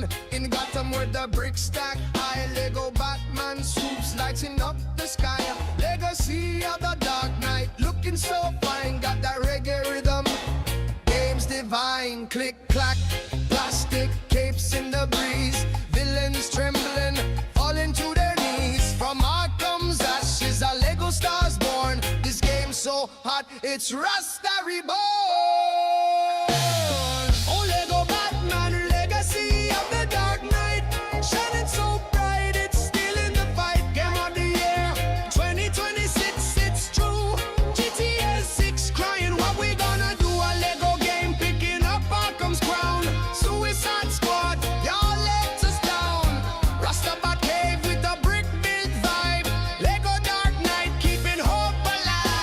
Batman in Gotham where the bricks stack high. Lego Batman swoops lighting up the sky. Legacy of the Dark Knight looking so fine. Got that reggae rhythm, games divine. Click clack, plastic capes in the breeze. Villains trembling, falling to their knees. From Arkham's ashes a Lego star's born. This game's so hot it's Rasta reborn. Oh, Lego Batman, legacy of the Dark Knight, shining so bright it's still in the fight. Game of the year 2026, it's true. GTA 6 crying what we gonna do. A Lego game picking up Arkham's crown. Suicide Squad, y'all let us down. Rasta Cave with a brick built vibe. Lego Dark Knight keeping hope alive.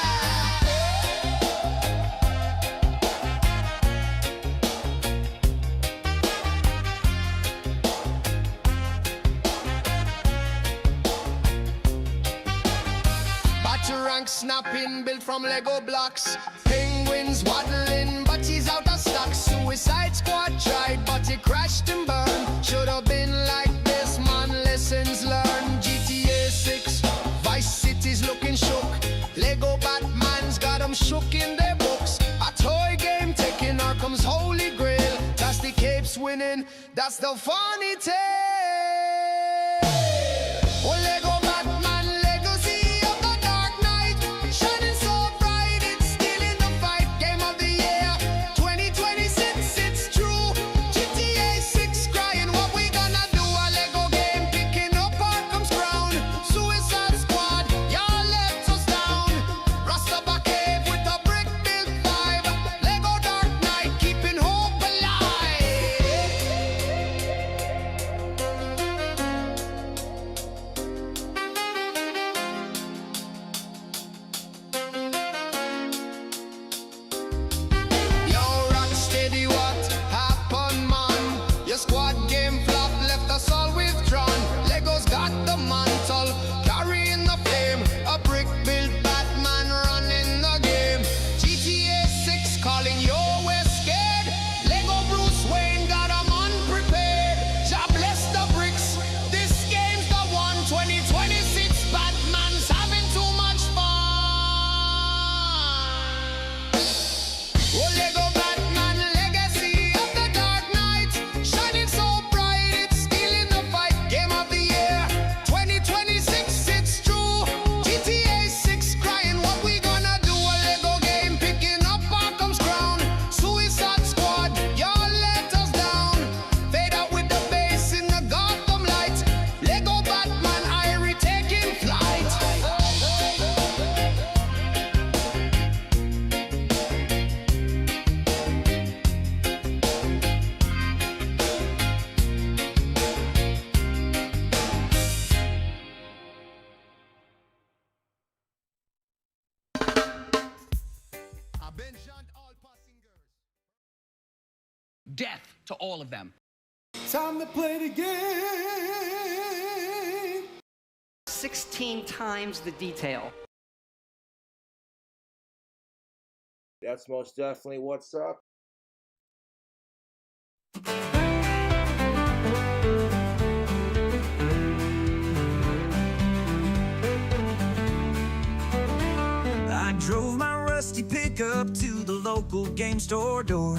Batarang snapping, built from Lego blocks. Penguins waddling, but he's out of stock. Suicide Squad tried, but he crashed and burned. Should have been like this, man, lessons learned. GTA 6, Vice City's looking shook. Lego Batman's got them shook in their books. A toy game taking Arkham's holy grail. That's the capes winning, that's the funny tale. Oh, Lego Batman, legacy of the Dark Knight, shining so bright it's still in the fight. Game of the year 2026, it's true. GTA 6 crying what we gonna do. A Lego game picking up Arkham's crown. Suicide Squad, y'all let us down. Rasta Cave with a brick built vibe. Lego Dark Knight keeping hope alive. Yo, Rocksteady, what happened, man? Your squad game flop left us all withdrawn. Lego's got the mantle, carrying the flame. A brick built Batman running the game. GTA 6 calling yo, we're scared. Lego Bruce Wayne got 'em unprepared. Jah bless the bricks, this game's the one. 2026 Batman's having too much fun. Oh, Lego Batman, legacy of the Dark Knight, shining so bright it's still in the fight. Game of the year 2026, it's true. GTA 6 crying what we gonna do. A Lego game picking up Arkham's crown. Suicide Squad, y'all let us down. Fade out with the bass in the Gotham light. Lego Batman, Irie taking flight. I've been shunned all passengers. Death to all of them. Time to play the game. 16 times the detail. That's most definitely what's up. I drove my rusty pickup to the local game store door.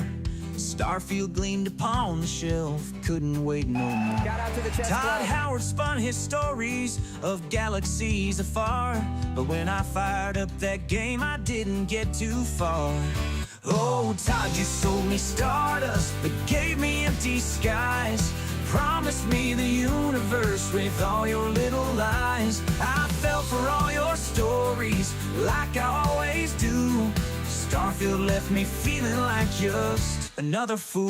Starfield gleamed upon the shelf, couldn't wait no more. Todd Howard spun his stories of galaxies afar, but when I fired up that game, I didn't get too far. Oh, Todd, you sold me stardust, but gave me empty skies. Promised me the universe with all your little lies. I fell for all your stories, like I always do. Starfield left me feeling like just another fool.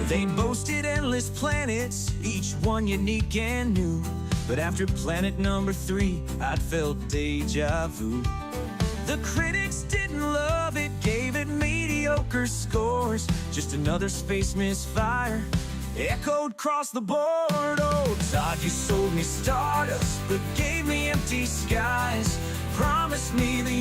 They boasted endless planets, each one unique and new. But after planet number 3, I'd felt deja vu. The critics didn't love it, gave it mediocre scores. Just another space misfire, echoed across the board. Oh, Todd, you sold me stardust, but gave me empty skies. Promised me the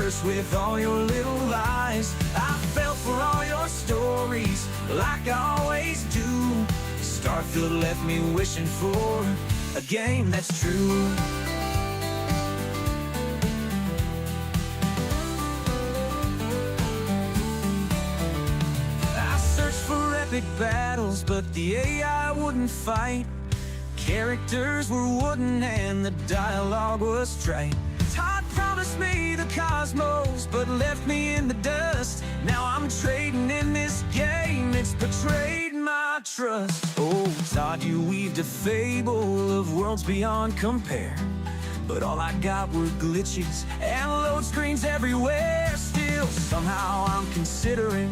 universe with all your little lies. I fell for all your stories like I always do. Starfield left me wishing for a game that's true. I searched for epic battles, but the AI wouldn't fight. Characters were wooden and the dialogue was trite. Todd promised me the cosmos, but left me in the dust. Now I'm trading in this game, it's betrayed my trust. Oh, Todd, you weaved a fable of worlds beyond compare, but all I got were glitches and load screens everywhere. Still, somehow I'm considering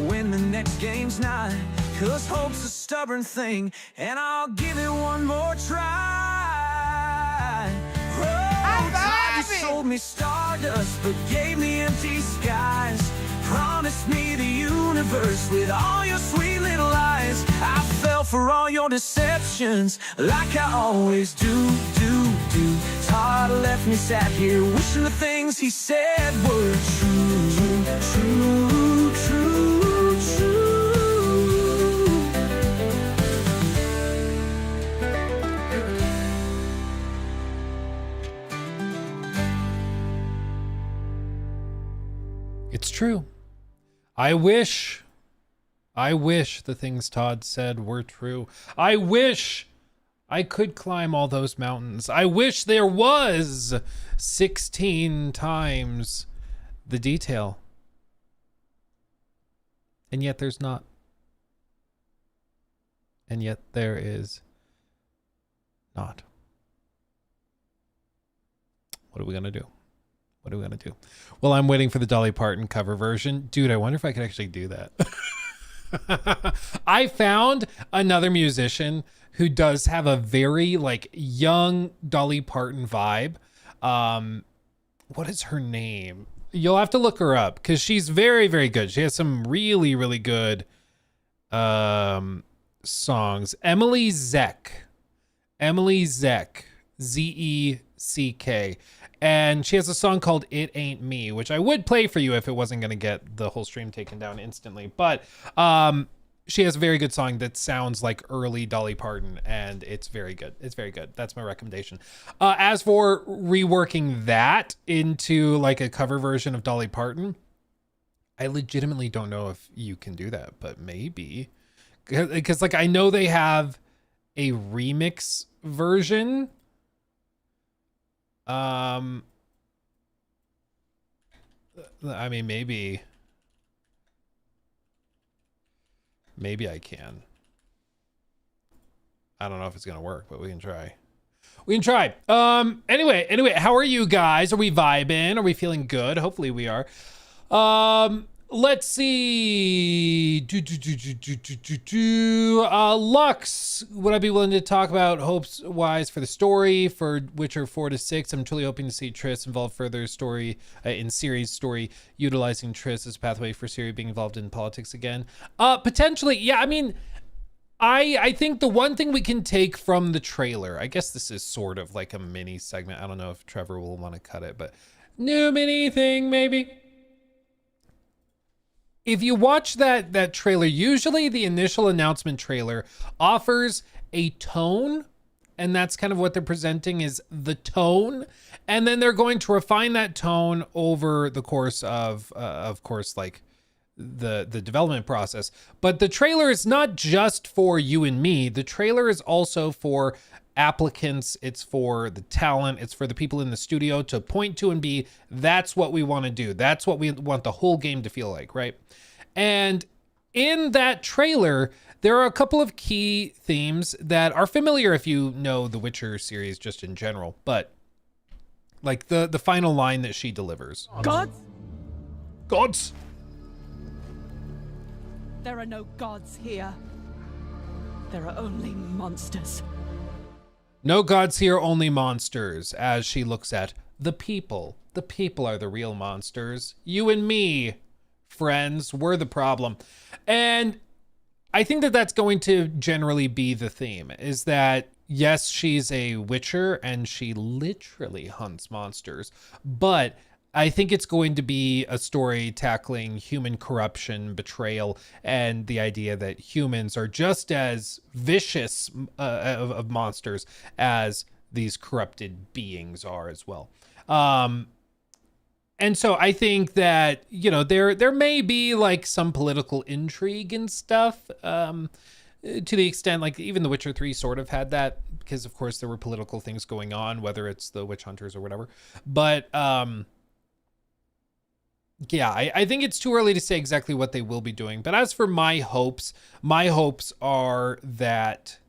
when the next game's nigh, 'cause hope's a stubborn thing, and I'll give it one more try. Oh, Todd, you sold me stardust, but gave me empty skies. Promised me the universe with all your sweet little lies. I fell for all your deceptions, like I always do. Todd left me sat here, wishing the things he said were true. It's true. I wish the things Todd said were true. I wish I could climb all those mountains. I wish there was 16 times the detail. And yet there's not. And yet there is not. What are we going to do? What are we going to do? Well, I'm waiting for the Dolly Parton cover version. Dude, I wonder if I could actually do that. I found another musician who does have a very like young Dolly Parton vibe. What is her name? You'll have to look her up because she's very, very good. She has some really, really good songs. Emily Zeck, Zeck. And she has a song called It Ain't Me, which I would play for you if it wasn't going to get the whole stream taken down instantly. But she has a very good song that sounds like early Dolly Parton, and it's very good. It's very good. That's my recommendation. As for reworking that into like a cover version of Dolly Parton, I legitimately don't know if you can do that, but maybe. Because like I know they have a remix version. I mean, maybe I can. I don't know if it's gonna work, but we can try. Anyway, how are you guys? Are we vibing? Are we feeling good? Hopefully we are. Let's see. Lux, would I be willing to talk about hopes wise for the story for Witcher 4 to 6? I'm truly hoping to see Triss involved further story in Ciri's story, utilizing Triss as a pathway for Ciri being involved in politics again. Potentially, yeah. I mean, I think the one thing we can take from the trailer, I guess this is sort of like a mini segment. I don't know if Trevor will want to cut it, but new mini thing maybe. If you watch that trailer, usually the initial announcement trailer offers a tone, and that's kind of what they're presenting is the tone. And then they're going to refine that tone over the course of course, like the development process. But the trailer is not just for you and me. The trailer is also for applicants, it's for the talent, it's for the people in the studio to point to and be, that's what we want to do. That's what we want the whole game to feel like, right? And in that trailer, there are a couple of key themes that are familiar if you know the Witcher series just in general, but like the final line that she delivers. Gods? There are no gods here. There are only monsters. No gods here, only monsters, as she looks at the people. The people are the real monsters. You and me, friends, we're the problem. And I think that that's going to generally be the theme, is that, yes, she's a witcher and she literally hunts monsters, but I think it's going to be a story tackling human corruption, betrayal, and the idea that humans are just as vicious of monsters as these corrupted beings are as well. And so I think that, you know, there may be like some political intrigue and stuff, to the extent like even The Witcher 3 sort of had that, because of course there were political things going on, whether it's the witch hunters or whatever. But yeah, I think it's too early to say exactly what they will be doing. But as for my hopes are that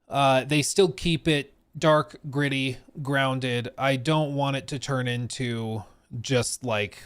they still keep it dark, gritty, grounded. I don't want it to turn into just like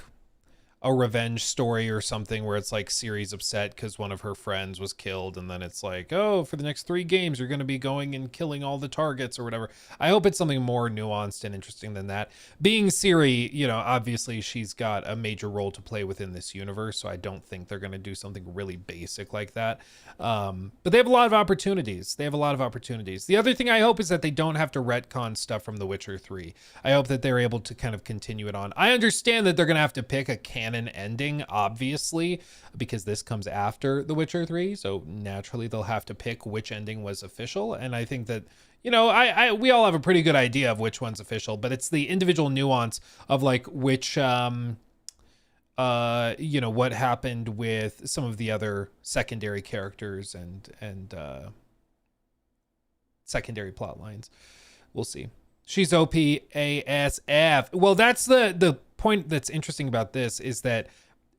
a revenge story or something where it's like Ciri's upset because one of her friends was killed, and then it's like, oh, for the next 3 games you're going to be going and killing all the targets or whatever. I hope it's something more nuanced and interesting than that. Being Ciri, you know, obviously she's got a major role to play within this universe, so I don't think they're going to do something really basic like that. But they have a lot of opportunities. The other thing I hope is that they don't have to retcon stuff from The Witcher 3. I hope that they're able to kind of continue it on. I understand that they're going to have to pick a canon ending, obviously, because this comes after The Witcher 3, so naturally they'll have to pick which ending was official. And I think that, you know, we all have a pretty good idea of which one's official, but it's the individual nuance of like which you know, what happened with some of the other secondary characters and secondary plot lines. We'll see. She's OP ASF. Well, that's the point that's interesting about this, is that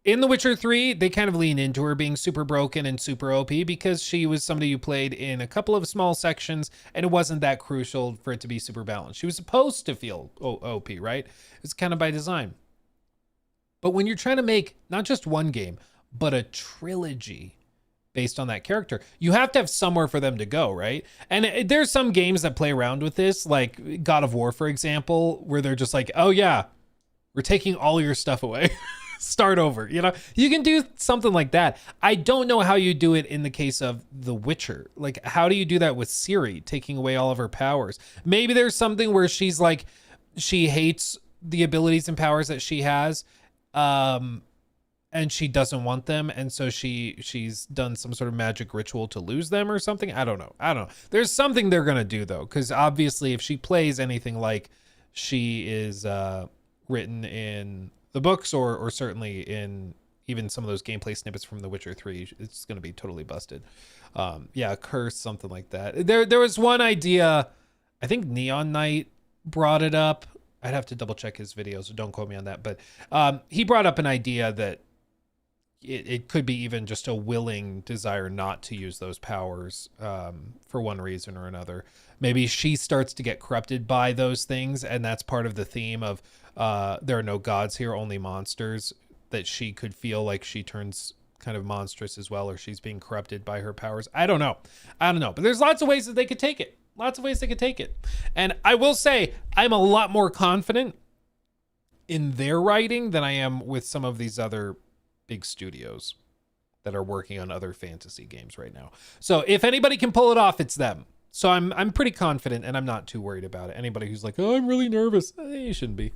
in The Witcher 3, they kind of lean into her being super broken and super OP because she was somebody you played in a couple of small sections, and it wasn't that crucial for it to be super balanced. She was supposed to feel OP, right? It's kind of by design. But when you're trying to make not just one game, but a trilogy based on that character, you have to have somewhere for them to go, right? And there's some games that play around with this, like God of War, for example, where they're just like, oh yeah, we're taking all your stuff away. Start over. You know, you can do something like that. I don't know how you do it in the case of The Witcher. Like, how do you do that with Ciri, taking away all of her powers? Maybe there's something where she's like, she hates the abilities and powers that she has, and she doesn't want them, and so she's done some sort of magic ritual to lose them or something. I don't know. There's something they're gonna do though, because obviously if she plays anything like she is written in the books, or certainly in even some of those gameplay snippets from The Witcher 3, it's gonna be totally busted. Yeah, curse, something like that. There was one idea, I think Neon Knight brought it up. I'd have to double check his video, so don't quote me on that. But he brought up an idea that it could be even just a willing desire not to use those powers for one reason or another. Maybe she starts to get corrupted by those things, and that's part of the theme of there are no gods here, only monsters, that she could feel like she turns kind of monstrous as well, or she's being corrupted by her powers. I don't know. But there's lots of ways that they could take it. And I will say, I'm a lot more confident in their writing than I am with some of these other big studios that are working on other fantasy games right now. So if anybody can pull it off, it's them. So I'm pretty confident, and I'm not too worried about it. Anybody who's like, oh, I'm really nervous, you shouldn't be.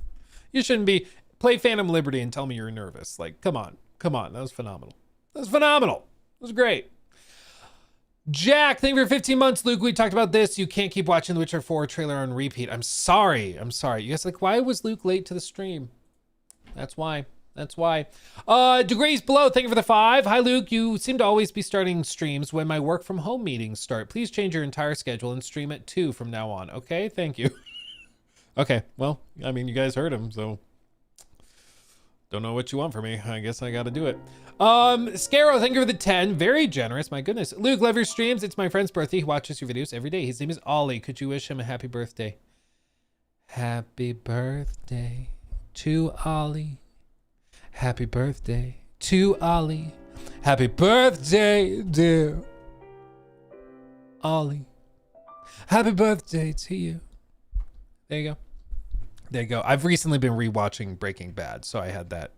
Play Phantom Liberty and tell me you're nervous. Like, come on, that was phenomenal. It was great. Jack, thank you for 15 months. Luke, we talked about this. You can't keep watching the Witcher 4 trailer on repeat. I'm sorry. You guys like, why was Luke late to the stream? That's why. Degrees Below, thank you for the 5. Hi, Luke. You seem to always be starting streams when my work from home meetings start. Please change your entire schedule and stream at 2 from now on. Okay, thank you. Okay, well, I mean, you guys heard him, so don't know what you want from me. I guess I got to do it. Scaro, thank you for the 10. Very generous. My goodness. Luke, love your streams. It's my friend's birthday. He watches your videos every day. His name is Ollie. Could you wish him a happy birthday? Happy birthday to Ollie. Happy birthday to Ollie. Happy birthday, dear Ollie. Happy birthday to you. There you go. I've recently been rewatching Breaking Bad, so I had that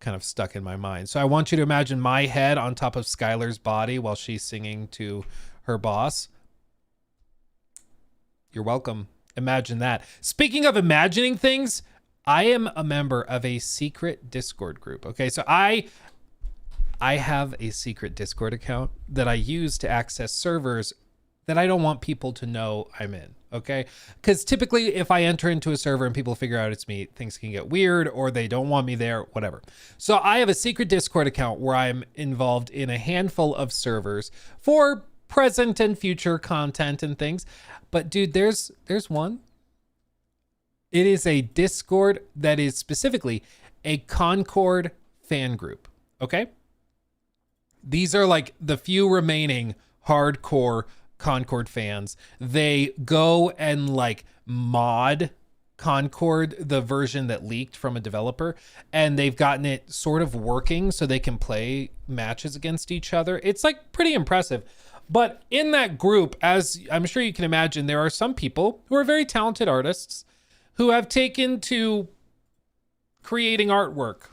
kind of stuck in my mind. So I want you to imagine my head on top of Skylar's body while she's singing to her boss. You're welcome. Imagine that. Speaking of imagining things, I am a member of a secret Discord group. Okay, so I have a secret Discord account that I use to access servers that I don't want people to know I'm in, okay? Because typically if I enter into a server and people figure out it's me, things can get weird or they don't want me there, whatever. So I have a secret Discord account where I'm involved in a handful of servers for present and future content and things. But dude, there's one. It is a Discord that is specifically a Concord fan group, okay? These are like the few remaining hardcore Concord fans. They go and like mod Concord, the version that leaked from a developer, and they've gotten it sort of working so they can play matches against each other. It's like pretty impressive. But in that group, as I'm sure you can imagine, there are some people who are very talented artists who have taken to creating artwork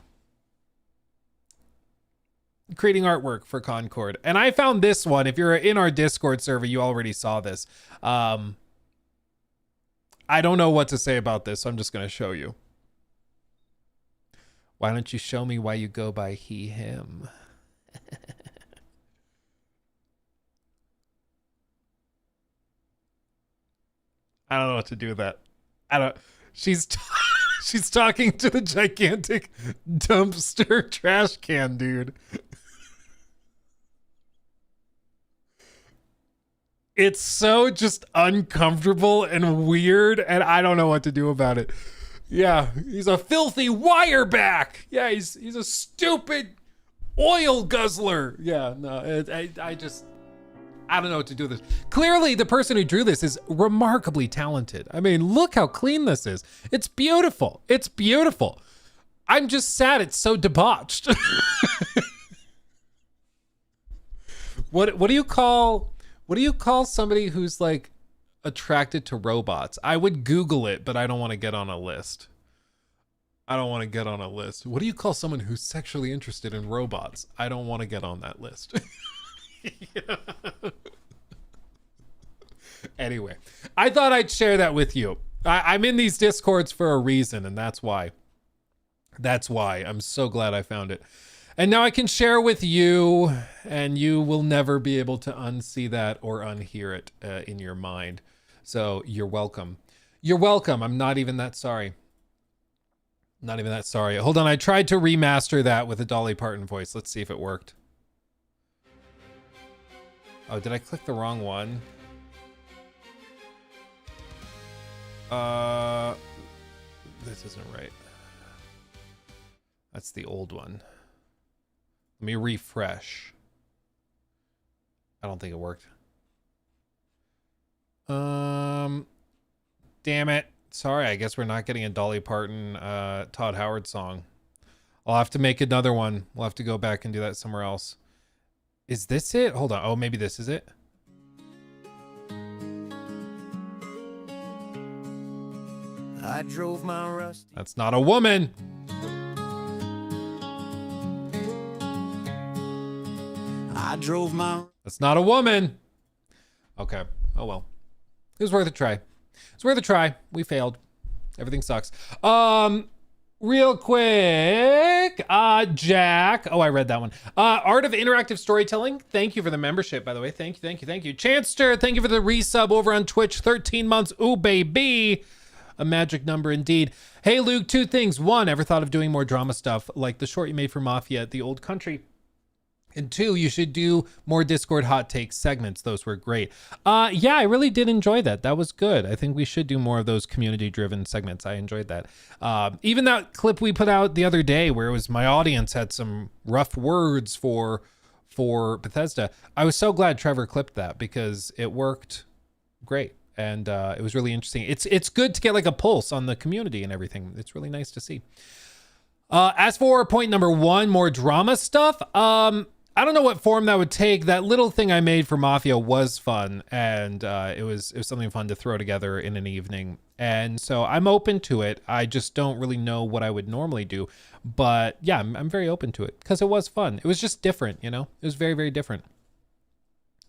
for Concord. And I found this one. If you're in our Discord server, you already saw this. I don't know what to say about this, so I'm just going to show you. Why don't you show me why you go by he, him? I don't know what to do with that. She's talking to the gigantic dumpster trash can, dude. It's so just uncomfortable and weird, and I don't know what to do about it. Yeah, he's a filthy wireback. Yeah, he's a stupid oil guzzler. Yeah, no, I don't know what to do with this. Clearly, the person who drew this is remarkably talented. I mean, look how clean this is. It's beautiful. It's beautiful. I'm just sad it's so debauched. What do you call somebody who's like attracted to robots? I would Google it, but I don't want to get on a list. What do you call someone who's sexually interested in robots? I don't want to get on that list. Anyway, I thought I'd share that with you. I'm in these Discords for a reason, and that's why. I'm so glad I found it. And now I can share with you, and you will never be able to unsee that or unhear it in your mind. So you're welcome. You're welcome. I'm not even that sorry. Hold on. I tried to remaster that with a Dolly Parton voice. Let's see if it worked. Oh, did I click the wrong one? This isn't right. That's the old one. Let me refresh. I don't think it worked. Damn it. Sorry, I guess we're not getting a Dolly Parton, Todd Howard song. I'll have to make another one. We'll have to go back and do that somewhere else. Is this it? Hold on. Oh, maybe this is it. I drove my rusty. That's not a woman. I drove my. That's not a woman. Okay. Oh well. It was worth a try. It's worth a try. We failed. Everything sucks. Real quick, Jack. Oh, I read that one. Art of Interactive Storytelling. Thank you for the membership, by the way. Thank you. Chanster, thank you for the resub over on Twitch. 13 months. Ooh, baby. A magic number indeed. Hey, Luke, two things. One, ever thought of doing more drama stuff like the short you made for Mafia at the Old Country? And two, you should do more Discord hot takes segments. Those were great. Yeah, I really did enjoy that. That was good. I think we should do more of those community-driven segments. I enjoyed that. Even that clip we put out the other day where it was my audience had some rough words for Bethesda. I was so glad Trevor clipped that because it worked great. And it was really interesting. It's good to get like a pulse on the community and everything. It's really nice to see. As for point number one, more drama stuff. I don't know what form that would take. That little thing I made for Mafia was fun, and it was something fun to throw together in an evening. And so I'm open to it. I just don't really know what I would normally do, but yeah, I'm very open to it because it was fun. It was just different, you know. It was very, very different,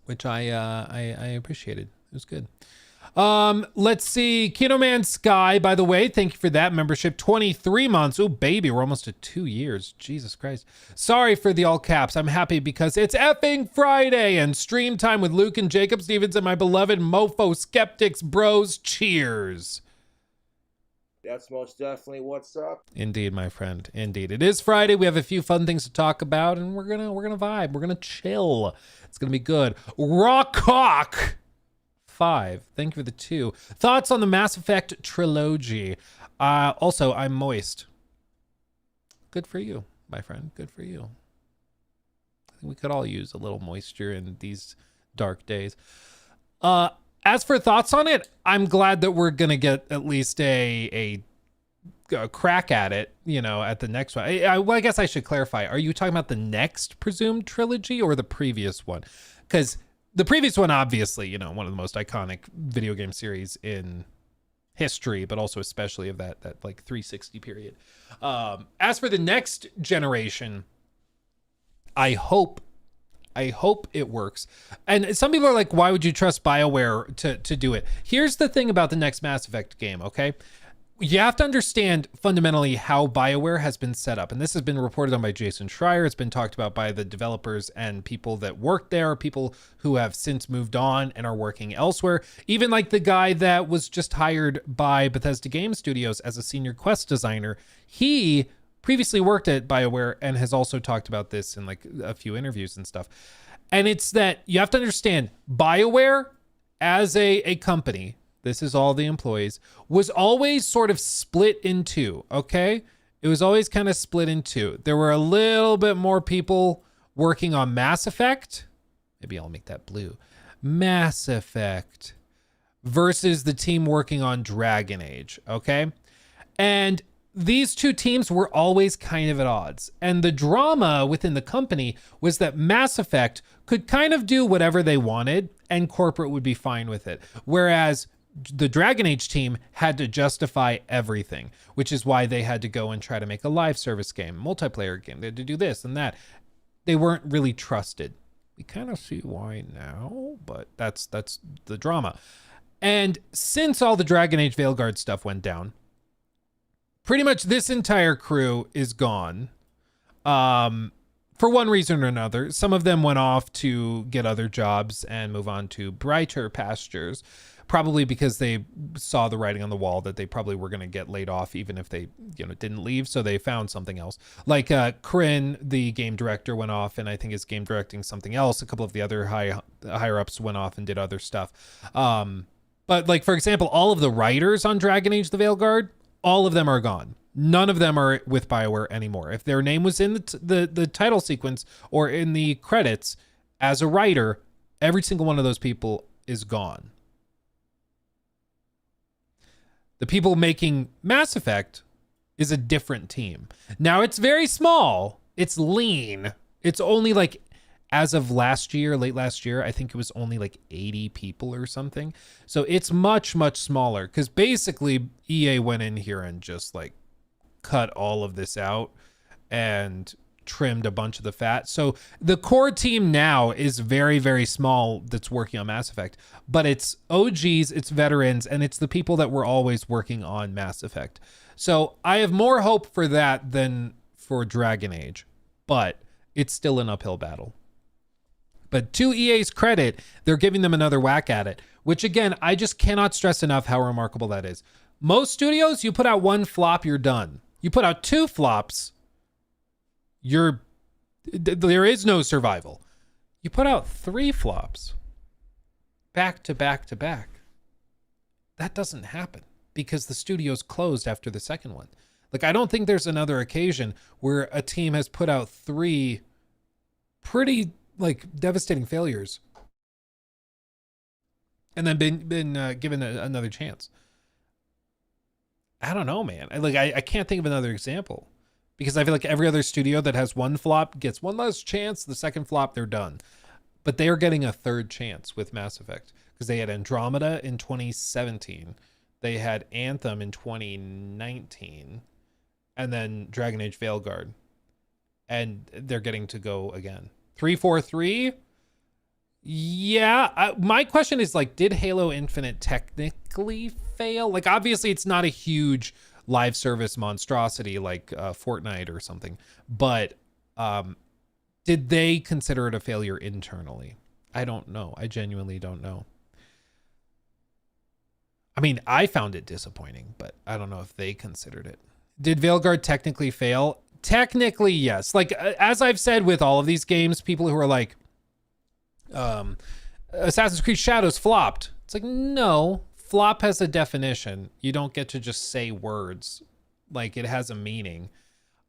which I appreciated. It was good. Let's see. Kino Man Sky, by the way, thank you for that membership. 23 months. Oh, baby, we're almost at 2 years. Jesus Christ. Sorry for the all caps. I'm happy because it's effing Friday and stream time with Luke and Jacob Stevens and my beloved Mofo Skeptics bros. Cheers. That's most definitely what's up. Indeed, my friend. Indeed. It is Friday. We have a few fun things to talk about, and we're gonna vibe. We're gonna chill. It's gonna be good. Rockcock 5. Thank you for the 2. Thoughts on the Mass Effect trilogy. Also, I'm moist. Good for you, my friend. Good for you. I think we could all use a little moisture in these dark days. As for thoughts on it, I'm glad that we're gonna get at least a crack at it, you know, at the next one. Well, I guess I should clarify. Are you talking about the next presumed trilogy or the previous one? Because the previous one, obviously, you know, one of the most iconic video game series in history, but also especially of that like 360 period. As for the next generation, I hope it works. And some people are like, why would you trust BioWare to do it? Here's the thing about the next Mass Effect game, okay? You have to understand fundamentally how BioWare has been set up. And this has been reported on by Jason Schreier. It's been talked about by the developers and people that work there, people who have since moved on and are working elsewhere. Even like the guy that was just hired by Bethesda Game Studios as a senior quest designer. He previously worked at BioWare and has also talked about this in like a few interviews and stuff. And it's that you have to understand BioWare as a company, this is all the employees, was always sort of split in two, okay? It was always kind of split in two. There were a little bit more people working on Mass Effect. Maybe I'll make that blue. Mass Effect versus the team working on Dragon Age, okay? And these two teams were always kind of at odds. And the drama within the company was that Mass Effect could kind of do whatever they wanted and corporate would be fine with it. Whereas the Dragon Age team had to justify everything, which is why they had to go and try to make a live service game, multiplayer game. They had to do this and that. They weren't really trusted. We kind of see why now, but that's the drama. And since all the Dragon Age Veilguard stuff went down, pretty much this entire crew is gone. For one reason or another. Some of them went off to get other jobs and move on to brighter pastures, probably because they saw the writing on the wall that they probably were going to get laid off even if they, you know, didn't leave. So they found something else. Like Corinne, the game director, went off and I think is game directing something else. A couple of the other higher ups went off and did other stuff. But like, for example, all of the writers on Dragon Age: The Veilguard, all of them are gone. None of them are with BioWare anymore. If their name was in the title sequence or in the credits as a writer, every single one of those people is gone. The people making Mass Effect is a different team. Now it's very small. It's lean. It's only like, as of last year, late last year, I think it was only like 80 people or something. So it's much, much smaller because basically EA went in here and just like cut all of this out and trimmed a bunch of the fat. So the core team now is very, very small that's working on Mass Effect, but it's OGs, it's veterans, and it's the people that were always working on Mass Effect. So I have more hope for that than for Dragon Age, but it's still an uphill battle. But to EA's credit, they're giving them another whack at it, which again, I just cannot stress enough how remarkable that is. Most studios, you put out one flop, you're done. You put out two flops, there is no survival. You put out three flops back to back to back. That doesn't happen because the studio's closed after the second one. Like, I don't think there's another occasion where a team has put out three pretty like devastating failures and then been given another chance. I don't know, man. I can't think of another example because I feel like every other studio that has one flop gets one last chance. The second flop, they're done. But they are getting a third chance with Mass Effect because they had Andromeda in 2017. They had Anthem in 2019 and then Dragon Age Veilguard. And they're getting to go again. 343, Yeah, my question is like, did Halo Infinite technically fail? Like, obviously, it's not a huge live service monstrosity like Fortnite or something, but did they consider it a failure internally? I don't know. I genuinely don't know. I mean, I found it disappointing, but I don't know if they considered it. Did Veilguard technically fail? Technically, yes. Like, as I've said with all of these games, people who are like, Assassin's Creed Shadows flopped. It's like, no, flop has a definition. You don't get to just say words. Like, it has a meaning.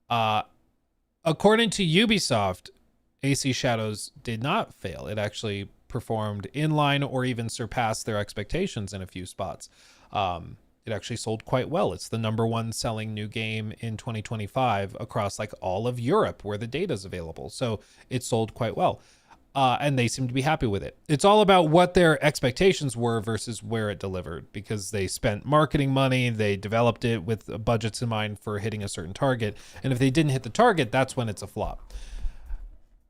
According to Ubisoft, AC Shadows did not fail. It actually performed in line or even surpassed their expectations in a few spots. It actually sold quite well. It's the #1 selling new game in 2025 across like all of Europe where the data is available. So it sold quite well. And they seem to be happy with it. It's all about what their expectations were versus where it delivered, because they spent marketing money, they developed it with budgets in mind for hitting a certain target. And if they didn't hit the target, that's when it's a flop.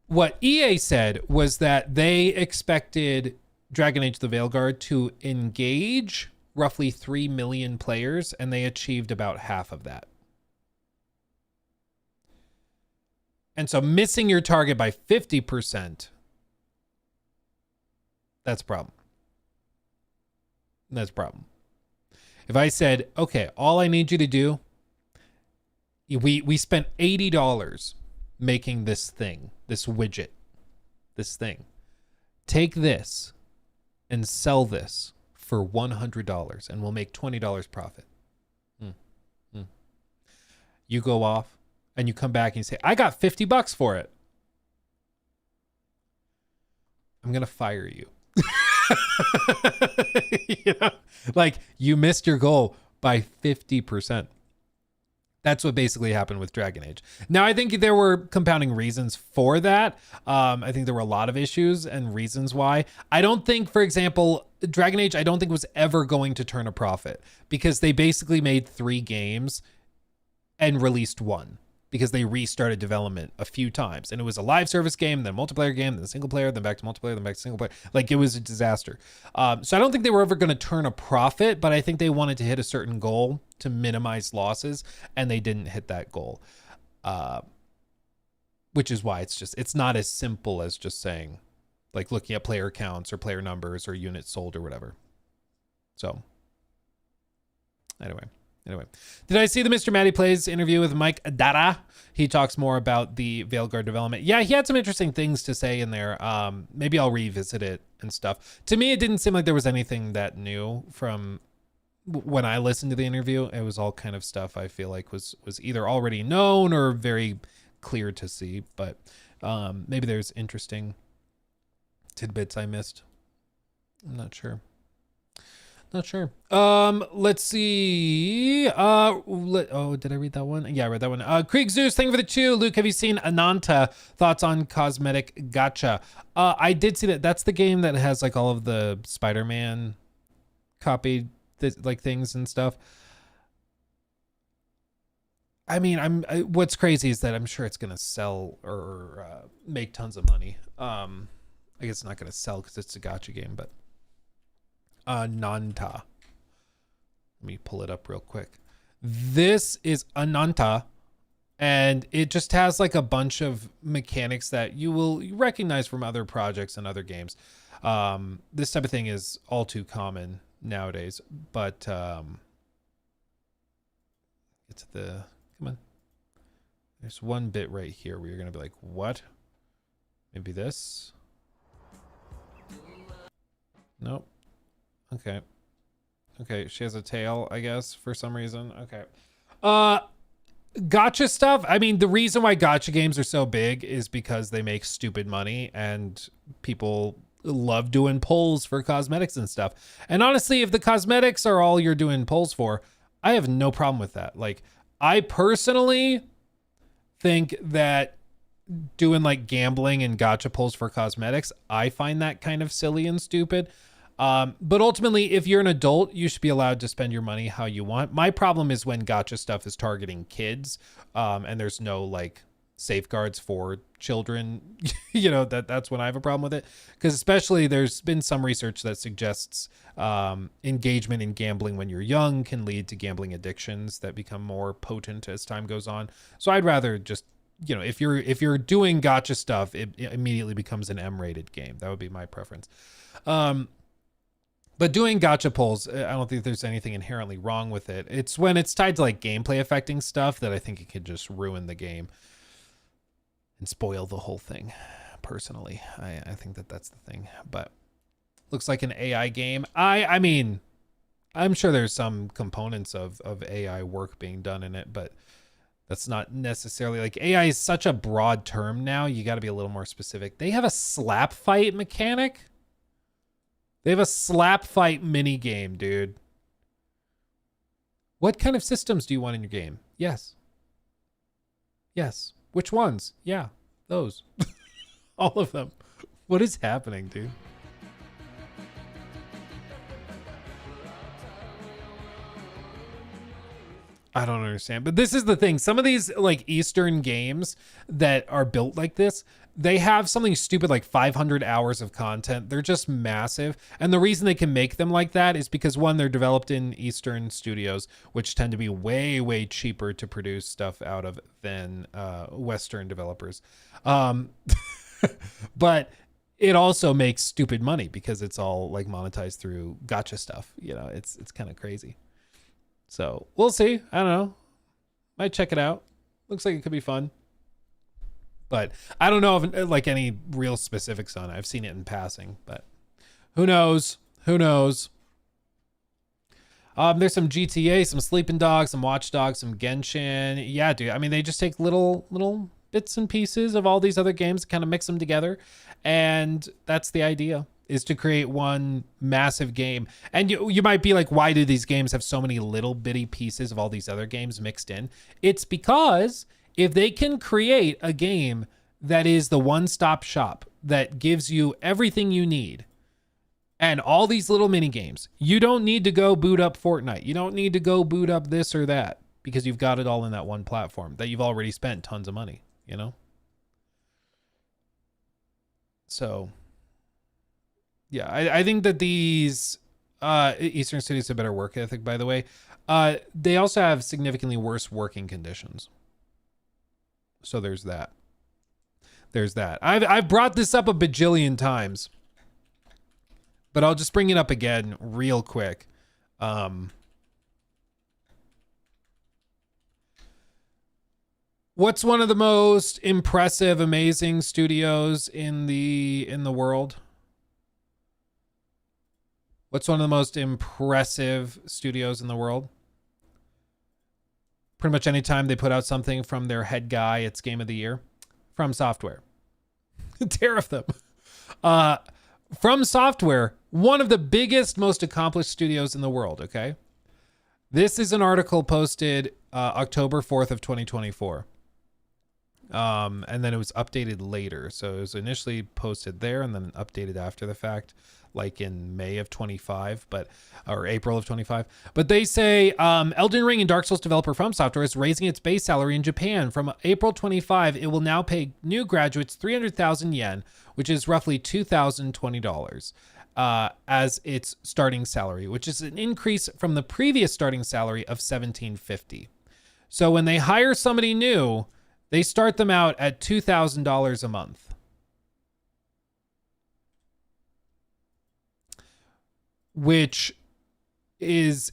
What EA said was that they expected Dragon Age: The Veilguard to engage roughly 3 million players, and they achieved about half of that. And so missing your target by 50%, that's a problem. That's a problem. If I said, okay, all I need you to do, we spent $80 making this thing, this widget, this thing. Take this and sell this for $100 and we'll make $20 profit. You go off and you come back and you say, I got $50 for it. I'm going to fire you. You know? Like, you missed your goal by 50%. That's what basically happened with Dragon Age. Now, I think there were compounding reasons for that. I think there were a lot of issues and reasons why. I don't think, for example, Dragon Age, I don't think was ever going to turn a profit, because they basically made 3 games and released 1, because they restarted development a few times. And it was a live service game, then multiplayer game, then single player, then back to multiplayer, then back to single player. Like, it was a disaster. So I don't think they were ever going to turn a profit, but I think they wanted to hit a certain goal to minimize losses, and they didn't hit that goal. Which is why it's not as simple as just saying, like, looking at player counts or player numbers or units sold or whatever. So anyway. Did I see the Mr. Matty Plays interview with Mike Dara? He talks more about the Veilguard development. Yeah, he had some interesting things to say in there. Maybe I'll revisit it and stuff. To me, it didn't seem like there was anything that new from when I listened to the interview. It was all kind of stuff I feel like was either already known or very clear to see. But maybe there's interesting tidbits I missed. I'm not sure. Let's see. Did I read that one? Yeah, I read that one. Krieg Zeus, thank you for the 2. Luke, have you seen Ananta? Thoughts on cosmetic gacha? I did see that. That's the game that has like all of the Spider-Man copied like things and stuff. I mean, what's crazy is that I'm sure it's gonna sell or make tons of money. I guess it's not gonna sell because it's a gacha game, but Ananta. Let me pull it up real quick. This is Ananta, and it just has like a bunch of mechanics that you will recognize from other projects and other games. This type of thing is all too common nowadays, but it's come on. There's one bit right here where you're gonna be like, what? Maybe this? Nope. Okay, she has a tail, I guess, for some reason. Okay. Gotcha stuff. I mean, the reason why gotcha games are so big is because they make stupid money and people love doing polls for cosmetics and stuff. And honestly, if the cosmetics are all you're doing polls for, I have no problem with that. Like, I personally think that doing like gambling and gotcha polls for cosmetics, I find that kind of silly and stupid. But ultimately, if you're an adult, you should be allowed to spend your money how you want. My problem is when gotcha stuff is targeting kids, and there's no like safeguards for children, that's when I have a problem with it. Because especially there's been some research that suggests engagement in gambling when you're young can lead to gambling addictions that become more potent as time goes on. So I'd rather just, if you're doing gacha stuff, it immediately becomes an M-rated game. That would be my preference. But doing gacha pulls, I don't think there's anything inherently wrong with it. It's when it's tied to like gameplay affecting stuff that I think it could just ruin the game and spoil the whole thing. Personally, I think that's the thing. But looks like an AI game. I mean, I'm sure there's some components of AI work being done in it, but that's not necessarily like AI is such a broad term now. You got to be a little more specific. They have a slap fight mechanic. They have a slap fight mini game, dude. What kind of systems do you want in your game? Yes. Yes. Which ones? Yeah, those. All of them. What is happening, dude? I don't understand. But this is the thing. Some of these like Eastern games that are built like this, they have something stupid like 500 hours of content. They're just massive. And the reason they can make them like that is because one, they're developed in Eastern studios, which tend to be way, way cheaper to produce stuff out of than Western developers. But it also makes stupid money because it's all like monetized through gacha stuff. It's kind of crazy. So we'll see. I don't know. Might check it out. Looks like it could be fun. But I don't know if like any real specifics on it. I've seen it in passing, but who knows? Who knows? There's some GTA, some Sleeping Dogs, some Watch Dogs, some Genshin. Yeah, dude. I mean, they just take little bits and pieces of all these other games, kind of mix them together. And that's the idea, is to create one massive game. And you might be like, why do these games have so many little bitty pieces of all these other games mixed in? It's because if they can create a game that is the one-stop shop that gives you everything you need and all these little mini games, you don't need to go boot up Fortnite. You don't need to go boot up this or that because you've got it all in that one platform that you've already spent tons of money, So yeah, I think that these Eastern studios have better work ethic, by the way. They also have significantly worse working conditions. So there's that. There's that. I've brought this up a bajillion times, but I'll just bring it up again real quick. What's one of the most impressive, amazing studios in the world? What's one of the most impressive studios in the world? Pretty much anytime they put out something from their head guy, it's game of the year. FromSoftware. Tariff them. FromSoftware, one of the biggest, most accomplished studios in the world, okay? This is an article posted October 4th of 2024. And then it was updated later. So it was initially posted there and then updated after the fact, like in May of 25, or April of 25. But they say Elden Ring and Dark Souls developer FromSoftware is raising its base salary in Japan. From April 25, it will now pay new graduates 300,000 yen, which is roughly $2,020, as its starting salary, which is an increase from the previous starting salary of $1,750. So when they hire somebody new, they start them out at $2,000 a month. Which is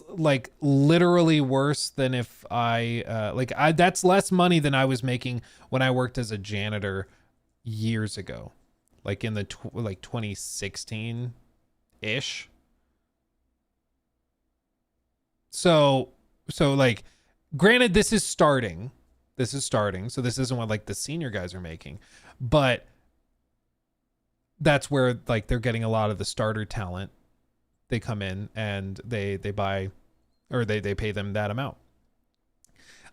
like literally worse than if that's less money than I was making when I worked as a janitor years ago, like in the 2016 ish. So like, granted, this is starting, so this isn't what like the senior guys are making, but that's where like they're getting a lot of the starter talent. They come in and they buy, or they pay them that amount.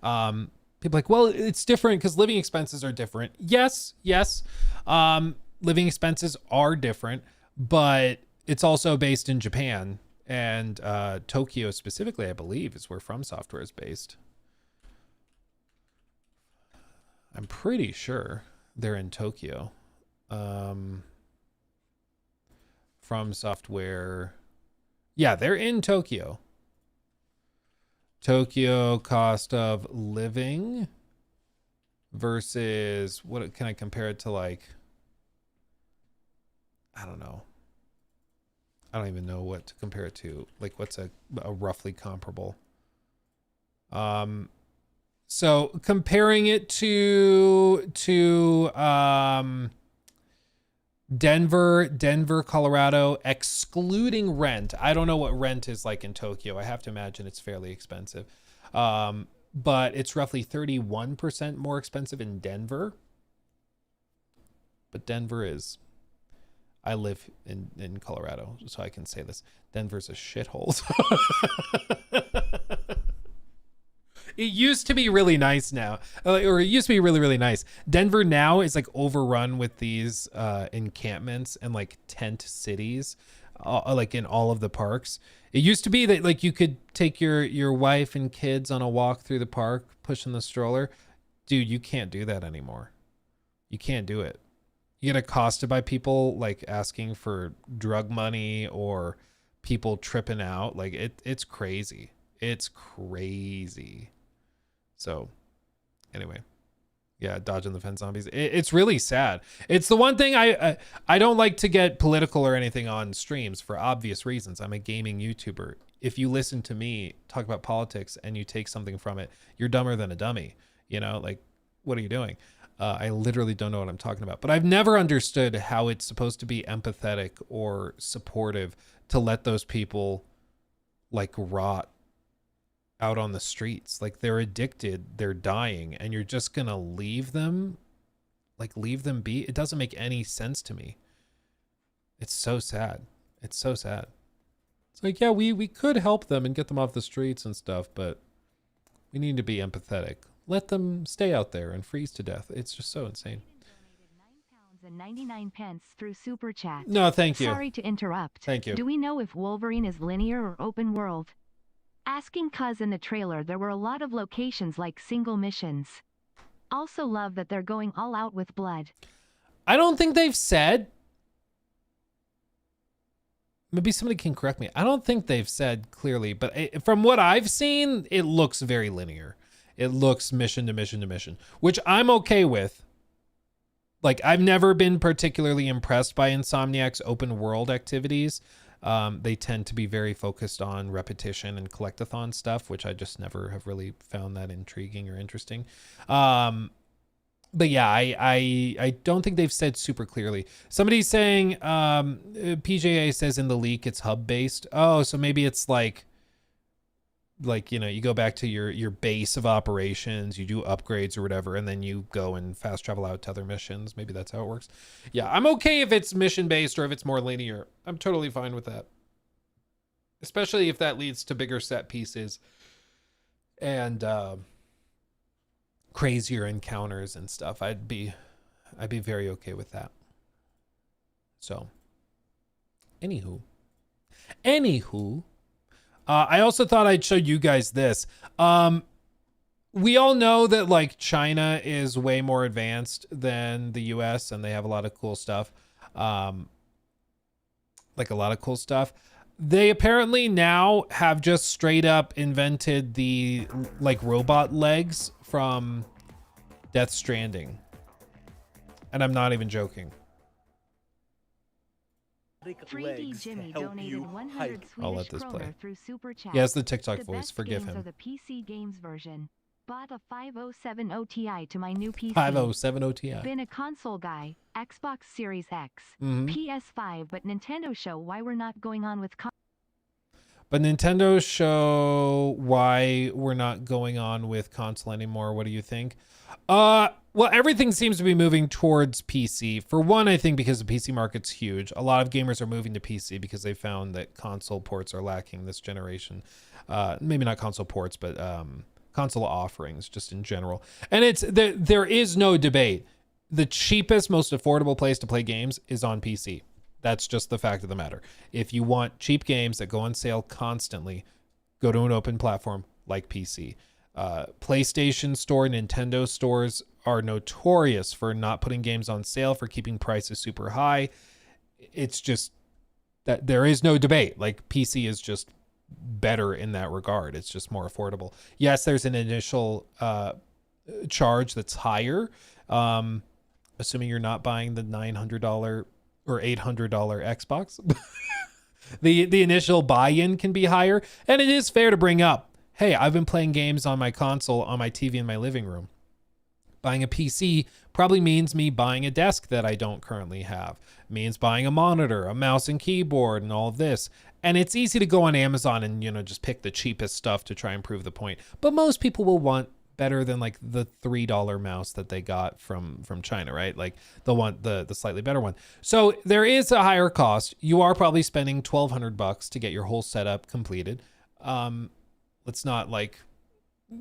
People are like, well, it's different because living expenses are different. Yes. Living expenses are different, but it's also based in Japan, and Tokyo specifically, I believe, is where FromSoftware is based. I'm pretty sure they're in Tokyo. FromSoftware. Yeah, they're in Tokyo. Tokyo cost of living versus what can I compare it to? Like, I don't know. I don't even know what to compare it to. Like, what's a roughly comparable? So comparing it to Denver, Colorado, excluding rent. I don't know what rent is like in Tokyo. I have to imagine it's fairly expensive. But it's roughly 31% more expensive in Denver. But Denver is, I live in Colorado, so I can say this. Denver's a shithole. It used to be really nice now, or it used to be really, really nice. Denver now is like overrun with these encampments and like tent cities, like in all of the parks. It used to be that like you could take your wife and kids on a walk through the park, pushing the stroller. Dude, you can't do that anymore. You can't do it. You get accosted by people like asking for drug money or people tripping out. Like it's crazy. It's crazy. So anyway, yeah, dodging the fence zombies. It's really sad. It's the one thing I don't like to get political or anything on streams for obvious reasons. I'm a gaming YouTuber. If you listen to me talk about politics and you take something from it, you're dumber than a dummy. You know, like, what are you doing? I literally don't know what I'm talking about. But I've never understood how it's supposed to be empathetic or supportive to let those people like rot out on the streets. Like, they're addicted, they're dying, and you're just gonna leave them be. It doesn't make any sense to me. It's so sad. It's so sad. It's like, yeah, we could help them and get them off the streets and stuff, but we need to be empathetic. Let them stay out there and freeze to death. It's just so insane. £9.99 through Super Chat. No, thank you. Sorry to interrupt. Thank you. Do we know if Wolverine is linear or open world? Asking cuz in the trailer there were a lot of locations like single missions. Also love that they're going all out with blood. I don't think they've said. Maybe somebody can correct me. I don't think they've said clearly, but from what I've seen, it looks very linear. It looks mission to mission to mission, which I'm okay with. Like, I've never been particularly impressed by Insomniac's open world activities. They tend to be very focused on repetition and collectathon stuff, which I just never have really found that intriguing or interesting. But yeah, I don't think they've said super clearly. Somebody's saying, PJA says in the leak it's hub based. Oh, so maybe it's like, you know, you go back to your base of operations, you do upgrades or whatever, and then you go and fast travel out to other missions. Maybe that's how it works. Yeah, I'm okay if it's mission based or if it's more linear. I'm totally fine with that. Especially if that leads to bigger set pieces and crazier encounters and stuff. I'd be very okay with that. So, anywho. I also thought I'd show you guys this. We all know that like China is way more advanced than the US and they have a lot of cool stuff. They apparently now have just straight up invented the like robot legs from Death Stranding. And I'm not even joking. 3D Jimmy donated 100 I'll let Swedish this play. kroner through Super Chat. He has the TikTok The voice. best Forgive games him. are the PC games version. Bought a 5070 Ti to my new PC. 5070 Ti. Been a console guy. Xbox Series X. Mhm. PS5, but Nintendo show why we're not going on with But Nintendo show why we're not going on with console anymore. What do you think? Well, everything seems to be moving towards PC. For one, I think because the PC market's huge. A lot of gamers are moving to PC because they found that console ports are lacking this generation. Maybe not console ports, but console offerings just in general. And there is no debate. The cheapest, most affordable place to play games is on PC. That's just the fact of the matter. If you want cheap games that go on sale constantly, go to an open platform like PC. PlayStation Store, Nintendo stores are notorious for not putting games on sale, for keeping prices super high. It's just that there is no debate. Like, PC is just better in that regard. It's just more affordable. Yes, there's an initial charge that's higher, assuming you're not buying the $900 or $800 Xbox. The initial buy-in can be higher, and it is fair to bring up, hey, I've been playing games on my console, on my TV in my living room. Buying a PC probably means me buying a desk that I don't currently have. It means buying a monitor, a mouse and keyboard, and all of this. And it's easy to go on Amazon and, just pick the cheapest stuff to try and prove the point. But most people will want better than like the $3 mouse that they got from China, right? Like they'll want the slightly better one. So there is a higher cost. You are probably spending $1,200 to get your whole setup completed. Let's not like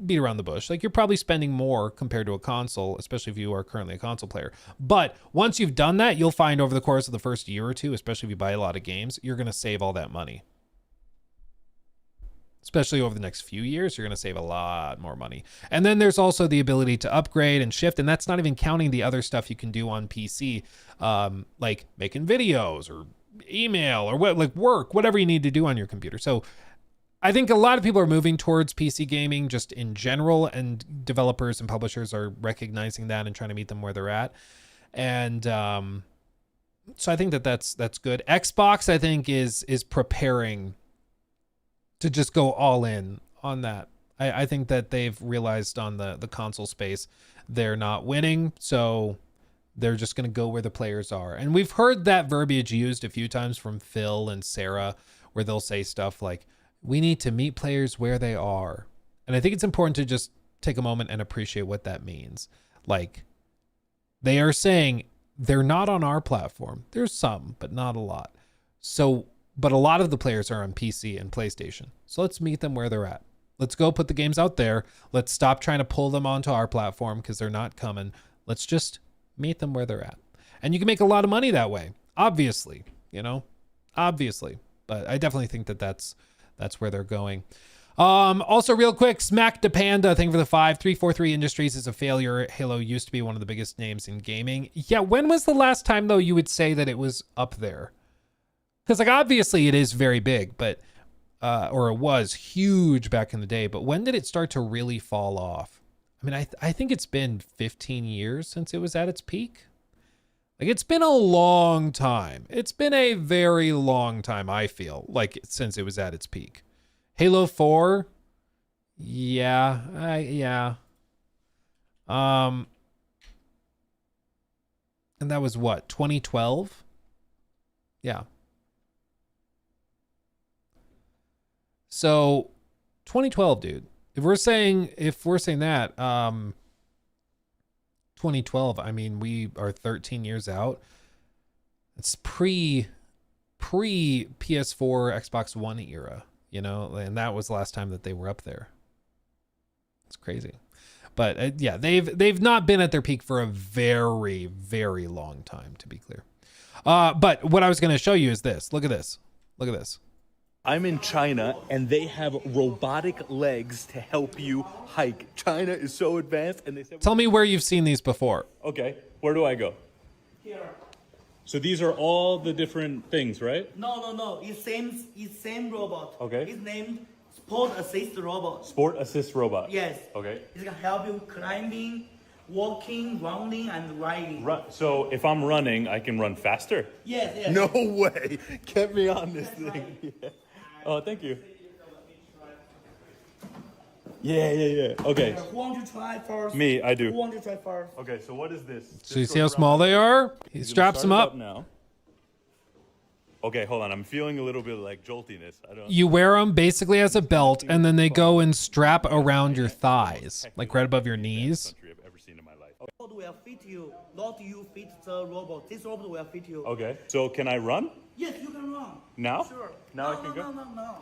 beat around the bush. Like, you're probably spending more compared to a console, especially if you are currently a console player. But once you've done that, you'll find over the course of the first year or two, especially if you buy a lot of games, you're going to save all that money. Especially over the next few years, you're going to save a lot more money. And then there's also the ability to upgrade and shift. And that's not even counting the other stuff you can do on PC, like making videos or email or what, like work, whatever you need to do on your computer. So I think a lot of people are moving towards PC gaming just in general, and developers and publishers are recognizing that and trying to meet them where they're at. And so I think that's good. Xbox, I think, is preparing to just go all in on that. I think that they've realized on the console space, they're not winning. So they're just going to go where the players are. And we've heard that verbiage used a few times from Phil and Sarah, where they'll say stuff like, we need to meet players where they are. And I think it's important to just take a moment and appreciate what that means. Like, they are saying they're not on our platform. There's some, but not a lot. So, but a lot of the players are on PC and PlayStation. So let's meet them where they're at. Let's go put the games out there. Let's stop trying to pull them onto our platform because they're not coming. Let's just meet them where they're at. And you can make a lot of money that way. Obviously, obviously. But I definitely think that that's where they're going. Also, real quick, Smack the Panda, thank you for the 5. 343 Industries is a failure. Halo used to be one of the biggest names in gaming. Yeah, when was the last time, though, you would say that it was up there? Because, like, obviously it is very big, but, or it was huge back in the day, but when did it start to really fall off? I mean, I think it's been 15 years since it was at its peak. Like, it's been a long time. It's been a very long time, I feel, like, since it was at its peak. Halo 4? Yeah. And that was what, 2012? Yeah. So, 2012, dude. If we're saying that, 2012, I mean, we are 13 years out. It's pre PS4, Xbox One era, and that was the last time that they were up there. It's crazy. But yeah, they've not been at their peak for a very, very long time, to be clear. But what I was going to show you is this. Look at this. Look at this. I'm in China, and they have robotic legs to help you hike. China is so advanced, and they said... Tell me where you've seen these before. Okay, where do I go? Here. So these are all the different things, right? No. It's same robot. Okay. It's named Sport Assist Robot. Sport Assist Robot. Yes. Okay. It can help you climbing, walking, running, and riding. So if I'm running, I can run faster? Yes. No way. Get me on this thing. Yeah. Oh, thank you. Yeah. Okay. Who want to try first? Me, I do. Who want to try first? Okay, so what is this? So you see how small they are? He straps them up. Now. Okay, hold on. I'm feeling a little bit like joltiness. You wear them basically as a belt, and then they go and strap around your thighs, like right above your knees. Robot will fit you, not you fit the robot. This robot will fit you. Okay, so can I run? Yes, you can run. Now? Sure. Now I can go? No.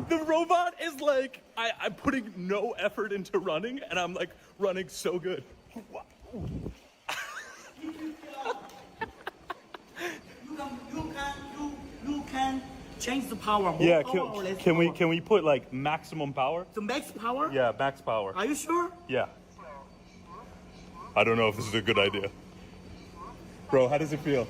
The robot is like, I'm putting no effort into running, and I'm like running so good. You can change the power. More Yeah, power or less can power? we put like maximum power? The max power? Yeah, max power. Are you sure? Yeah. I don't know if this is a good idea. Bro, how does it feel?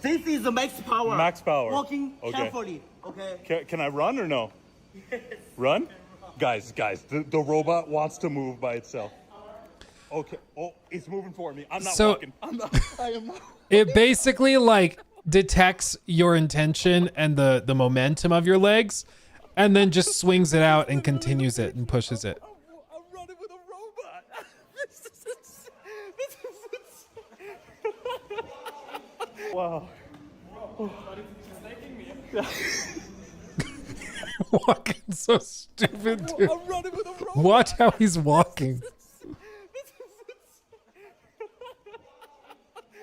This is the max power. Max power. Walking Okay. carefully. Okay. Can I run or no? Yes. Run? Guys, the robot wants to move by itself. Okay. Oh, it's moving for me. I'm not walking. I am not. It basically like detects your intention and the momentum of your legs, and then just swings it out and continues it and pushes it. I'm running with a robot. Wow. Walking so stupid, dude. I'm running with a robot. Watch how he's walking.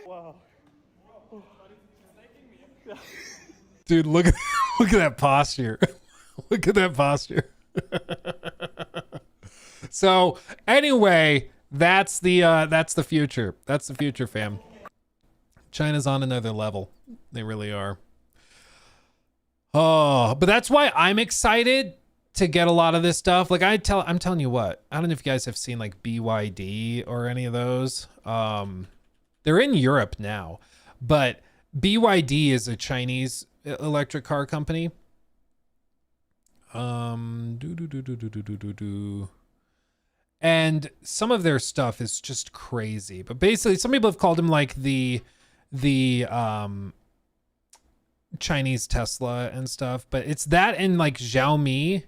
Wow. Dude, look at that posture. Look at that posture. So anyway, that's the future. That's the future, fam. China's on another level. They really are. Oh, but that's why I'm excited to get a lot of this stuff. Like I'm telling you what, I don't know if you guys have seen like BYD or any of those. They're in Europe now, but BYD is a Chinese electric car company. And some of their stuff is just crazy. But basically, some people have called him like the Chinese Tesla and stuff. But it's that and like Xiaomi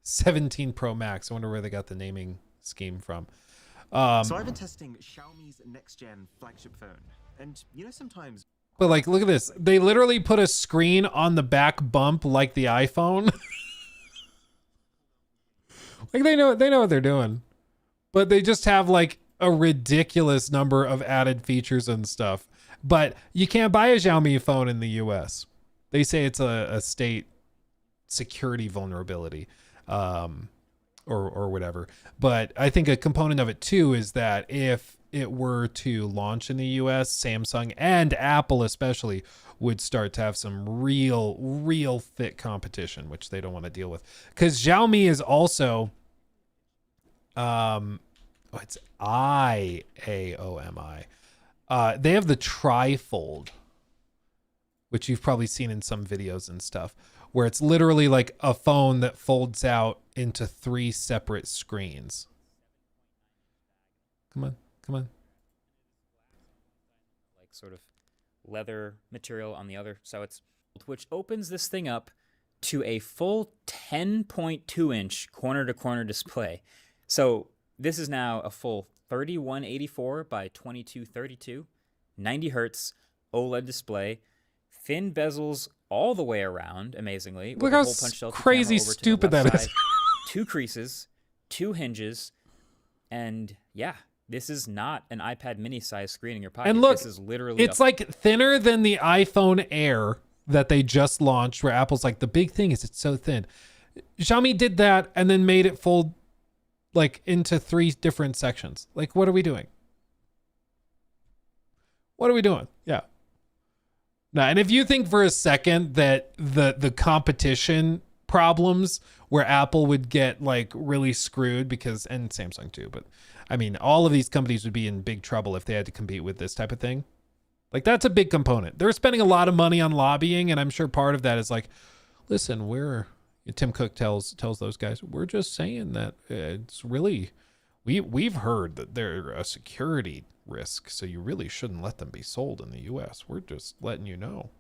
17 Pro Max. I wonder where they got the naming scheme from. So I've been testing Xiaomi's next-gen flagship phone. And you know sometimes... But like, look at this. They literally put a screen on the back bump like the iPhone. Like they know what they're doing. But they just have like a ridiculous number of added features and stuff. But you can't buy a Xiaomi phone in the US. They say it's a state security vulnerability. Or whatever. But I think a component of it too is that if it were to launch in the US, Samsung and Apple especially would start to have some real fit competition, which they don't want to deal with. Because Xiaomi is also it's IAOMI. They have the Trifold, which you've probably seen in some videos and stuff, where it's literally like a phone that folds out into 3 separate screens. Come on. Like sort of leather material on the other. So it's, which opens this thing up to a full 10.2 inch corner to corner display. So this is now a full 3184 by 2232, 90 hertz OLED display, thin bezels all the way around, amazingly. Look how crazy stupid that is. 2 creases, 2 hinges, and yeah, this is not an iPad mini size screen in your pocket. And look, this is literally it's like thinner than the iPhone Air that they just launched, where Apple's like, the big thing is it's so thin. Xiaomi did that and then made it fold like into 3 different sections. Like, what are we doing? What are we doing? Yeah. Now, and if you think for a second that the competition problems where Apple would get like really screwed because, and Samsung too, but I mean, all of these companies would be in big trouble if they had to compete with this type of thing. Like, that's a big component. They're spending a lot of money on lobbying, and I'm sure part of that is like, listen, Tim Cook tells those guys, we're just saying that it's really, we've heard that they're a security risk, so you really shouldn't let them be sold in the US. We're just letting you know.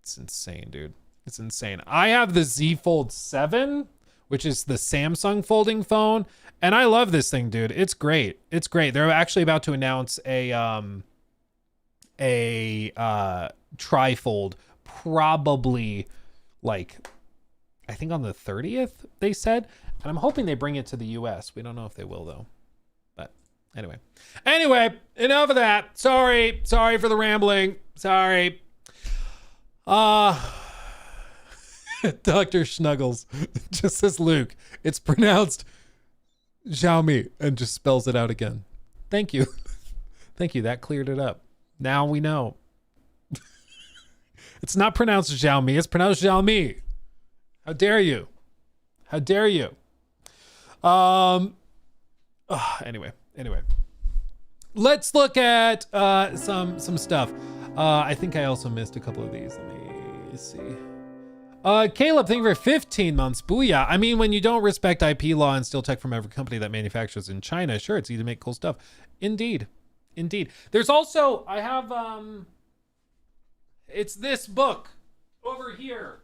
It's insane, dude. It's insane. I have the Z Fold 7, which is the Samsung folding phone, and I love this thing, dude. It's great. They're actually about to announce a Trifold, probably like, I think on the 30th, they said. And I'm hoping they bring it to the US. We don't know if they will, though. But anyway, enough of that. Sorry for the rambling. Sorry. Dr. Snuggles just says, Luke, it's pronounced Xiaomi, and just spells it out again. Thank you. Thank you. That cleared it up. Now we know. It's not pronounced Xiaomi. It's pronounced Xiaomi. How dare you? How dare you? Anyway. Let's look at some stuff. I think I also missed a couple of these. Let me see. Caleb, thank you for 15 months. Booyah. I mean, when you don't respect IP law and steal tech from every company that manufactures in China, sure, it's easy to make cool stuff. Indeed. There's also, I have, it's this book over here.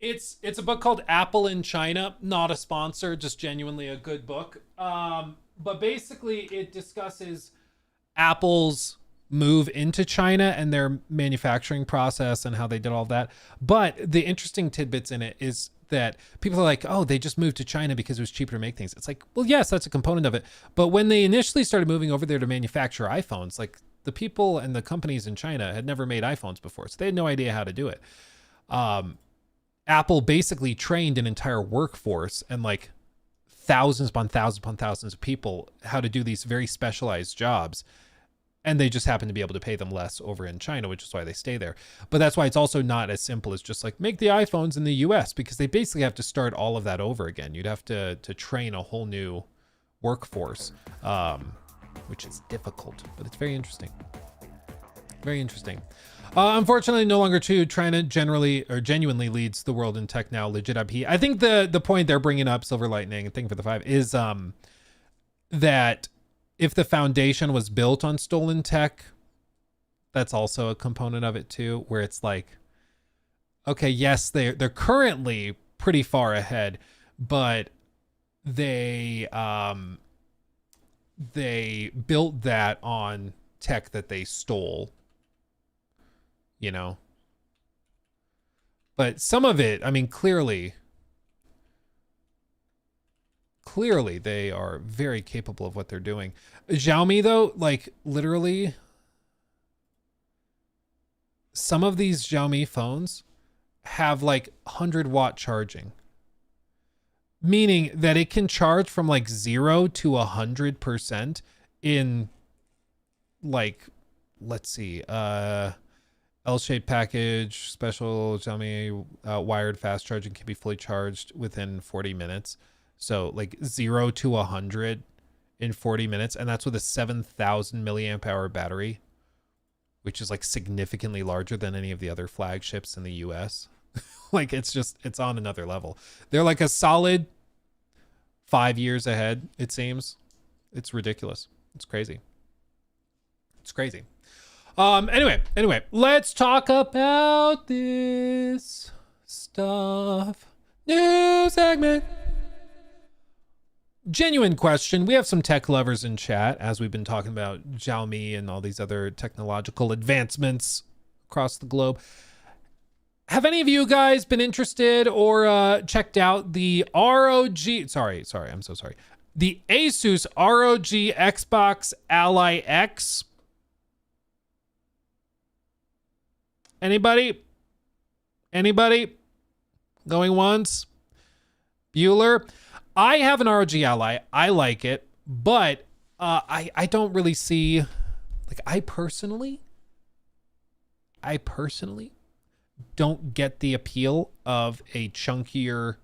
It's a book called Apple in China. Not a sponsor, just genuinely a good book. But basically it discusses Apple's move into China and their manufacturing process and how they did all that. But the interesting tidbits in it is that people are like, oh, they just moved to China because it was cheaper to make things. It's like, well, yes, that's a component of it. But when they initially started moving over there to manufacture iPhones, like the people and the companies in China had never made iPhones before. So they had no idea how to do it. Apple basically trained an entire workforce and like thousands upon thousands upon thousands of people how to do these very specialized jobs. And they just happen to be able to pay them less over in China, which is why they stay there. But that's why it's also not as simple as just like make the iPhones in the US, because they basically have to start all of that over again. You'd have to train a whole new workforce, which is difficult, but it's very interesting. Very interesting. Unfortunately, no longer true. China genuinely leads the world in tech now. Legit IP. I think the point they're bringing up, Silver Lightning, and Thing for the Five, is that if the foundation was built on stolen tech, that's also a component of it too, where it's like, okay, yes, they're currently pretty far ahead, but they built that on tech that they stole, you know. But some of it, I mean, clearly they are very capable of what they're doing. Xiaomi though, like literally some of these Xiaomi phones have like 100-watt charging, meaning that it can charge from like 0 to 100% in like, let's see, L-shaped package, special Xiaomi wired fast charging can be fully charged within 40 minutes. So like 0 to 100 in 40 minutes. And that's with a 7,000 milliamp hour battery, which is like significantly larger than any of the other flagships in the US. Like it's on another level. They're like a solid 5 years ahead, it seems. It's ridiculous. It's crazy. Anyway, let's talk about this stuff. New segment. Genuine question. We have some tech lovers in chat as we've been talking about Xiaomi and all these other technological advancements across the globe. Have any of you guys been interested or checked out the ROG? Sorry, I'm so sorry. The Asus ROG Xbox Ally X. Anybody? Going once? Bueller? I have an ROG Ally. I like it, but I don't really see, like, I personally don't get the appeal of a chunkier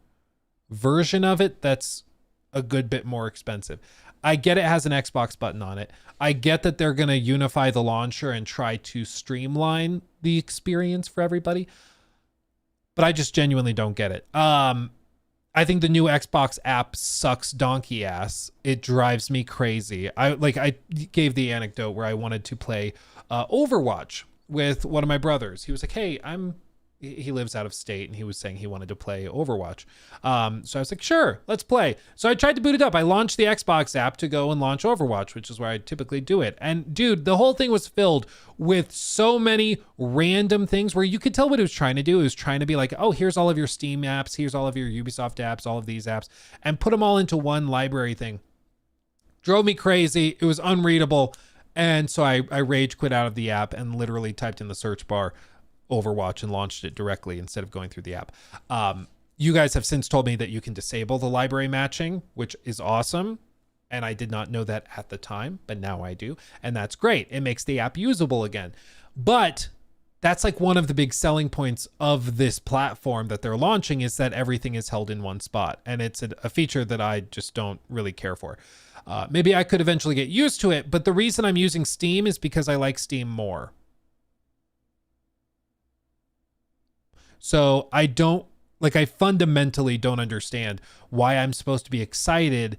version of it that's a good bit more expensive. I get it has an Xbox button on it. I get that they're going to unify the launcher and try to streamline the experience for everybody, but I just genuinely don't get it. I think the new Xbox app sucks donkey ass. It drives me crazy. I gave the anecdote where I wanted to play Overwatch with one of my brothers. He was like, hey, he lives out of state, and he was saying he wanted to play Overwatch. So I was like, sure, let's play. So I tried to boot it up. I launched the Xbox app to go and launch Overwatch, which is where I typically do it. And dude, the whole thing was filled with so many random things where you could tell what it was trying to do. It was trying to be like, oh, here's all of your Steam apps, here's all of your Ubisoft apps, all of these apps, and put them all into one library thing. Drove me crazy. It was unreadable. And so I rage quit out of the app and literally typed in the search bar Overwatch and launched it directly instead of going through the app. You guys have since told me that you can disable the library matching, which is awesome. And I did not know that at the time, but now I do. And that's great. It makes the app usable again. But that's like one of the big selling points of this platform that they're launching, is that everything is held in one spot. And it's a feature that I just don't really care for. Maybe I could eventually get used to it, but the reason I'm using Steam is because I like Steam more. So I fundamentally don't understand why I'm supposed to be excited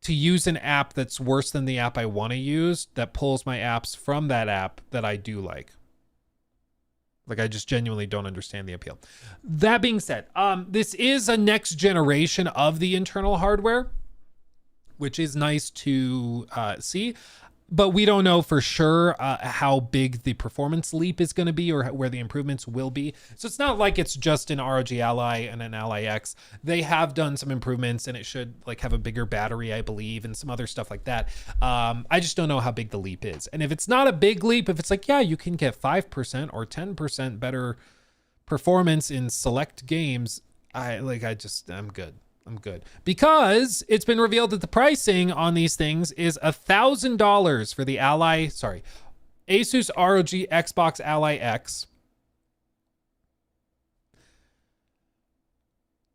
to use an app that's worse than the app I want to use, that pulls my apps from that app that I do like. Like, I just genuinely don't understand the appeal. That being said, this is a next generation of the internal hardware, which is nice to see. But we don't know for sure how big the performance leap is going to be, or where the improvements will be. So it's not like it's just an ROG Ally and an Ally X. They have done some improvements, and it should like have a bigger battery, I believe, and some other stuff like that. I just don't know how big the leap is. And if it's not a big leap, if it's like, yeah, you can get 5% or 10% better performance in select games, I'm good. I'm good, because it's been revealed that the pricing on these things is $1,000 for the Asus ROG Xbox Ally X,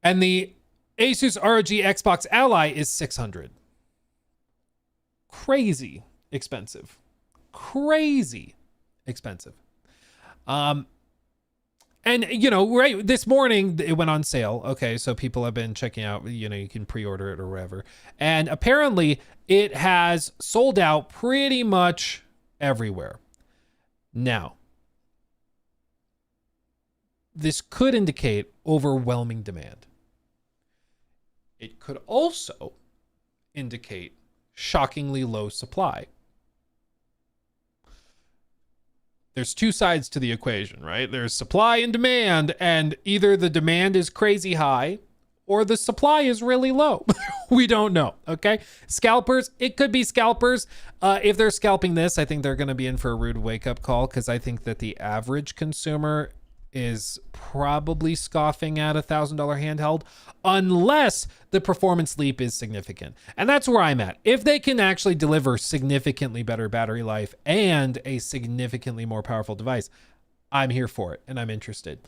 and the Asus ROG Xbox Ally is $600. Crazy expensive. And, right, this morning it went on sale. Okay, so people have been checking out, you can pre-order it or whatever. And apparently it has sold out pretty much everywhere. Now, this could indicate overwhelming demand. It could also indicate shockingly low supply. There's two sides to the equation, right? There's supply and demand, and either the demand is crazy high or the supply is really low. We don't know, okay? Scalpers, it could be scalpers. If they're scalping this, I think they're going to be in for a rude wake-up call, because I think that the average consumer is probably scoffing at $1,000 handheld, unless the performance leap is significant. And that's where I'm at. If they can actually deliver significantly better battery life and a significantly more powerful device, I'm here for it and I'm interested.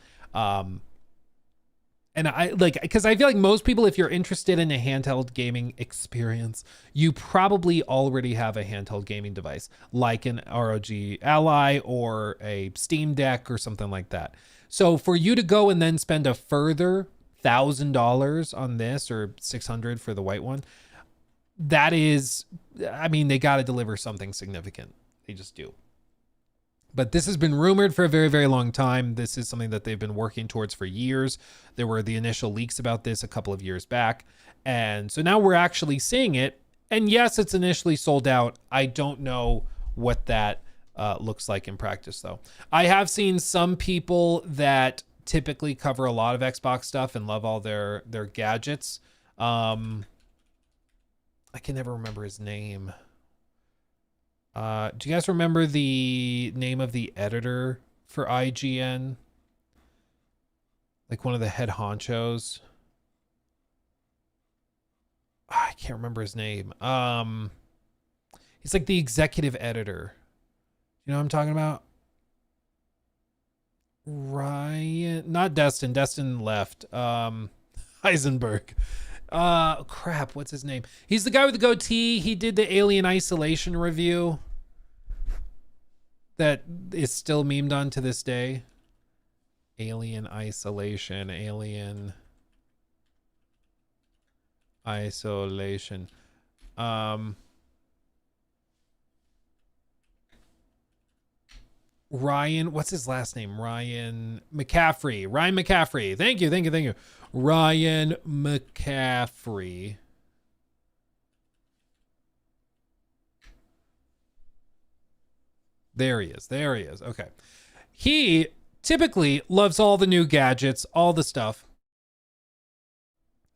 And because I feel like most people, if you're interested in a handheld gaming experience, you probably already have a handheld gaming device, like an ROG Ally or a Steam Deck or something like that. So for you to go and then spend a further $1,000 on this, or $600 for the white one, that is, they got to deliver something significant. They just do. But this has been rumored for a very, very long time. This is something that they've been working towards for years. There were the initial leaks about this a couple of years back. And so now we're actually seeing it. And yes, it's initially sold out. I don't know what that looks like in practice, though. I have seen some people that typically cover a lot of Xbox stuff and love all their gadgets. I can never remember his name. Do you guys remember the name of the editor for IGN? Like one of the head honchos. I can't remember his name. He's like the executive editor. You know what I'm talking about? Ryan, not Destin. Destin left. Heisenberg. Crap, what's his name? He's the guy with the goatee. He did the Alien Isolation review that is still memed on to this day. Alien Isolation. Ryan, what's his last name? Ryan McCaffrey. Thank you. Ryan McCaffrey. There he is. Okay. He typically loves all the new gadgets, all the stuff.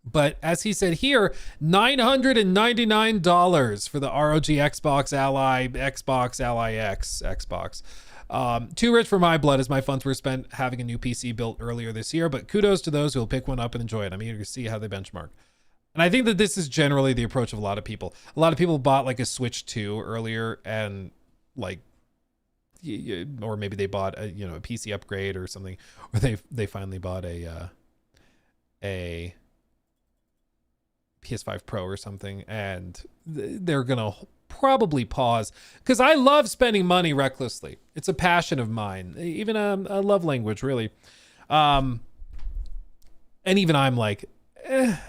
But as he said here, $999 for the ROG Xbox Ally, Xbox Ally X, Xbox. Too rich for my blood, as my funds were spent having a new PC built earlier this year, but kudos to those who will pick one up and enjoy it. I'm eager to see how they benchmark. And I think that this is generally the approach of a lot of people. A lot of people bought like a Switch 2 earlier and like, or maybe they bought a, a PC upgrade or something, or they finally bought a PS5 Pro or something, and they're gonna probably pause, because I love spending money recklessly. It's a passion of mine, even a love language, really. And even I'm like, like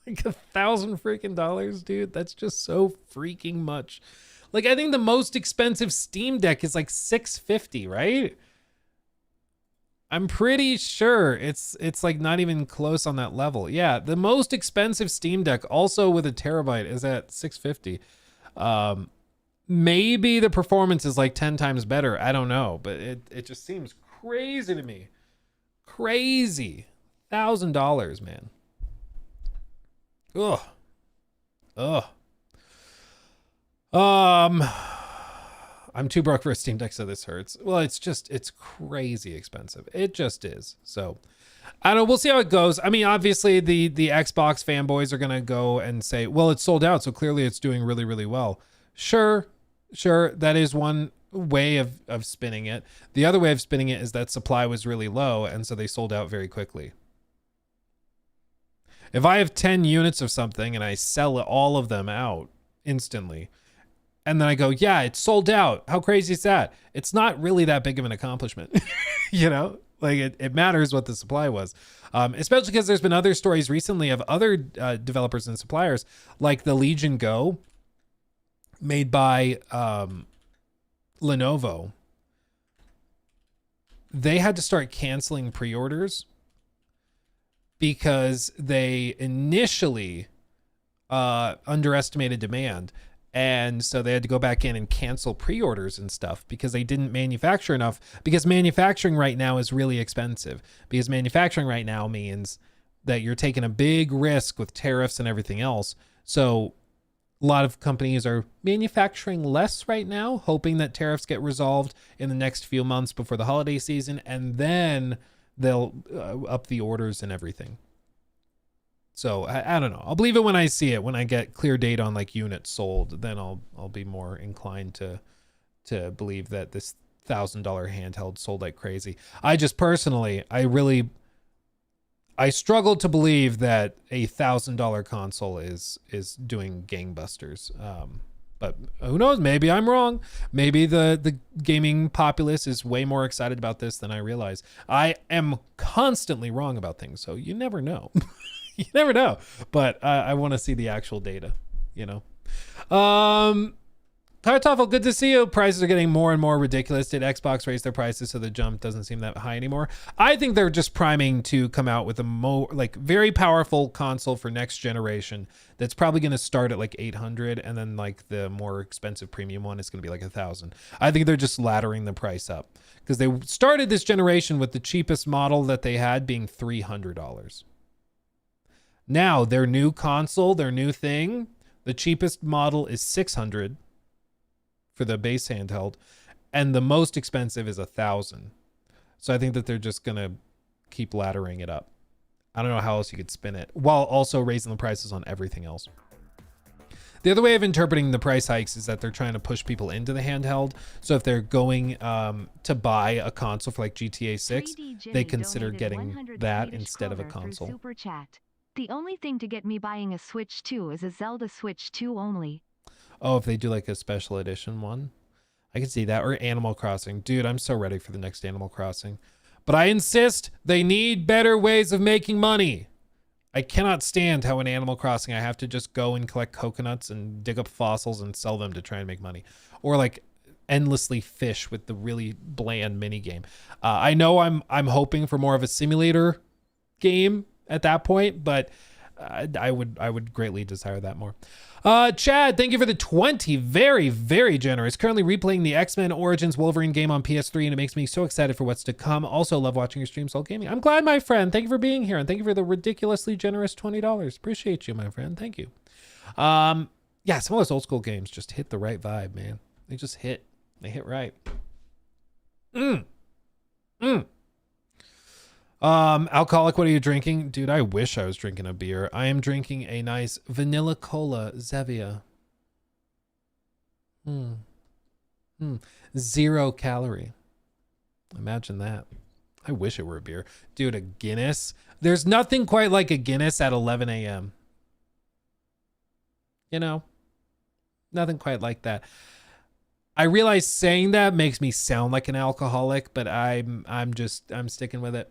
$1,000 freaking dollars, dude. That's just so freaking much. Like, I think the most expensive Steam Deck is like $650, right? I'm pretty sure it's like not even close on that level. Yeah, the most expensive Steam Deck, also with a terabyte, is at $650. Maybe the performance is like 10 times better. I don't know, but it just seems crazy to me. Crazy. $1,000, man. Ugh. I'm too broke for a Steam Deck, so this hurts. Well, it's crazy expensive. It just is. So I don't know. We'll see how it goes. I mean, obviously the Xbox fanboys are going to go and say, well, it's sold out, so clearly it's doing really, really well. Sure. That is one way of spinning it. The other way of spinning it is that supply was really low, and so they sold out very quickly. If I have 10 units of something and I sell all of them out instantly, and then I go, yeah, it's sold out. How crazy is that? It's not really that big of an accomplishment. Like it matters what the supply was. Especially because there's been other stories recently of other developers and suppliers, like the Legion Go made by Lenovo. They had to start canceling pre-orders because they initially underestimated demand. And so they had to go back in and cancel pre-orders and stuff because they didn't manufacture enough, because manufacturing right now is really expensive, because manufacturing right now means that you're taking a big risk with tariffs and everything else. So a lot of companies are manufacturing less right now, hoping that tariffs get resolved in the next few months before the holiday season, and then they'll up the orders and everything. So I don't know. I'll believe it when I see it. When I get clear data on like units sold, then I'll be more inclined to believe that this $1,000 handheld sold like crazy. I just personally, I struggle to believe that a $1,000 console is doing gangbusters. But who knows? Maybe I'm wrong. Maybe the gaming populace is way more excited about this than I realize. I am constantly wrong about things, so you never know. You never know. But I want to see the actual data, Kartoffel, good to see you. Prices are getting more and more ridiculous. Did Xbox raise their prices so the jump doesn't seem that high anymore? I think they're just priming to come out with a very powerful console for next generation that's probably going to start at like 800, and then like the more expensive premium one is going to be like 1,000. I think they're just laddering the price up because they started this generation with the cheapest model that they had being $300. Now their new console, their new thing, the cheapest model is $600 for the base handheld, and the most expensive is $1,000. So I think that they're just gonna keep laddering it up. I don't know how else you could spin it, while also raising the prices on everything else. The other way of interpreting the price hikes is that they're trying to push people into the handheld. So if they're going to buy a console for like GTA 6, they consider getting that instead of a console. Super chat. The only thing to get me buying a Switch 2 is a Zelda Switch 2 only. Oh, if they do like a special edition one, I can see that. Or Animal Crossing. Dude, I'm so ready for the next Animal Crossing. But I insist they need better ways of making money. I cannot stand how in Animal Crossing I have to just go and collect coconuts and dig up fossils and sell them to try and make money. Or like endlessly fish with the really bland mini game. I know I'm hoping for more of a simulator game at that point, but I would greatly desire that more. Chad, thank you for the 20. Very, very generous. Currently replaying the X-Men Origins Wolverine game on PS3, and it makes me so excited for what's to come. Also love watching your streams while gaming. I'm glad, my friend. Thank you for being here, and thank you for the ridiculously generous $20. Appreciate you, my friend. Thank you. Yeah, some of those old school games just hit the right vibe, man. They just hit. They hit right. Alcoholic, what are you drinking? Dude, I wish I was drinking a beer. I am drinking a nice vanilla cola Zevia. 0 calorie. Imagine that. I wish it were a beer. Dude, a Guinness. There's nothing quite like a Guinness at 11 a.m. You know? Nothing quite like that. I realize saying that makes me sound like an alcoholic, but I'm sticking with it.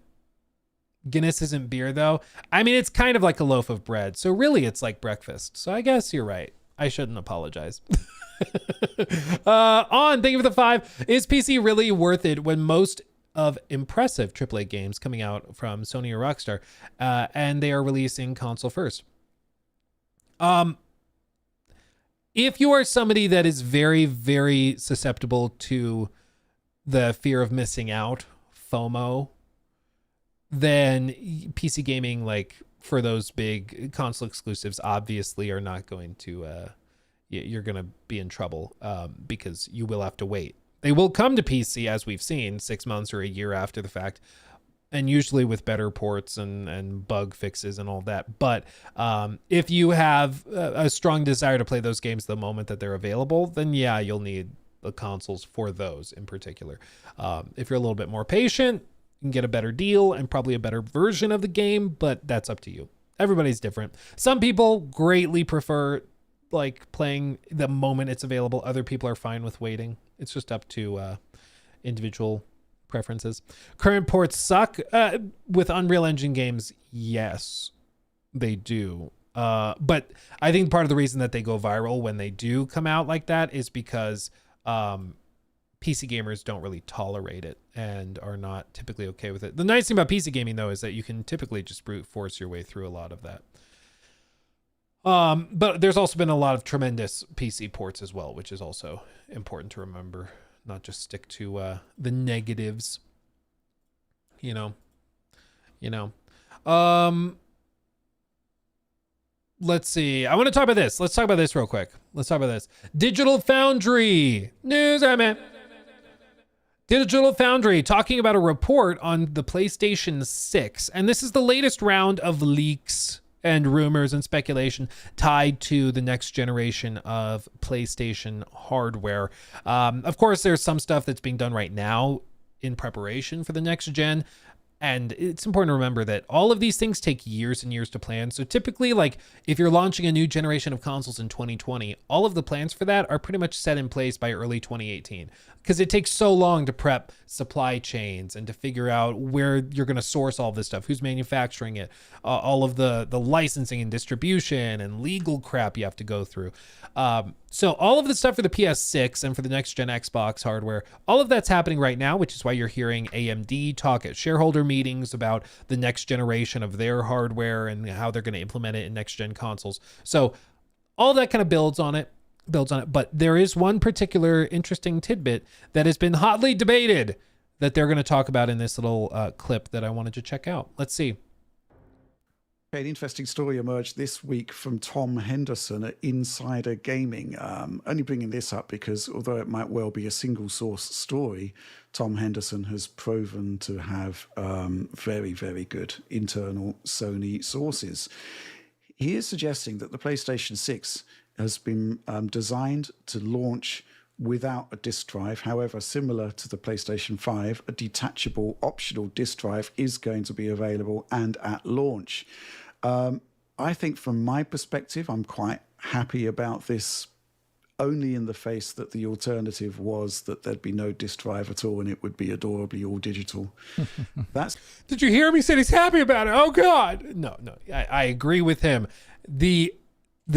Guinness isn't beer though. I mean, it's kind of like a loaf of bread. So really it's like breakfast. So I guess you're right. I shouldn't apologize. Thank you for the 5. Is PC really worth it when most of impressive AAA games coming out from Sony or Rockstar, and they are releasing console first? If you are somebody that is very, very susceptible to the fear of missing out, FOMO, then PC gaming, like for those big console exclusives, obviously are not going to, you're going to be in trouble because you will have to wait. They will come to PC, as we've seen, 6 months or a year after the fact, and usually with better ports and bug fixes and all that. But if you have a strong desire to play those games the moment that they're available, then yeah, you'll need the consoles for those in particular. If you're a little bit more patient, you can get a better deal and probably a better version of the game, but that's up to you. Everybody's different. Some people greatly prefer like playing the moment it's available. Other people are fine with waiting. It's just up to individual preferences. Current ports suck. With Unreal Engine games, yes, they do. But I think part of the reason that they go viral when they do come out like that is because PC gamers don't really tolerate it and are not typically okay with it. The nice thing about PC gaming, though, is that you can typically just brute force your way through a lot of that. But there's also been a lot of tremendous PC ports as well, which is also important to remember. Not just stick to the negatives. You know. Let's see. I want to talk about this. Let's talk about this real quick. Let's talk about this. Digital Foundry. News, man. Digital Foundry talking about a report on the PlayStation 6. And this is the latest round of leaks and rumors and speculation tied to the next generation of PlayStation hardware. Of course, there's some stuff that's being done right now in preparation for the next gen. And it's important to remember that all of these things take years and years to plan. So typically, like if you're launching a new generation of consoles in 2020, all of the plans for that are pretty much set in place by early 2018, because it takes so long to prep supply chains and to figure out where you're going to source all this stuff, who's manufacturing it, all of the licensing and distribution and legal crap you have to go through. So all of the stuff for the PS6 and for the next gen Xbox hardware, all of that's happening right now, which is why you're hearing AMD talk at shareholder meetings about the next generation of their hardware and how they're going to implement it in next gen consoles. So all that kind of builds on it. But there is one particular interesting tidbit that has been hotly debated that they're going to talk about in this little clip that I wanted to check out. Let's see. An interesting story emerged this week from Tom Henderson at Insider Gaming. Only bringing this up because although it might well be a single source story, Tom Henderson has proven to have very, very good internal Sony sources. He is suggesting that the PlayStation 6 has been designed to launch without a disk drive. However, similar to the PlayStation 5, a detachable optional disk drive is going to be available and at launch. I think from my perspective, I'm quite happy about this, only in the face that the alternative was that there'd be no disk drive at all and it would be adorably all digital. Did you hear him? He said he's happy about it. Oh God. No, I agree with him. The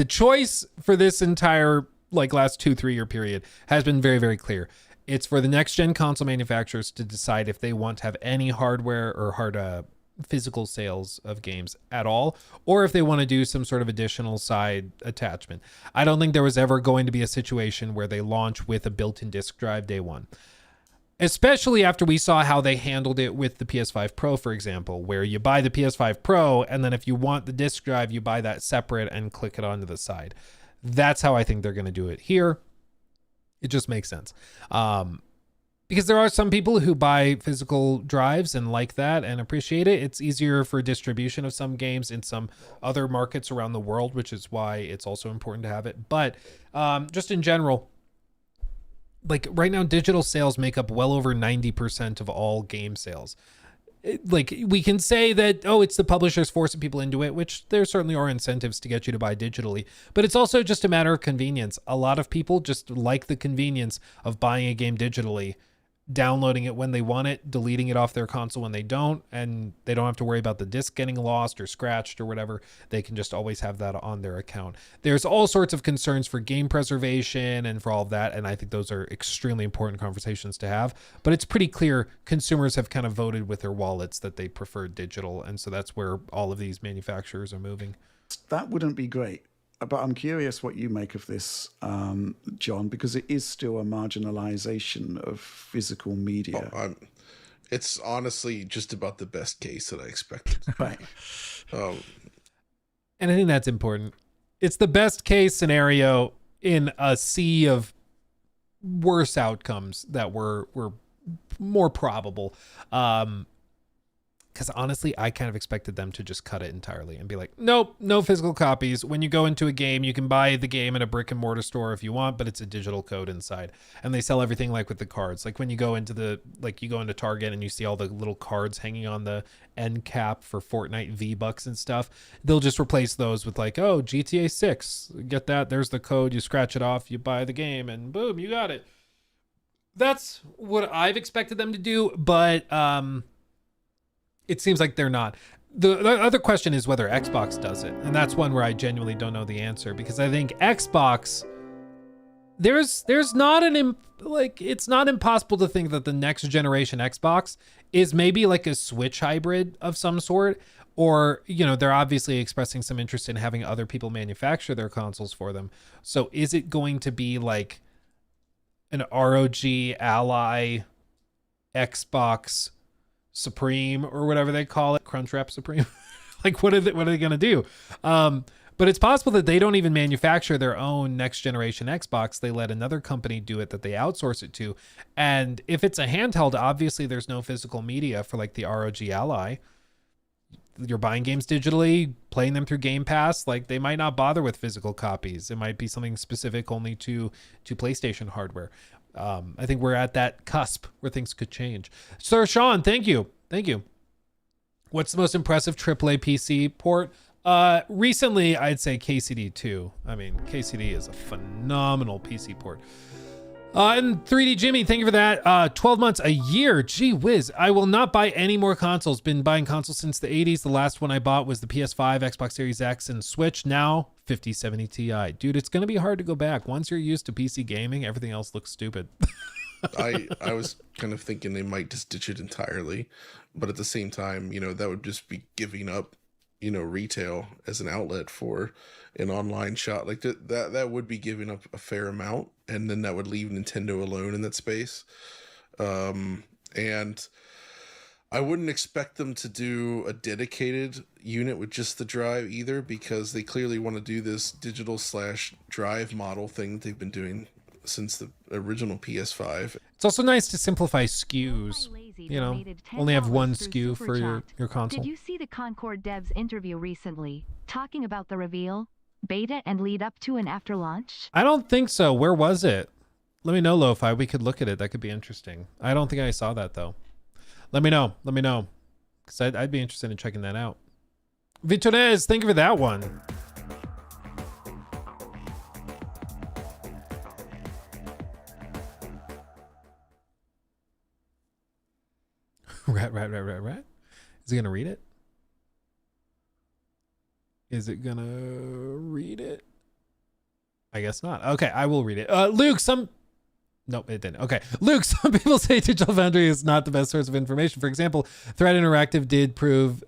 choice for this entire last 2-3 year period has been very, very clear. It's for the next gen console manufacturers to decide if they want to have any hardware or physical sales of games at all, or if they want to do some sort of additional side attachment. I don't think there was ever going to be a situation where they launch with a built-in disk drive day one, especially after we saw how they handled it with the PS5 Pro, for example, where you buy the PS5 Pro and then if you want the disk drive, you buy that separate and click it onto the side. That's how I think they're going to do it here. It just makes sense. Because there are some people who buy physical drives and like that and appreciate it. It's easier for distribution of some games in some other markets around the world, which is why it's also important to have it. But just in general, like right now, digital sales make up well over 90% of all game sales. Like we can say that, oh, it's the publishers forcing people into it, which there certainly are incentives to get you to buy digitally, but it's also just a matter of convenience. A lot of people just like the convenience of buying a game digitally, downloading it when they want it, deleting it off their console when they don't, and they don't have to worry about the disc getting lost or scratched or whatever. They can just always have that on their account. There's all sorts of concerns for game preservation and for all of that, and I think those are extremely important conversations to have, but it's pretty clear consumers have kind of voted with their wallets that they prefer digital, and so that's where all of these manufacturers are moving. That wouldn't be great. But I'm curious what you make of this, John, because it is still a marginalization of physical media. It's honestly just about the best case that I expected. Right. And I think that's important. It's the best case scenario in a sea of worse outcomes that were more probable. Because honestly, I kind of expected them to just cut it entirely and be like, nope, no physical copies. When you go into a game, you can buy the game in a brick and mortar store if you want, but it's a digital code inside. And they sell everything like with the cards. Like when you go into you go into Target and you see all the little cards hanging on the end cap for Fortnite V-Bucks and stuff. They'll just replace those with like, oh, GTA 6. Get that. There's the code. You scratch it off. You buy the game and boom, you got it. That's what I've expected them to do. But, it seems like they're not. The other question is whether Xbox does it. And that's one where I genuinely don't know the answer, because I think Xbox, there's not it's not impossible to think that the next generation Xbox is maybe like a Switch hybrid of some sort, or, they're obviously expressing some interest in having other people manufacture their consoles for them. So is it going to be like an ROG Ally Xbox Supreme or whatever they call it, Crunchwrap Supreme? Like what are they going to do? But it's possible that they don't even manufacture their own next generation Xbox. They let another company do it that they outsource it to. And if it's a handheld, obviously there's no physical media for like the ROG Ally. You're buying games digitally, playing them through Game Pass. Like they might not bother with physical copies. It might be something specific only to PlayStation hardware. I think we're at that cusp where things could change. Sir Sean, thank you. What's the most impressive AAA PC port? Recently, I'd say KCD 2. I mean, KCD is a phenomenal PC port. And 3D Jimmy, thank you for that. 12 months, a year. Gee whiz. I will not buy any more consoles. Been buying consoles since the 80s. The last one I bought was the PS5, Xbox Series X, and Switch. Now, 5070 Ti. Dude, it's going to be hard to go back. Once you're used to PC gaming, everything else looks stupid. I was kind of thinking they might just ditch it entirely. But at the same time, that would just be giving up, retail as an outlet for an online shop. Like that would be giving up a fair amount. And then that would leave Nintendo alone in that space. And I wouldn't expect them to do a dedicated unit with just the drive either, because they clearly want to do this digital/drive model thing that they've been doing since the original PS5. It's also nice to simplify SKUs. Only have one SKU for your console. Did you see the Concord devs interview recently, talking about the reveal, beta, and lead up to and after launch? I don't think so. Where was it? Let me know, Lo-Fi. We could look at it. That could be interesting. I don't think I saw that, though. Let me know. Because I'd be interested in checking that out. Vitorez, thank you for that one. Rat. Is he going to read it? Is it going to read it? I guess not. Okay, I will read it. Luke, Nope, it didn't. Okay. Luke, some people say Digital Foundry is not the best source of information. For example, Thread Interactive did prove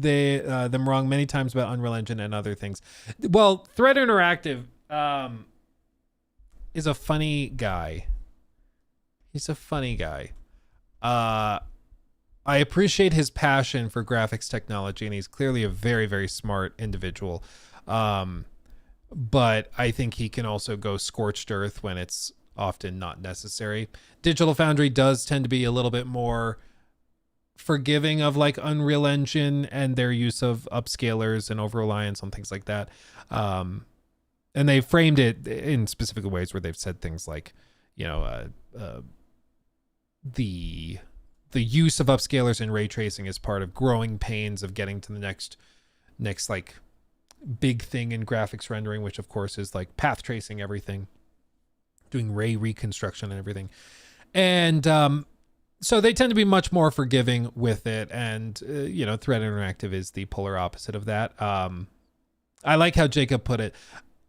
them wrong many times about Unreal Engine and other things. Well, Thread Interactive is a funny guy. He's a funny guy. I appreciate his passion for graphics technology, and he's clearly a very, very smart individual. But I think he can also go scorched earth when it's often not necessary. Digital Foundry does tend to be a little bit more forgiving of like Unreal Engine and their use of upscalers and over-reliance on things like that. And they framed it in specific ways where they've said things like, the use of upscalers and ray tracing is part of growing pains of getting to the next like big thing in graphics rendering, which of course is like path tracing everything, doing ray reconstruction and everything. And so they tend to be much more forgiving with it. And, Thread Interactive is the polar opposite of that. I like how Jacob put it.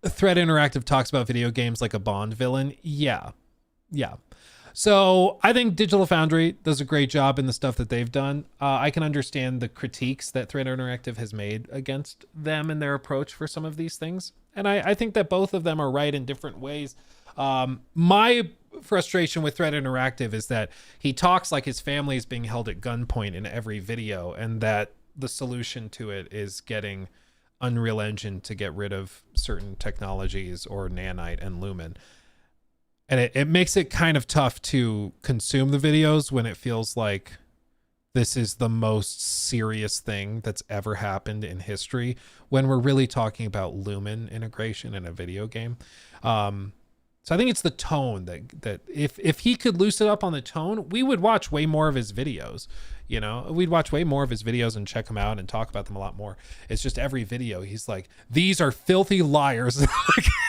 Thread Interactive talks about video games like a Bond villain. Yeah. So I think Digital Foundry does a great job in the stuff that they've done. I can understand the critiques that Thread Interactive has made against them and their approach for some of these things. And I think that both of them are right in different ways. My frustration with Thread Interactive is that he talks like his family is being held at gunpoint in every video, and that the solution to it is getting Unreal Engine to get rid of certain technologies or Nanite and Lumen. And it makes it kind of tough to consume the videos when it feels like this is the most serious thing that's ever happened in history, when we're really talking about Lumen integration in a video game. So I think it's the tone that if he could loosen up on the tone, we would watch way more of his videos. We'd watch way more of his videos and check them out and talk about them a lot more. It's just every video he's like, these are filthy liars.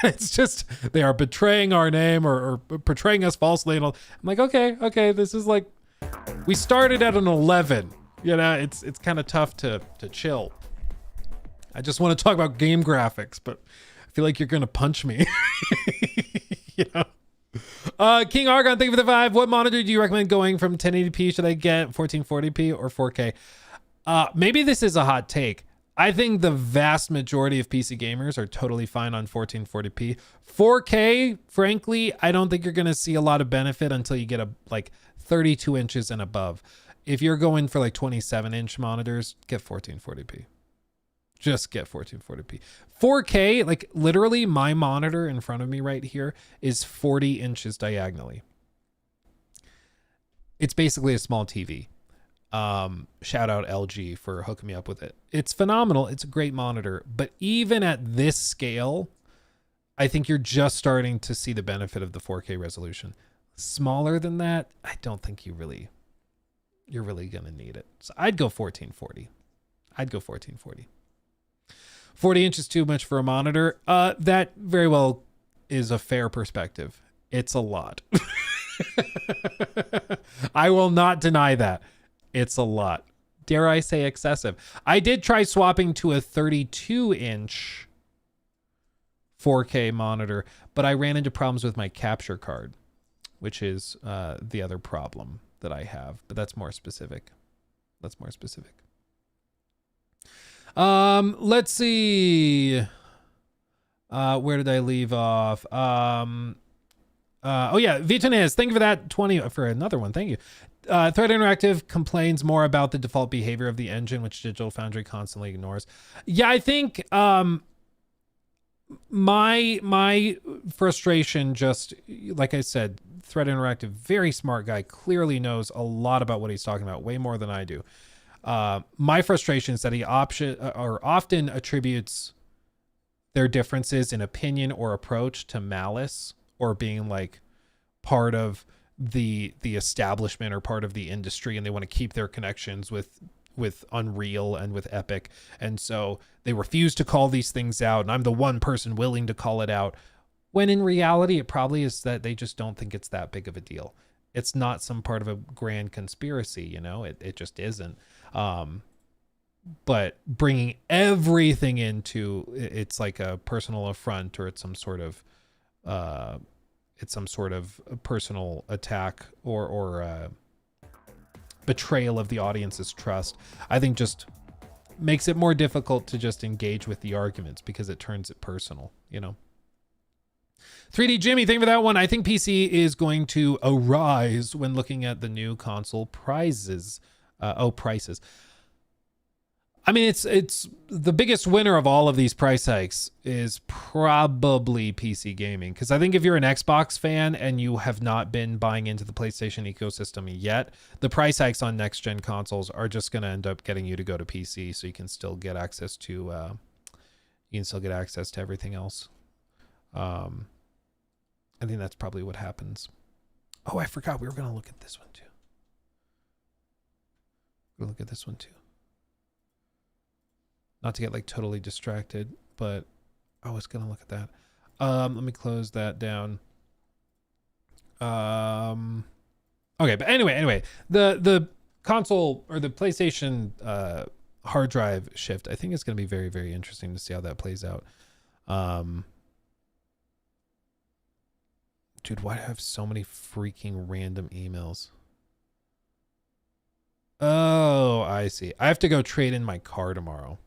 It's just, they are betraying our name or portraying us falsely. And I'm like, okay, this is like, we started at an 11. It's kind of tough to chill. I just want to talk about game graphics, but I feel like you're going to punch me. King Argon, thank you for the 5. What monitor do you recommend going from 1080p? Should I get 1440p or 4K? Maybe this is a hot take. I think the vast majority of PC gamers are totally fine on 1440p. 4K, frankly, I don't think you're going to see a lot of benefit until you get 32 inches and above. If you're going for 27-inch monitors, get 1440p. Just get 1440p. 4K, literally my monitor in front of me right here is 40 inches diagonally. It's basically a small TV. Shout out LG for hooking me up with it. It's phenomenal. It's a great monitor. But even at this scale, I think you're just starting to see the benefit of the 4K resolution. Smaller than that, I don't think you're really going to need it. So I'd go 1440. 40 inches too much for a monitor. That very well is a fair perspective. It's a lot. I will not deny that. It's a lot. Dare I say excessive. I did try swapping to a 32-inch 4K monitor, but I ran into problems with my capture card, which is the other problem that I have. But that's more specific. Let's see. Where did I leave off? Oh yeah, Vitanez, thank you for that 20 for another one. Thank you. Thread Interactive complains more about the default behavior of the engine, which Digital Foundry constantly ignores. Yeah, I think my frustration, just like I said, Thread Interactive, very smart guy, clearly knows a lot about what he's talking about, way more than I do. My frustration is that he often attributes their differences in opinion or approach to malice, or being part of the establishment or part of the industry, and they want to keep their connections with Unreal and with Epic, and so they refuse to call these things out, and I'm the one person willing to call it out, when in reality it probably is that they just don't think it's that big of a deal. It's not some part of a grand conspiracy, it just isn't. But bringing everything into it's like a personal affront, or it's some sort of personal attack or betrayal of the audience's trust, I think just makes it more difficult to just engage with the arguments, because it turns it personal, 3D Jimmy, thank you for that one. I think PC is going to arise when looking at the new console prices. Prices. I mean, it's the biggest winner of all of these price hikes is probably PC gaming. Because I think if you're an Xbox fan and you have not been buying into the PlayStation ecosystem yet, the price hikes on next gen consoles are just going to end up getting you to go to PC, so you can still get access to everything else. I think that's probably what happens. Oh, I forgot we were going to look at this one too. We'll look at this one too. Not to get like totally distracted, but I was gonna look at that. Let me close that down. Okay, but anyway, the console or the PlayStation hard drive shift, I think it's gonna be very, very interesting to see how that plays out. Dude, why do I have so many freaking random emails? Oh, I see. I have to go trade in my car tomorrow.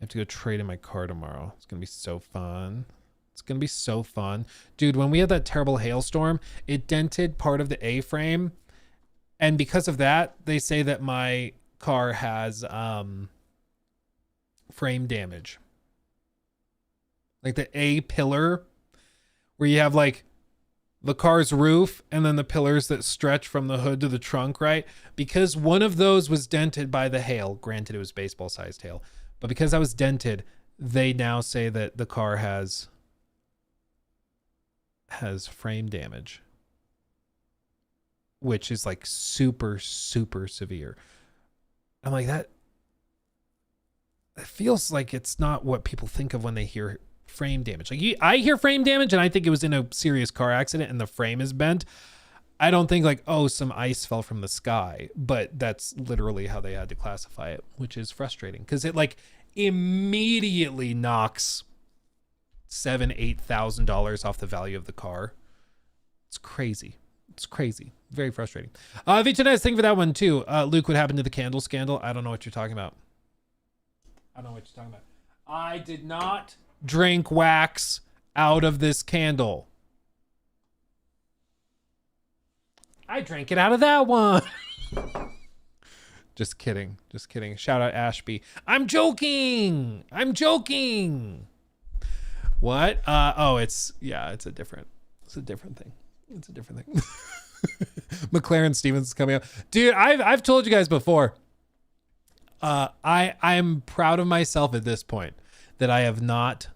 It's going to be so fun. It's going to be so fun. Dude, when we had that terrible hailstorm, it dented part of the A-frame. And because of that, they say that my car has frame damage. Like the A pillar, where you have like the car's roof and then the pillars that stretch from the hood to the trunk, right? Because one of those was dented by the hail. Granted, it was baseball-sized hail. But because I was dented, they now say that the car has frame damage, which is like super, super severe. I'm like, that feels like it's not what people think of when they hear frame damage. Like I hear frame damage and I think it was in a serious car accident and the frame is bent. I don't think like, oh, some ice fell from the sky, but that's literally how they had to classify it, which is frustrating because it like immediately knocks $7,000-8,000 off the value of the car. It's crazy. Very frustrating. Vichanes, thank you for that one too. Luke, what happened to the candle scandal? I don't know what you're talking about. I did not drink wax out of this candle. I drank it out of that one. Just kidding. Shout out Ashby. I'm joking. What? It's a different thing. McLaren Stevens is coming up. Dude, I've told you guys before. I'm proud of myself at this point that I've not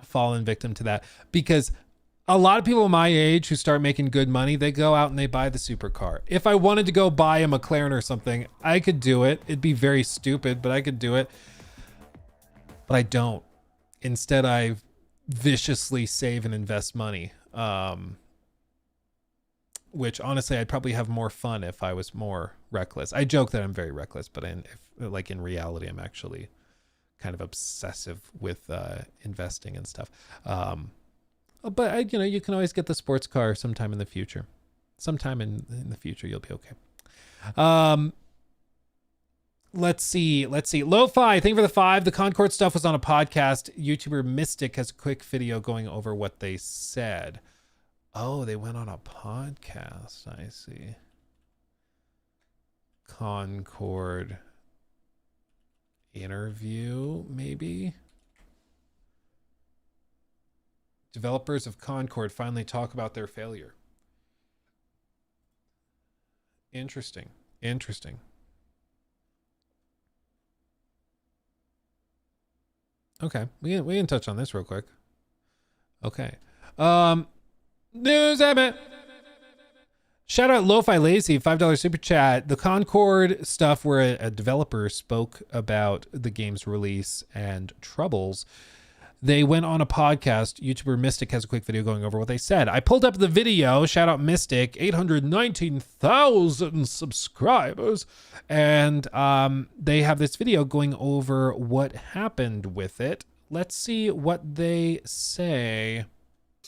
fallen victim to that, because a lot of people my age who start making good money, they go out and they buy the supercar. If I wanted to go buy a McLaren or something, I could do it. It'd be very stupid, but I could do it. But I don't. Instead, I viciously save and invest money. Which honestly, I'd probably have more fun if I was more reckless. I joke that I'm very reckless, but in reality, I'm actually kind of obsessive with investing and stuff. But you can always get the sports car sometime in the future. Sometime in the future, you'll be okay. Let's see. Lo-Fi, thank you for the 5. The Concord stuff was on a podcast. YouTuber Mystic has a quick video going over what they said. Oh, they went on a podcast. I see. Concord interview, maybe? Developers of Concord finally talk about their failure. Interesting. Okay, we can touch on this real quick. Okay. News Emmett. Shout out Lo-Fi Lazy, $5 super chat. The Concord stuff where a developer spoke about the game's release and troubles. They went on a podcast. YouTuber Mystic has a quick video going over what they said. I pulled up the video. Shout out Mystic, 819,000 subscribers. And they have this video going over what happened with it. Let's see what they say.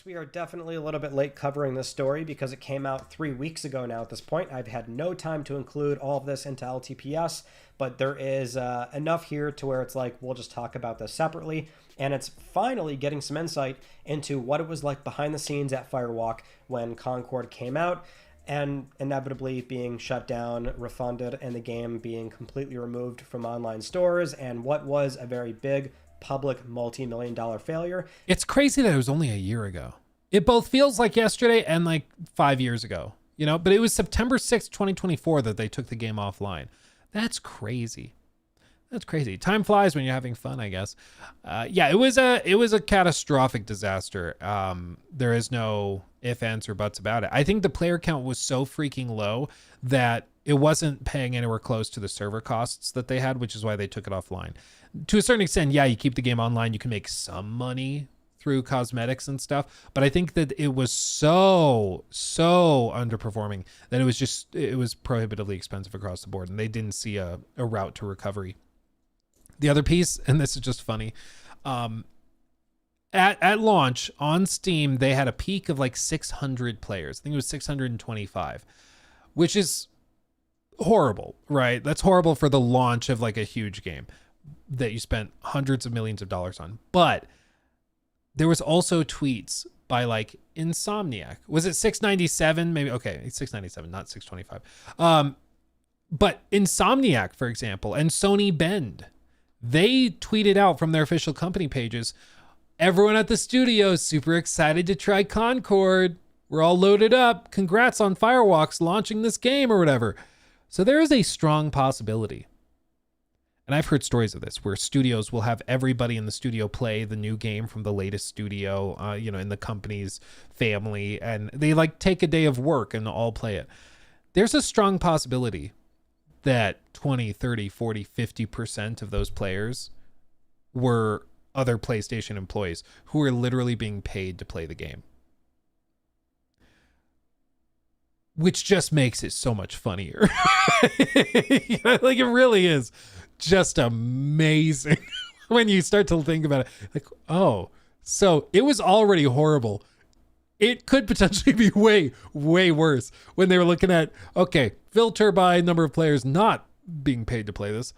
We are definitely a little bit late covering this story because it came out 3 weeks ago now at this point. I've had no time to include all of this into LTPS, but there is enough here to where it's like, we'll just talk about this separately. And it's finally getting some insight into what it was like behind the scenes at Firewalk when Concord came out. and inevitably being shut down, refunded, and the game being completely removed from online stores, and what was a very big public multi-million-dollar failure. It's crazy that it was only a year ago. It both feels like yesterday and like 5 years ago, you know, but it was September 6th, 2024 that they took the game offline. That's crazy. That's crazy. Time flies when you're having fun, I guess. Yeah, it was a catastrophic disaster. There is no ifs, ands, or buts about it. I think the player count was so freaking low that it wasn't paying anywhere close to the server costs that they had, which is why they took it offline. To a certain extent, yeah, you keep the game online, you can make some money through cosmetics and stuff, but I think that it was so underperforming that it was prohibitively expensive across the board, and they didn't see a route to recovery. The other piece, and this is just funny, at launch on Steam, they had a peak of like 600 players. I think it was 625, which is horrible, right? That's horrible for the launch of like a huge game that you spent hundreds of millions of dollars on. But there was also tweets by like Insomniac. Was it 697? Maybe. Okay, it's 697, not 625. But Insomniac, for example, and Sony Bend, they tweeted out from their official company pages, everyone at the studio is super excited to try Concord. We're all loaded up. Congrats on Firewalks launching this game or whatever. So there is a strong possibility. And I've heard stories of this where studios will have everybody in the studio play the new game from the latest studio, in the company's family. And they like take a day of work and all play it. There's a strong possibility that 20, 30, 40, 50% of those players were other PlayStation employees who were literally being paid to play the game. Which just makes it so much funnier. Like it really is just amazing when you start to think about it. Like, oh, so it was already horrible. It could potentially be way, way worse when they were looking at, okay, filter by number of players not being paid to play this.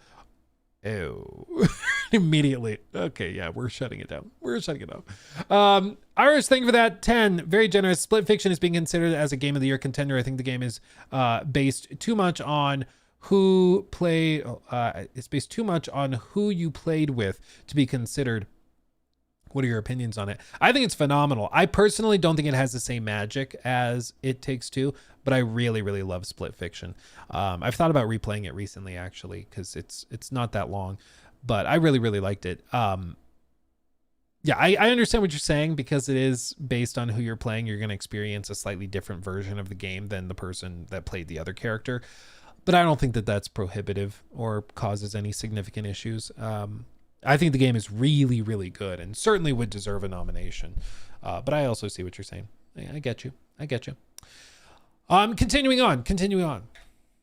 Ew. Immediately. Okay, yeah, we're shutting it down. Iris, thank you for that. 10, very generous. Split Fiction is being considered as a Game of the Year contender. I think the game is based too much on who it's based too much on who you played with to be considered. What are your opinions on it? I think it's phenomenal. I personally don't think it has the same magic as It Takes Two, but I really, really love Split Fiction. I've thought about replaying it recently, actually, because it's not that long, but I really, really liked it. Yeah, I understand what you're saying because it is based on who you're playing. You're going to experience a slightly different version of the game than the person that played the other character, but I don't think that that's prohibitive or causes any significant issues. I think the game is really, really good and certainly would deserve a nomination. But I also see what you're saying. I get you. Continuing on.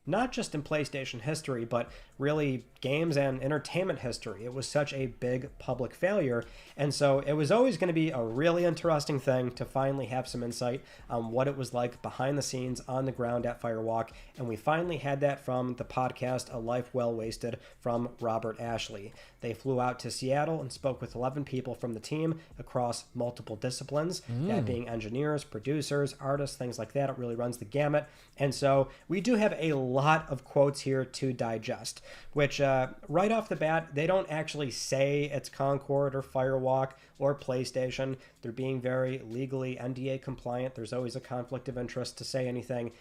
Not just in PlayStation history, but really games and entertainment history. It was such a big public failure. And so it was always going to be a really interesting thing to finally have some insight on what it was like behind the scenes on the ground at Firewalk. And we finally had that from the podcast A Life Well Wasted from Robert Ashley. They flew out to Seattle and spoke with 11 people from the team across multiple disciplines, that being engineers, producers, artists, things like that. It really runs the gamut. And so we do have a lot of quotes here to digest, which right off the bat, they don't actually say it's Concord or Firewalk or PlayStation. They're being very legally NDA compliant. There's always a conflict of interest to say anything,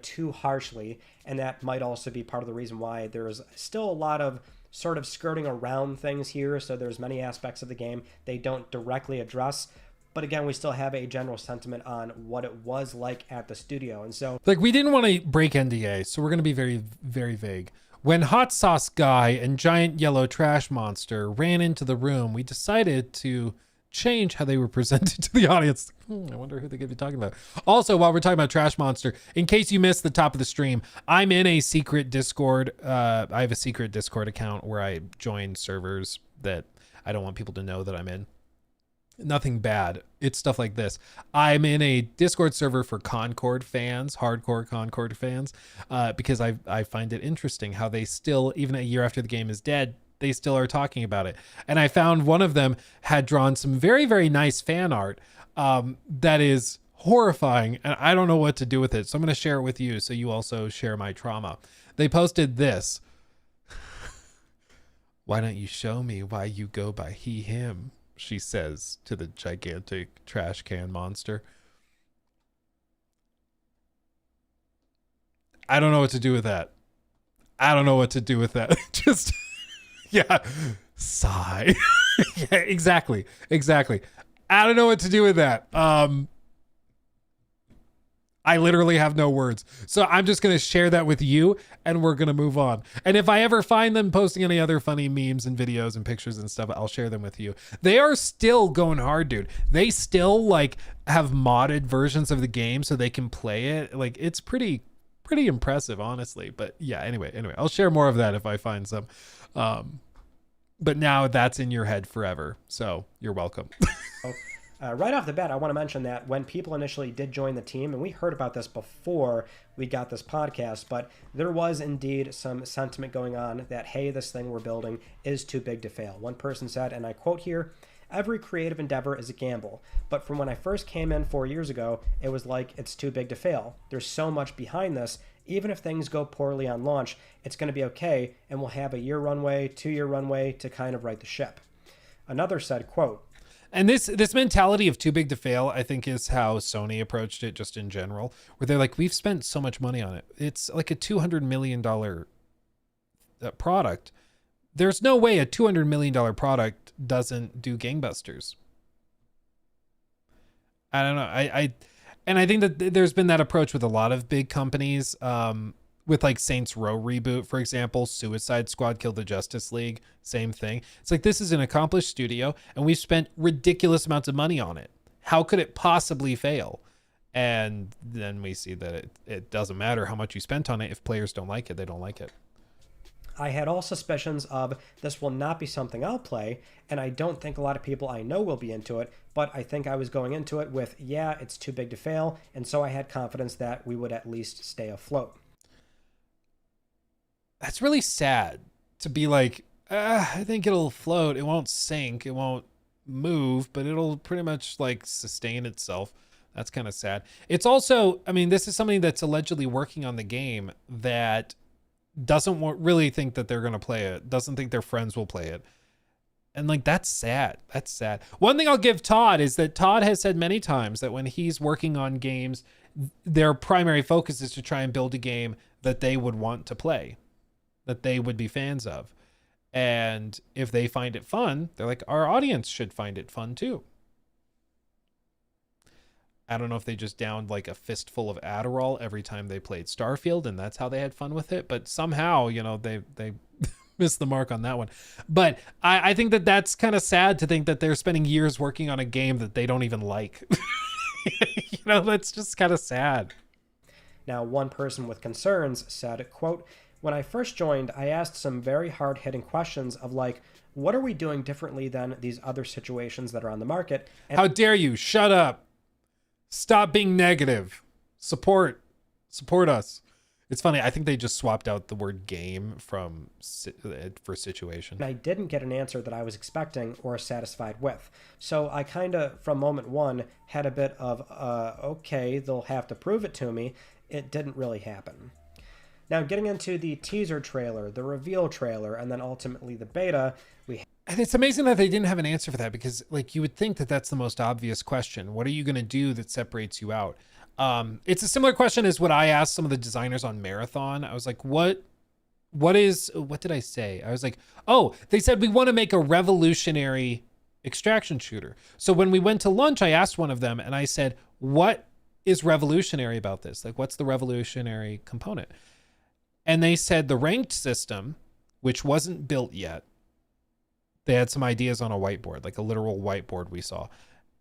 too harshly. And that might also be part of the reason why there's still a lot of sort of skirting around things here. So there's many aspects of the game they don't directly address. But again, we still have a general sentiment on what it was like at the studio. And so, like, we didn't want to break NDA, so we're going to be very, very vague. When Hot Sauce Guy and Giant Yellow Trash Monster ran into the room, we decided to change how they were presented to the audience. I wonder who they could be talking about. Also, while we're talking about Trash Monster, in case you missed the top of the stream, I'm in a secret Discord. I have a secret Discord account where I join servers that I don't want people to know that I'm in. Nothing bad. It's stuff like this. I'm in a Discord server for Concord fans, hardcore Concord fans, because I find it interesting how they still, even a year after the game is dead, they still are talking about it. And I found one of them had drawn some very, very nice fan art that is horrifying, and I don't know what to do with it. So I'm going to share it with you so you also share my trauma. They posted this. Why don't you show me why you go by he, him? She says to the gigantic trash can monster. I don't know what to do with that. I don't know what to do with that. Just, yeah, sigh. Yeah, exactly. I don't know what to do with that. I literally have no words. So I'm just going to share that with you and we're going to move on. And if I ever find them posting any other funny memes and videos and pictures and stuff, I'll share them with you. They are still going hard, dude. They still like have modded versions of the game so they can play it. Like it's pretty impressive, honestly. But yeah, anyway, I'll share more of that if I find some. But now that's in your head forever. So you're welcome. Right off the bat, I want to mention that when people initially did join the team, and we heard about this before we got this podcast, but there was indeed some sentiment going on that, hey, this thing we're building is too big to fail. One person said, and I quote here, "Every creative endeavor is a gamble, but from when I first came in 4 years ago, it was like it's too big to fail. There's so much behind this. Even if things go poorly on launch, it's going to be okay, and we'll have a year runway, 2-year runway to kind of right the ship." Another said, quote, and this mentality of too big to fail, I think, is how Sony approached it just in general, where they're like, we've spent so much money on it. It's like a $200 million product. There's no way a $200 million product doesn't do gangbusters. I don't know. And I think that there's been that approach with a lot of big companies, with like Saints Row reboot, for example, Suicide Squad, Kill the Justice League, same thing. It's like, this is an accomplished studio and we've spent ridiculous amounts of money on it. How could it possibly fail? And then we see that it doesn't matter how much you spent on it. If players don't like it, they don't like it. I had all suspicions of this will not be something I'll play, and I don't think a lot of people I know will be into it, but I think I was going into it with, yeah, it's too big to fail, and so I had confidence that we would at least stay afloat. That's really sad to be like, I think it'll float. It won't sink. It won't move, but it'll pretty much like sustain itself. That's kind of sad. It's also, I mean, this is somebody that's allegedly working on the game that doesn't really think that they're going to play it, doesn't think their friends will play it. And like, that's sad. That's sad. One thing I'll give Todd is that Todd has said many times that when he's working on games, their primary focus is to try and build a game that they would want to play, that they would be fans of. And if they find it fun, they're like, our audience should find it fun too. I don't know if they just downed like a fistful of Adderall every time they played Starfield and that's how they had fun with it, but somehow, you know, they missed the mark on that one. But I think that that's kind of sad to think that they're spending years working on a game that they don't even like. You know, that's just kind of sad. Now, one person with concerns said, quote, "When I first joined, I asked some very hard-hitting questions of like, what are we doing differently than these other situations that are on the market?" And how dare you? Shut up. Stop being negative. Support us. It's funny. I think they just swapped out the word game for situation. I didn't get an answer that I was expecting or satisfied with. So I kind of, from moment one, had a bit of, okay, they'll have to prove it to me. It didn't really happen. Now, getting into the teaser trailer, the reveal trailer, and then ultimately the beta, and it's amazing that they didn't have an answer for that, because like you would think that that's the most obvious question. What are you going to do that separates you out? It's a similar question as what I asked some of the designers on Marathon. I was like, what did I say? I was like, oh, they said we want to make a revolutionary extraction shooter. So when we went to lunch, I asked one of them and I said, what is revolutionary about this? Like, what's the revolutionary component? And they said the ranked system, which wasn't built yet. They had some ideas on a whiteboard, like a literal whiteboard we saw.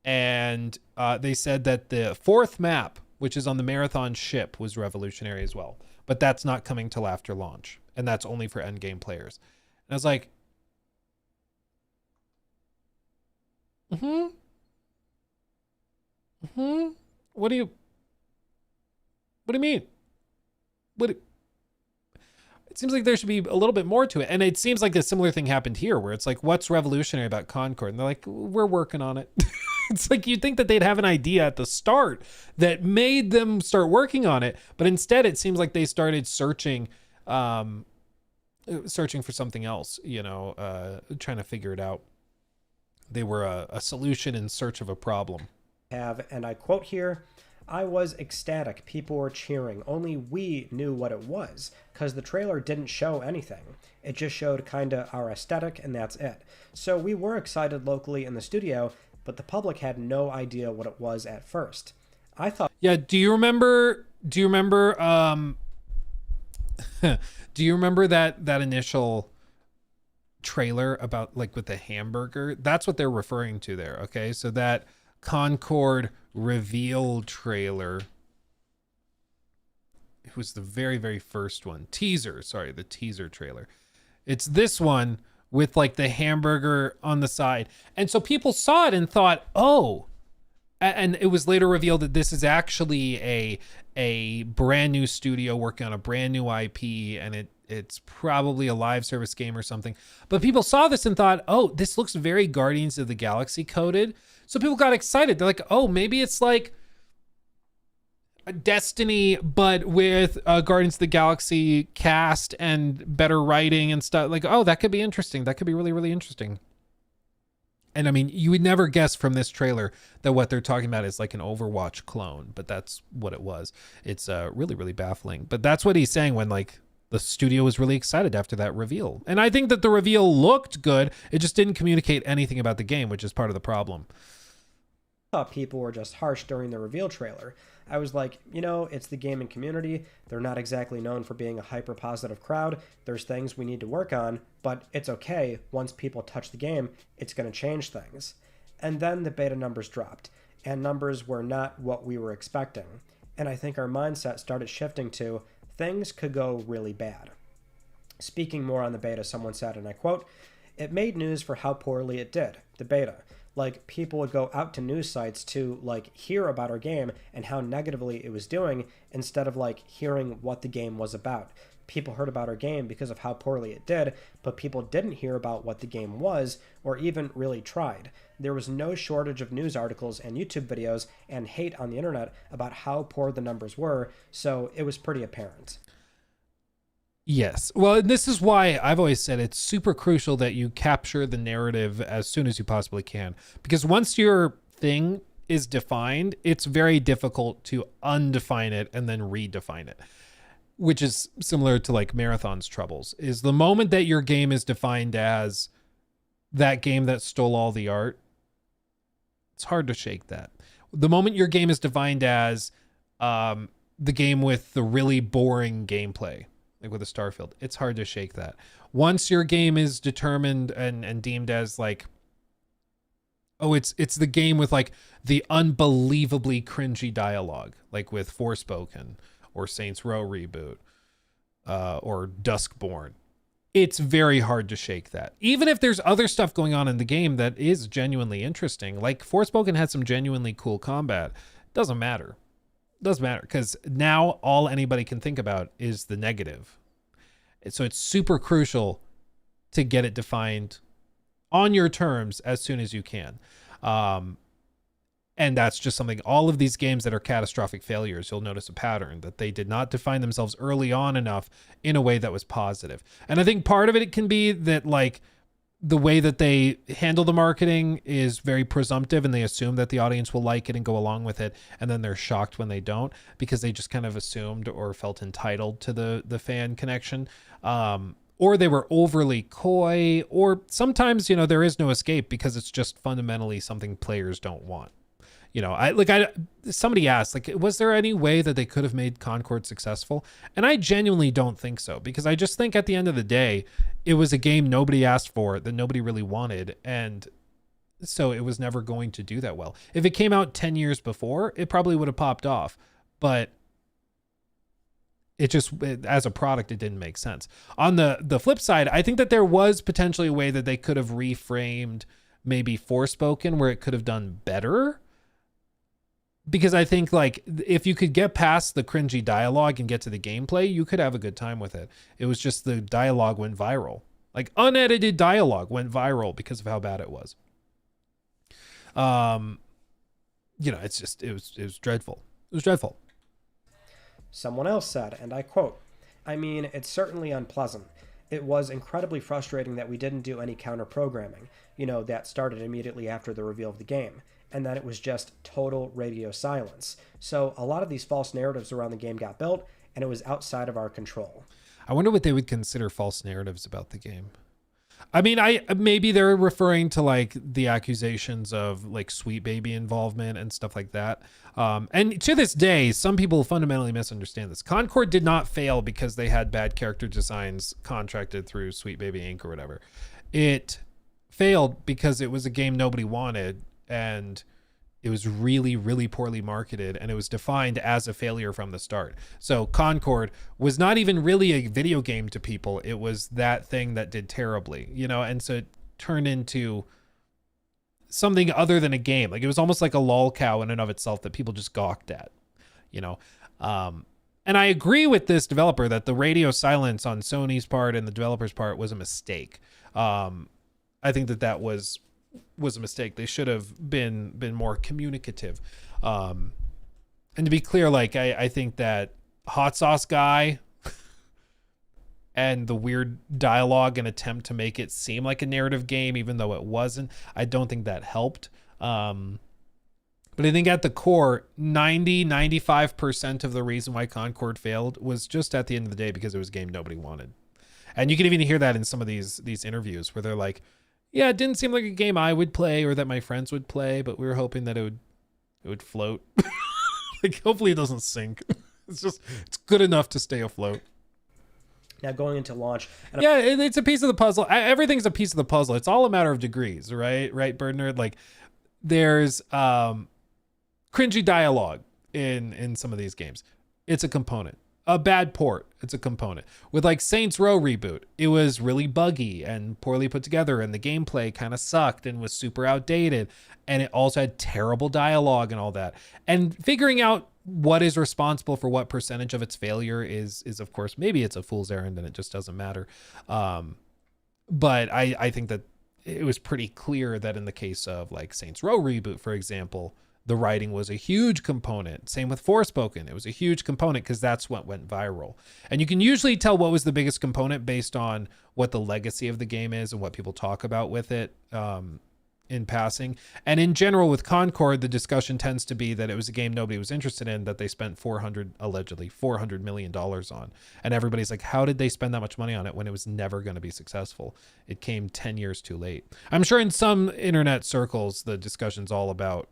And they said that the fourth map, which is on the Marathon ship, was revolutionary as well. But that's not coming till after launch. And that's only for endgame players. And I was like, What do you mean? It seems like there should be a little bit more to it. And it seems like a similar thing happened here where it's like, what's revolutionary about Concord? And they're like, we're working on it. It's like you'd think that they'd have an idea at the start that made them start working on it, but instead it seems like they started searching for something else, trying to figure it out. They were a solution in search of a problem. And I quote here, "I was ecstatic. People were cheering. Only we knew what it was, because the trailer didn't show anything. It just showed kinda our aesthetic, and that's it. So we were excited locally in the studio, but the public had no idea what it was at first. I thought..." Yeah, do you remember do you remember that initial trailer about like with the hamburger? That's what they're referring to there. Okay, so that Concord reveal trailer, it was the very, very first one. The teaser trailer. It's this one with like the hamburger on the side. And so people saw it and thought, oh, and it was later revealed that this is actually a brand new studio working on a brand new IP, and it's probably a live service game or something. But people saw this and thought, oh, this looks very Guardians of the Galaxy coded. So people got excited. They're like, oh, maybe it's like Destiny, but with Guardians of the Galaxy cast and better writing and stuff. Like, oh, that could be interesting. That could be really, really interesting. And I mean, you would never guess from this trailer that what they're talking about is like an Overwatch clone, but that's what it was. It's really, really baffling. But that's what he's saying when like the studio was really excited after that reveal. And I think that the reveal looked good. It just didn't communicate anything about the game, which is part of the problem. I thought people were just harsh during the reveal trailer. I was like, it's the gaming community. They're not exactly known for being a hyper-positive crowd. There's things we need to work on, but it's okay. Once people touch the game, it's going to change things. And then the beta numbers dropped, and numbers were not what we were expecting. And I think our mindset started shifting to, things could go really bad. Speaking more on the beta, someone said, and I quote, "It made news for how poorly it did, the beta. Like, people would go out to news sites to, like, hear about our game and how negatively it was doing instead of, like, hearing what the game was about. People heard about our game because of how poorly it did, but people didn't hear about what the game was or even really tried. There was no shortage of news articles and YouTube videos and hate on the internet about how poor the numbers were, so it was pretty apparent." Yes. Well, this is why I've always said it's super crucial that you capture the narrative as soon as you possibly can. Because once your thing is defined, it's very difficult to undefine it and then redefine it. Which is similar to like Marathon's troubles. Is the moment that your game is defined as that game that stole all the art, it's hard to shake that. The moment your game is defined as the game with the really boring gameplay, like with a Starfield, it's hard to shake that. Once your game is determined and deemed as like, oh, it's the game with like the unbelievably cringy dialogue, like with Forspoken or Saints Row Reboot or Duskborn, it's very hard to shake that. Even if there's other stuff going on in the game that is genuinely interesting, like Forspoken had some genuinely cool combat, doesn't matter. Doesn't matter, because now all anybody can think about is the negative. So it's super crucial to get it defined on your terms as soon as you can. And that's just something, all of these games that are catastrophic failures, you'll notice a pattern that they did not define themselves early on enough in a way that was positive. And I think part of it can be that like the way that they handle the marketing is very presumptive, and they assume that the audience will like it and go along with it, and then they're shocked when they don't, because they just kind of assumed or felt entitled to the fan connection, or they were overly coy, or sometimes there is no escape because it's just fundamentally something players don't want. Somebody asked, like, was there any way that they could have made Concord successful? And I genuinely don't think so, because I just think at the end of the day, it was a game nobody asked for, that nobody really wanted. And so it was never going to do that well. If it came out 10 years before, it probably would have popped off. But as a product, it didn't make sense. On the flip side, I think that there was potentially a way that they could have reframed maybe Forspoken where it could have done better. Because I think like if you could get past the cringy dialogue and get to the gameplay, you could have a good time with it. It was just the dialogue went viral. Like unedited dialogue went viral because of how bad it was. it's just, it was dreadful. It was dreadful. Someone else said, and I quote, "I mean, it's certainly unpleasant. It was incredibly frustrating that we didn't do any counter-programming, that started immediately after the reveal of the game, and that it was just total radio silence. So a lot of these false narratives around the game got built, and it was outside of our control." I wonder what they would consider false narratives about the game. I mean, maybe they're referring to like the accusations of like Sweet Baby involvement and stuff like that. And to this day, some people fundamentally misunderstand this. Concord did not fail because they had bad character designs contracted through Sweet Baby Inc. or whatever. It failed because it was a game nobody wanted, and it was really, really poorly marketed, and it was defined as a failure from the start. So Concord was not even really a video game to people. It was that thing that did terribly, and so it turned into something other than a game. Like it was almost like a lol cow in and of itself that people just gawked at, And I agree with this developer that the radio silence on Sony's part and the developer's part was a mistake. I think that was a mistake. They should have been more communicative. And to be clear, like I think that Hot Sauce Guy and the weird dialogue and attempt to make it seem like a narrative game, even though it wasn't, I don't think that helped. But I think at the core, 95% of the reason why Concord failed was just at the end of the day because it was a game nobody wanted. And you can even hear that in some of these interviews where they're like, yeah, it didn't seem like a game I would play or that my friends would play, but we were hoping that it would float. Like, hopefully it doesn't sink. It's good enough to stay afloat. Now going into launch. Yeah, it's a piece of the puzzle. Everything's a piece of the puzzle. It's all a matter of degrees, right? Right, Bird Nerd? Like, there's cringy dialogue in some of these games. It's a component. A bad port, it's a component. With like Saints Row reboot, it was really buggy and poorly put together, and the gameplay kind of sucked and was super outdated, and it also had terrible dialogue and all that. And figuring out what is responsible for what percentage of its failure is of course, maybe it's a fool's errand and it just doesn't matter. But I think that it was pretty clear that in the case of like Saints Row reboot, for example, the writing was a huge component. Same with Forspoken. It was a huge component because that's what went viral. And you can usually tell what was the biggest component based on what the legacy of the game is and what people talk about with it in passing. And in general with Concord, the discussion tends to be that it was a game nobody was interested in, that they spent allegedly $400 million on. And everybody's like, how did they spend that much money on it when it was never going to be successful? It came 10 years too late. I'm sure in some internet circles, the discussion's all about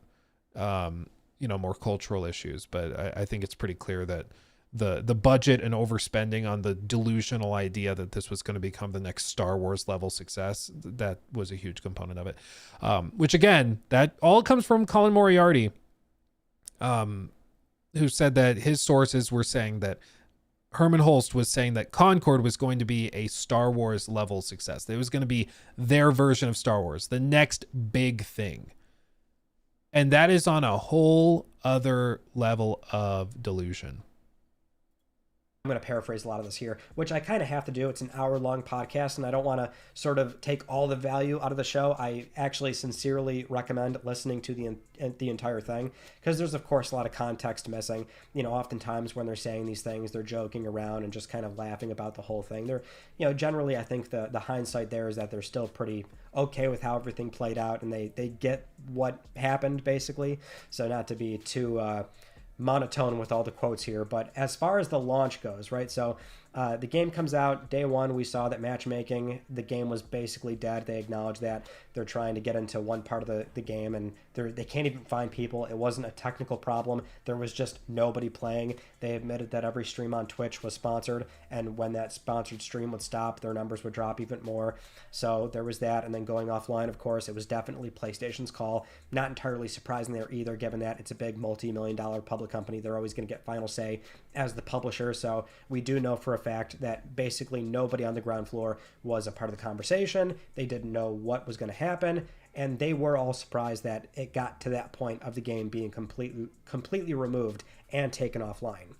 more cultural issues, but I think it's pretty clear that the budget and overspending on the delusional idea that this was going to become the next Star Wars level success, that was a huge component of it. Which again, that all comes from Colin Moriarty, who said that his sources were saying that Herman Holst was saying that Concord was going to be a Star Wars level success. It was going to be their version of Star Wars, the next big thing. And that is on a whole other level of delusion. I'm going to paraphrase a lot of this here, which I kind of have to do. It's an hour-long podcast, and I don't want to sort of take all the value out of the show. I actually sincerely recommend listening to the entire thing, because there's, of course, a lot of context missing. Oftentimes when they're saying these things, they're joking around and just kind of laughing about the whole thing. They're, generally, I think the hindsight there is that they're still pretty okay with how everything played out, and they get what happened, basically. So not to be too monotone with all the quotes here, but as far as the launch goes, right? So the game comes out day one. We saw that matchmaking, the game was basically dead. They acknowledged that. They're trying to get into one part of the game, and they can't even find people. It wasn't a technical problem. There was just nobody playing. They admitted that every stream on Twitch was sponsored, and when that sponsored stream would stop, their numbers would drop even more. So there was that, and then going offline, of course, it was definitely PlayStation's call. Not entirely surprising there either, given that it's a big multi-million-dollar public company. They're always going to get final say as the publisher, so we do know for a fact that basically nobody on the ground floor was a part of the conversation. They didn't know what was going to happen, and they were all surprised that it got to that point of the game being completely removed and taken offline.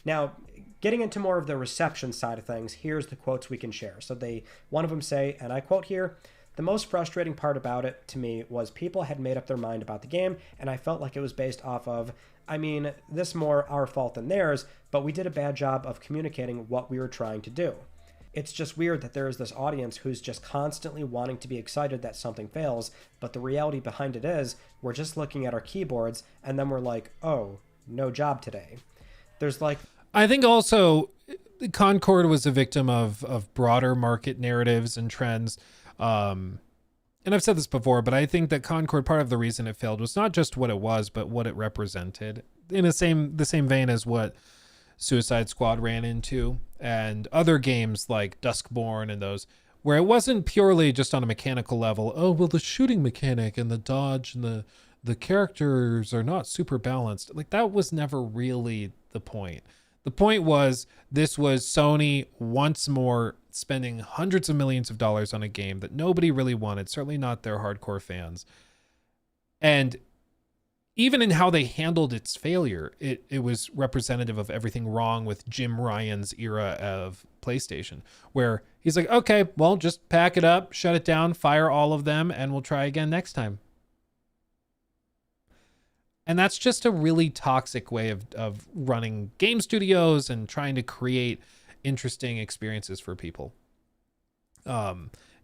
Now, getting into more of the reception side of things, here's the quotes we can share. So one of them say, and I quote here, The most frustrating part about it to me was people had made up their mind about the game, and I felt like it was based off of, I mean, this more our fault than theirs, but we did a bad job of communicating what we were trying to do. It's just weird that there is this audience who's just constantly wanting to be excited that something fails, but the reality behind it is we're just looking at our keyboards and then we're like, oh, no job today. There's like... I think also Concord was a victim of broader market narratives and trends. And I've said this before, but I think that Concord, part of the reason it failed was not just what it was, but what it represented, in the same vein as what Suicide Squad ran into and other games like Duskborn and those, where it wasn't purely just on a mechanical level. Oh, well, the shooting mechanic and the dodge and the characters are not super balanced. Like, that was never really the point. The point was, this was Sony once more spending hundreds of millions of dollars on a game that nobody really wanted, certainly not their hardcore fans. And even in how they handled its failure, it was representative of everything wrong with Jim Ryan's era of PlayStation, where he's like, okay, well, just pack it up, shut it down, fire all of them, and we'll try again next time. And that's just a really toxic way of running game studios and trying to create interesting experiences for people.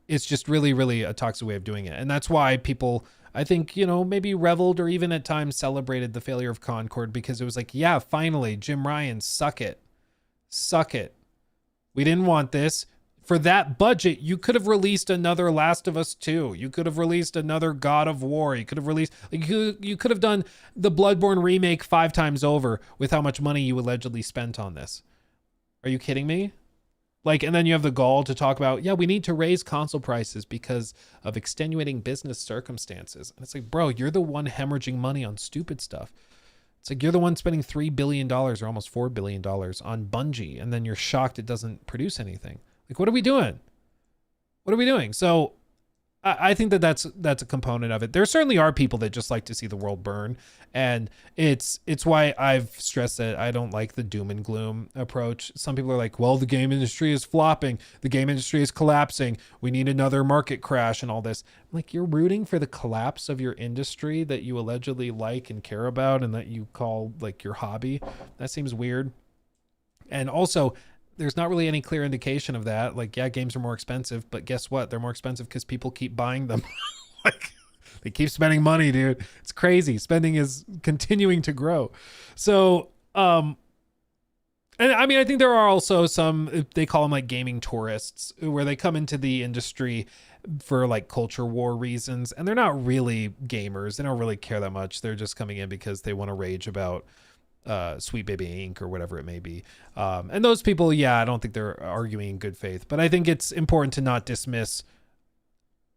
It's just really, really a toxic way of doing it. And that's why people, I think, maybe reveled or even at times celebrated the failure of Concord, because it was like, yeah, finally, Jim Ryan, suck it. Suck it. We didn't want this. For that budget, you could have released another Last of Us 2. You could have released another God of War. You could have released, you could have done the Bloodborne remake 5 times over with how much money you allegedly spent on this. Are you kidding me? And then you have the gall to talk about, yeah, we need to raise console prices because of extenuating business circumstances. And it's like, bro, you're the one hemorrhaging money on stupid stuff. It's like you're the one spending $3 billion or almost $4 billion on Bungie, and then you're shocked it doesn't produce anything. Like, what are we doing? What are we doing? So I think that's a component of it. There certainly are people that just like to see the world burn. And it's why I've stressed that I don't like the doom and gloom approach. Some people are like, well, the game industry is flopping. The game industry is collapsing. We need another market crash and all this. I'm like, you're rooting for the collapse of your industry that you allegedly like and care about and that you call like your hobby. That seems weird. And also, there's not really any clear indication of that. Like, yeah, games are more expensive, but guess what? They're more expensive because people keep buying them. Like, they keep spending money, dude. It's crazy. Spending is continuing to grow. So, and I mean, I think there are also some, they call them like gaming tourists, where they come into the industry for like culture war reasons, and they're not really gamers. They don't really care that much. They're just coming in because they want to rage about Sweet Baby Inc. or whatever it may be. And those people, yeah, I don't think they're arguing in good faith, but I think it's important to not dismiss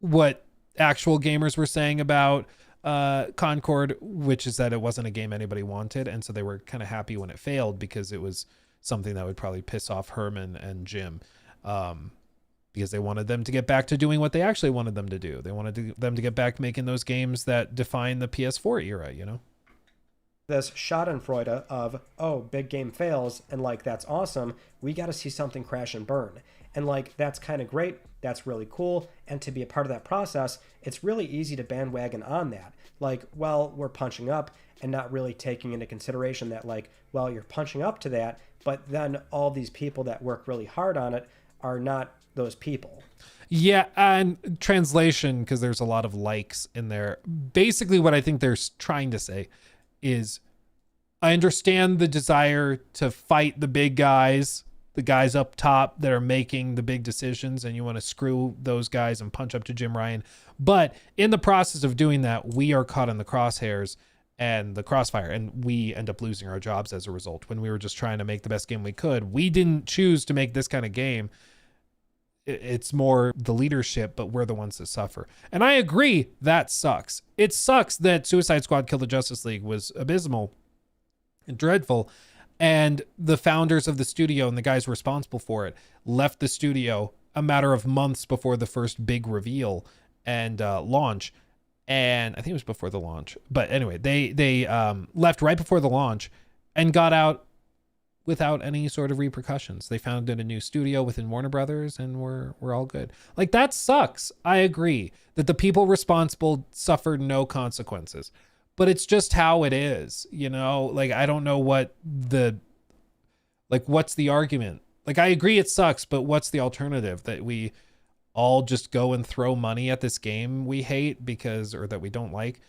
what actual gamers were saying about Concord, which is that it wasn't a game anybody wanted, and so they were kind of happy when it failed because it was something that would probably piss off Herman and Jim, because they wanted them to get back to doing what they actually wanted them to do. They wanted them to get back making those games that define the PS4 era, This schadenfreude of, oh, big game fails, and like, that's awesome. We got to see something crash and burn. And like, that's kind of great. That's really cool. And to be a part of that process, it's really easy to bandwagon on that. Like, well, we're punching up and not really taking into consideration that, like, well, you're punching up to that, but then all these people that work really hard on it are not those people. Yeah, and translation, because there's a lot of likes in there. Basically, what I think they're trying to say is, I understand the desire to fight the big guys, the guys up top that are making the big decisions, and you want to screw those guys and punch up to Jim Ryan. But in the process of doing that, we are caught in the crosshairs and the crossfire, and we end up losing our jobs as a result. When we were just trying to make the best game we could, we didn't choose to make this kind of game. It's more the leadership, but we're the ones that suffer. And I agree, that sucks. It sucks that Suicide Squad Kill the Justice League was abysmal and dreadful, and the founders of the studio and the guys responsible for it left the studio a matter of months before the first big reveal and launch. And I think it was before the launch. But anyway, they left right before the launch and got out without any sort of repercussions. They founded a new studio within Warner Brothers, and we're all good. Like, that sucks. I agree that the people responsible suffered no consequences, but it's just how it is, you know? Like, I don't know what's the argument? Like, I agree it sucks, but what's the alternative? That we all just go and throw money at this game we hate or that we don't like,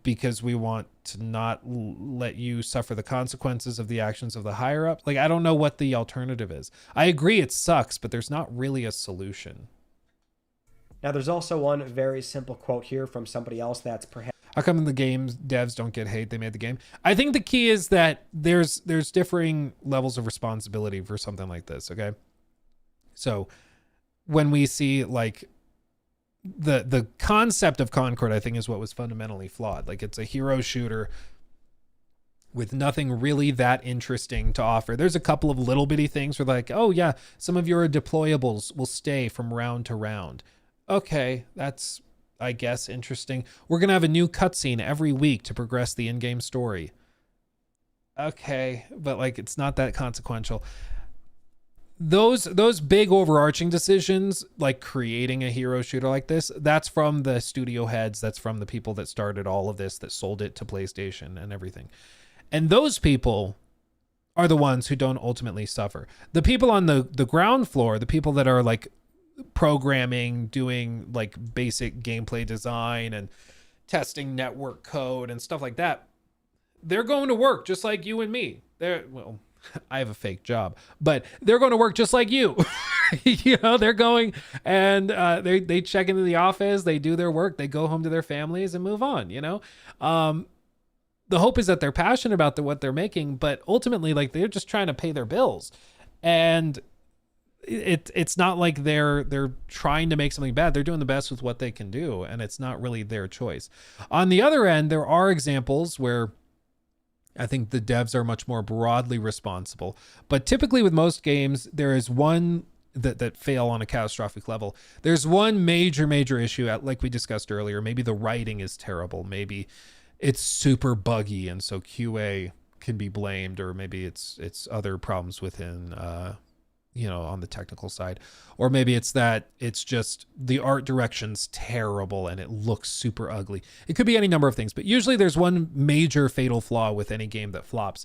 because we want to not let you suffer the consequences of the actions of the higher up. Like, I don't know what the alternative is. I agree it sucks, but there's not really a solution. Now, there's also one very simple quote here from somebody else that's perhaps... How come the game's devs don't get hate? They made the game. I think the key is that there's differing levels of responsibility for something like this, okay? So when we see, like, the concept of Concord, I think, is what was fundamentally flawed. Like, it's a hero shooter with nothing really that interesting to offer. There's a couple of little bitty things where, like, oh yeah, some of your deployables will stay from round to round. Okay, that's, I guess, interesting. We're gonna have a new cutscene every week to progress the in-game story. Okay, but like, it's not that consequential. Those big overarching decisions, like creating a hero shooter like this, that's from the studio heads, that's from the people that started all of this, that sold it to PlayStation and everything. And those people are the ones who don't ultimately suffer. The people on the ground floor, the people that are like programming, doing like basic gameplay design and testing network code and stuff like that, they're going to work just like you and me. Well, I have a fake job, but they're going to work just like you. You know, they're going and they check into the office, they do their work, they go home to their families and move on, you know? The hope is that they're passionate about what they're making, but ultimately, like, they're just trying to pay their bills. And it's not like they're trying to make something bad. They're doing the best with what they can do, and it's not really their choice. On the other end, there are examples where I think the devs are much more broadly responsible. But typically with most games, there is one that fail on a catastrophic level. There's one major issue, like we discussed earlier. Maybe the writing is terrible. Maybe it's super buggy, and so QA can be blamed, or maybe it's other problems within on the technical side, or maybe it's that it's just the art direction's terrible and it looks super ugly. It could be any number of things, but usually there's one major fatal flaw with any game that flops.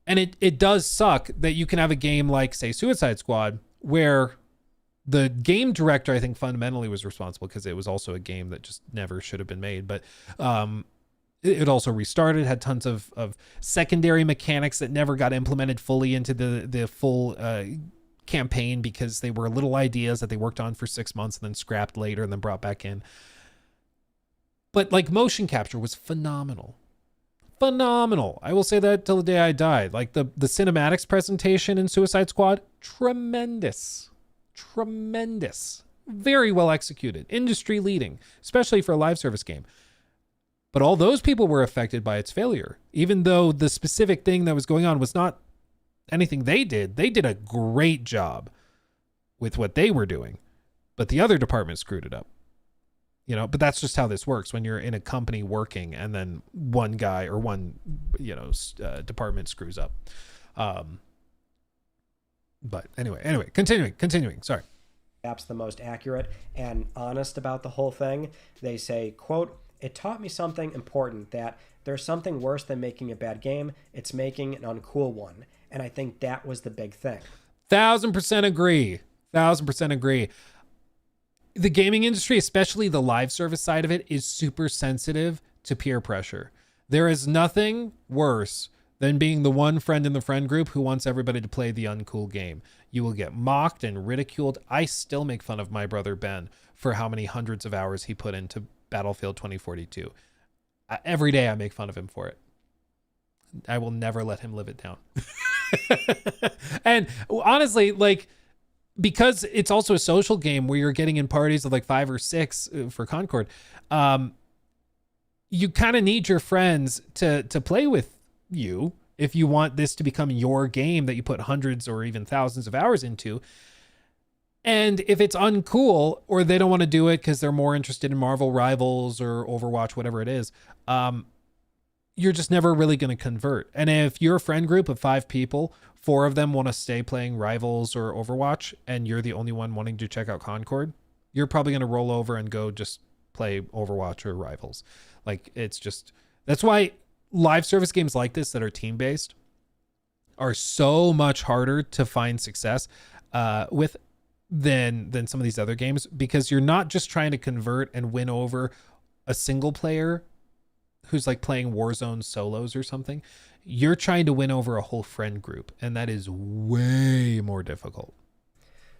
And it does suck that you can have a game like, say, Suicide Squad, where the game director, I think, fundamentally was responsible, because it was also a game that just never should have been made. But it also restarted, had tons of secondary mechanics that never got implemented fully into the full campaign, because they were little ideas that they worked on for 6 months and then scrapped later and then brought back in. But like, motion capture was phenomenal. I will say that till the day I die. Like the cinematics presentation in Suicide Squad, tremendous, very well executed, industry leading, especially for a live service game. But all those people were affected by its failure, even though the specific thing that was going on was not anything they did. They did a great job with what they were doing, but the other department screwed it up. You know, but that's just how this works when you're in a company working, and then one guy or one, department screws up. But anyway, continuing. Sorry. Perhaps the most accurate and honest about the whole thing. They say, quote, "It taught me something important, that there's something worse than making a bad game. It's making an uncool one." And I think that was the big thing. 1000% agree. The gaming industry, especially the live service side of it, is super sensitive to peer pressure. There is nothing worse than being the one friend in the friend group who wants everybody to play the uncool game. You will get mocked and ridiculed. I still make fun of my brother Ben for how many hundreds of hours he put into Battlefield 2042. Every day I make fun of him for it. I will never let him live it down. And honestly, like, because it's also a social game where you're getting in parties of like 5 or 6 for Concord, you kind of need your friends to play with you if you want this to become your game that you put hundreds or even thousands of hours into. And if it's uncool, or they don't want to do it because they're more interested in Marvel Rivals or Overwatch, whatever it is, you're just never really going to convert. And if you're a friend group of 5 people, 4 of them want to stay playing Rivals or Overwatch, and you're the only one wanting to check out Concord, you're probably going to roll over and go just play Overwatch or Rivals. Like, it's just, that's why live service games like this that are team-based are so much harder to find success with than some of these other games, because you're not just trying to convert and win over a single player who's like playing Warzone solos or something. You're trying to win over a whole friend group, and that is way more difficult.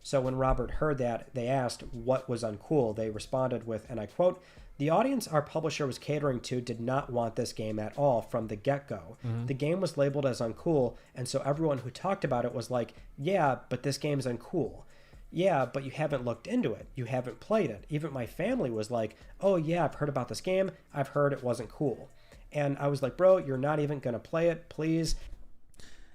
So when Robert heard that, they asked what was uncool. They responded with, and I quote, "The audience our publisher was catering to did not want this game at all from the get-go. Mhm. The game was labeled as uncool, and so everyone who talked about it was like, yeah, but this game's uncool. Yeah, but you haven't looked into it. You haven't played it. Even my family was like, oh yeah, I've heard about this game. I've heard it wasn't cool." And I was like, bro, you're not even going to play it, please.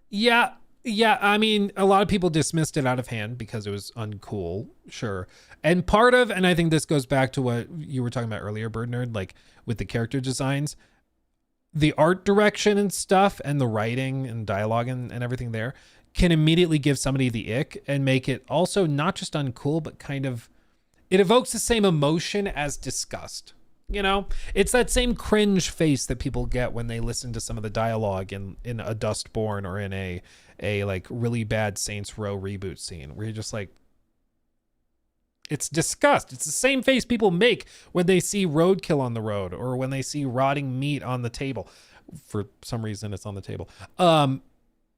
Yeah. I mean, a lot of people dismissed it out of hand because it was uncool. Sure. And and I think this goes back to what you were talking about earlier, Bird Nerd, like with the character designs, the art direction and stuff, and the writing and dialogue and everything there can immediately give somebody the ick and make it also not just uncool, but kind of, it evokes the same emotion as disgust. You know, it's that same cringe face that people get when they listen to some of the dialogue in A Dustborn or in a like really bad Saints Row reboot scene, where you're just like, it's disgust. It's the same face people make when they see roadkill on the road or when they see rotting meat on the table. For some reason, it's on the table.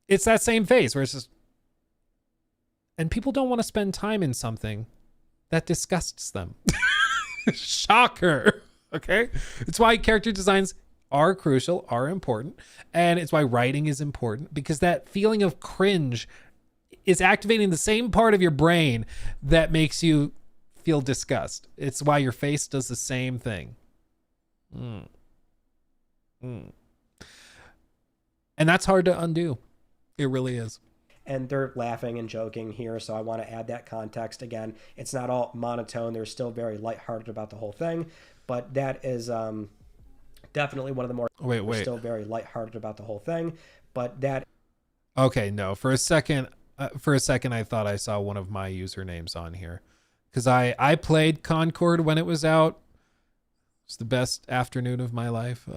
It's that same face where it's just, and people don't want to spend time in something that disgusts them. Shocker. Okay. It's why character designs are crucial, are important. And it's why writing is important, because that feeling of cringe is activating the same part of your brain that makes you feel disgust. It's why your face does the same thing. And that's hard to undo. It really is. And they're laughing and joking here, so I want to add that context. Again, it's not all monotone. They're still very lighthearted about the whole thing, but that is definitely one of the more... Wait. Still very lighthearted about the whole thing, but that... Okay, no. For a second, I thought I saw one of my usernames on here, because I played Concord when it was out. It's the best afternoon of my life.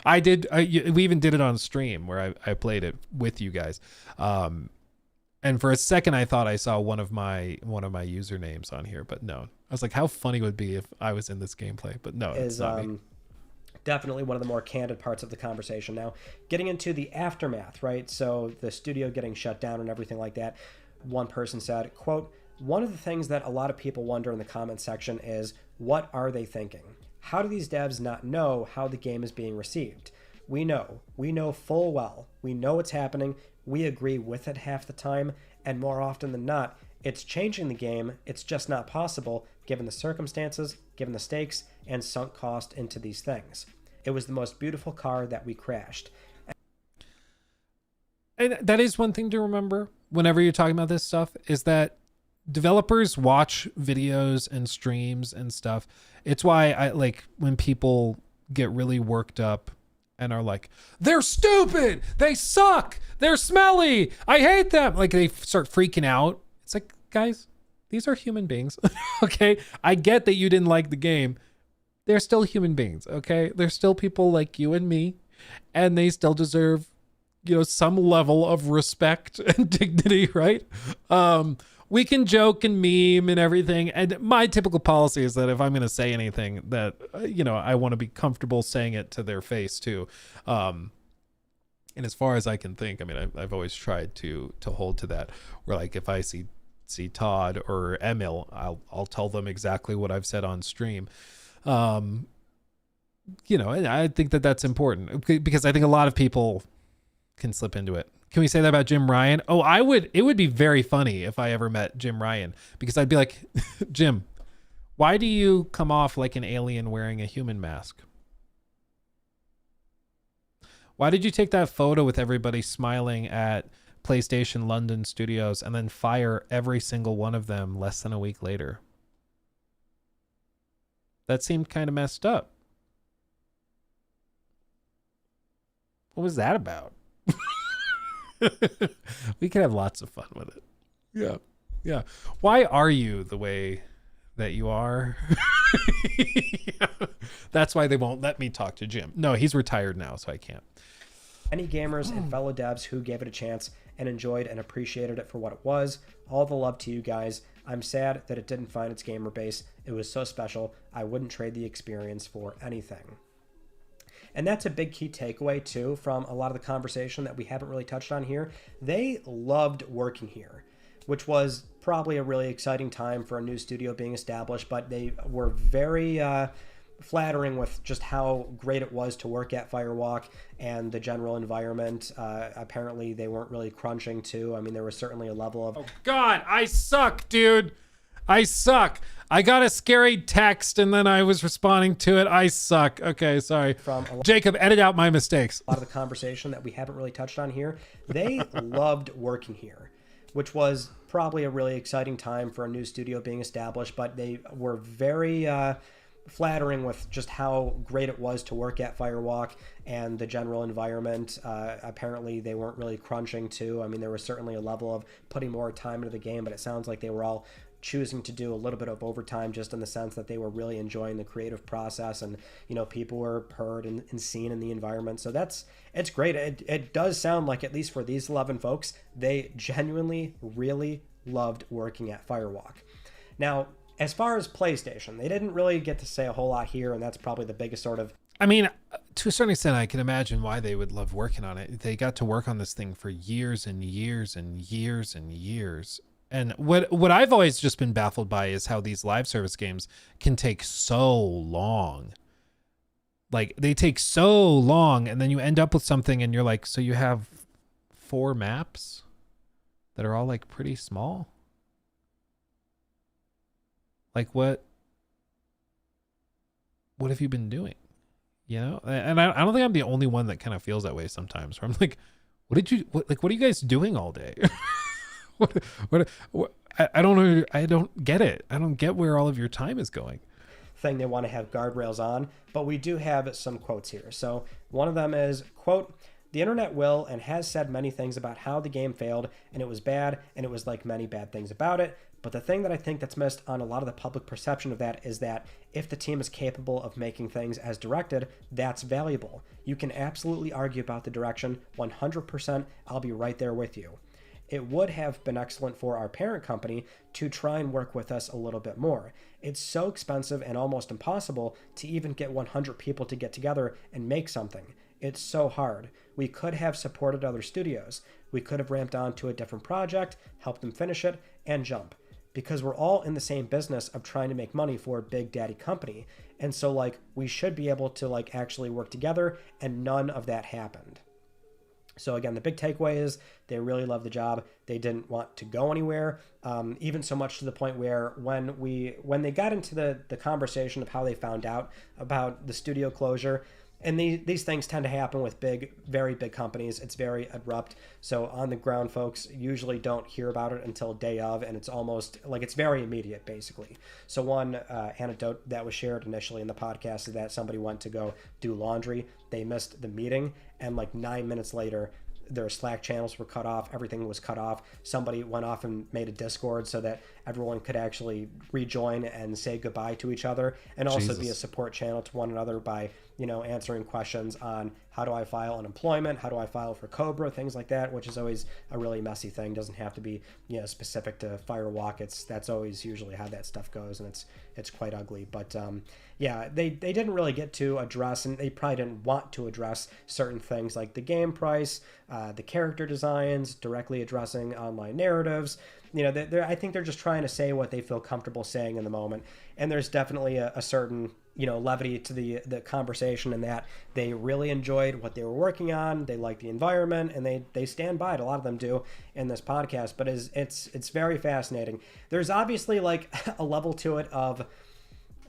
I did. We even did it on stream where I played it with you guys. And for a second, I thought I saw one of my usernames on here, but no. I was like, how funny would it be if I was in this gameplay? But no, it's not me. Definitely one of the more candid parts of the conversation. Now, getting into the aftermath, right? So the studio getting shut down and everything like that. One person said, quote, "One of the things that a lot of people wonder in the comment section is, what are they thinking? How do these devs not know how the game is being received? We know full well. We know what's happening. We agree with it half the time. And more often than not, it's changing the game. It's just not possible given the circumstances, given the stakes, and sunk cost into these things. It was the most beautiful car that we crashed." And that is one thing to remember whenever you're talking about this stuff, is that developers watch videos and streams and stuff. It's why I like when people get really worked up and are like, they're stupid, they suck, they're smelly, I hate them. Like they start freaking out. It's like, guys, these are human beings. Okay. I get that you didn't like the game. They're still human beings. Okay. They're still people like you and me, and they still deserve, some level of respect and dignity. Right. We can joke and meme and everything. And my typical policy is that if I'm going to say anything that, I want to be comfortable saying it to their face too. And as far as I can think, I mean, I've always tried to hold to that, where like, if I see Todd or Emil, I'll tell them exactly what I've said on stream. And I think that that's important, because I think a lot of people can slip into it. Can we say that about Jim Ryan? Oh, it would be very funny if I ever met Jim Ryan, because I'd be like, Jim, why do you come off like an alien wearing a human mask? Why did you take that photo with everybody smiling at PlayStation London Studios and then fire every single one of them less than a week later? That seemed kind of messed up. What was that about? We could have lots of fun with it. Yeah. Yeah. Why are you the way that you are? Yeah. That's why they won't let me talk to Jim. No, he's retired now, so I can't. Any gamers and fellow devs who gave it a chance and enjoyed and appreciated it for what it was, all the love to you guys. I'm sad that it didn't find its gamer base. It was so special. I wouldn't trade the experience for anything. And that's a big key takeaway too from a lot of the conversation that we haven't really touched on here. They loved working here, which was probably a really exciting time for a new studio being established, but they were very flattering with just how great it was to work at Firewalk and the general environment. Apparently they weren't really crunching too. I mean, there was certainly a level of... Oh God, I suck, dude. I suck. I got a scary text and then I was responding to it. I suck. Okay, sorry. Jacob, edit out my mistakes. A lot of the conversation that we haven't really touched on here. They loved working here, which was probably a really exciting time for a new studio being established, but they were very flattering with just how great it was to work at Firewalk and the general environment. Apparently they weren't really crunching too. I mean, there was certainly a level of putting more time into the game, but it sounds like they were all choosing to do a little bit of overtime just in the sense that they were really enjoying the creative process, and people were heard and seen in the environment. So it's great. It does sound like, at least for these 11 folks, they genuinely really loved working at Firewalk. Now, as far as PlayStation, they didn't really get to say a whole lot here, and that's probably the biggest sort of... I mean, to a certain extent, I can imagine why they would love working on it. They got to work on this thing for years and years and years and years. And what I've always just been baffled by is how these live service games can take so long. Like, they take so long, and then you end up with something and you're like, so you have 4 maps that are all like pretty small? Like, what have you been doing? And I don't think I'm the only one that kind of feels that way sometimes, where I'm like, what are you guys doing all day? what I don't know. I don't get it. I don't get where all of your time is going. Thing they want to have guardrails on, but we do have some quotes here. So one of them is, quote, "The internet will and has said many things about how the game failed, and it was bad, and it was like many bad things about it. But the thing that I think that's missed on a lot of the public perception of that is that if the team is capable of making things as directed, that's valuable. You can absolutely argue about the direction, 100%, I'll be right there with you. It would have been excellent for our parent company to try and work with us a little bit more. It's so expensive and almost impossible to even get 100 people to get together and make something. It's so hard. We could have supported other studios. We could have ramped on to a different project, helped them finish it, and jump. Because we're all in the same business of trying to make money for a big daddy company. And so, we should be able to, actually work together, and none of that happened." So again, the big takeaway is they really love the job. They didn't want to go anywhere, even so much to the point where when they got into the conversation of how they found out about the studio closure, and these things tend to happen with very big companies. It's very abrupt. So on the ground folks usually don't hear about it until day of, and it's almost it's very immediate, basically. So one anecdote that was shared initially in the podcast is that somebody went to go do laundry. They missed the meeting, and 9 minutes later, their Slack channels were cut off. Everything was cut off. Somebody went off and made a Discord so that everyone could actually rejoin and say goodbye to each other, and also be a support channel to one another by answering questions on how do I file unemployment, how do I file for Cobra, things like that, which is always a really messy thing. Doesn't have to be specific to Firewalk. That's always usually how that stuff goes, and it's quite ugly. But yeah, they didn't really get to address, and they probably didn't want to address certain things like the game price, the character designs, directly addressing online narratives. I think they're just trying to say what they feel comfortable saying in the moment. And there's definitely a certain levity to the conversation, in that they really enjoyed what they were working on. They like the environment, and they stand by it. A lot of them do in this podcast, but it's very fascinating. There's obviously a level to it of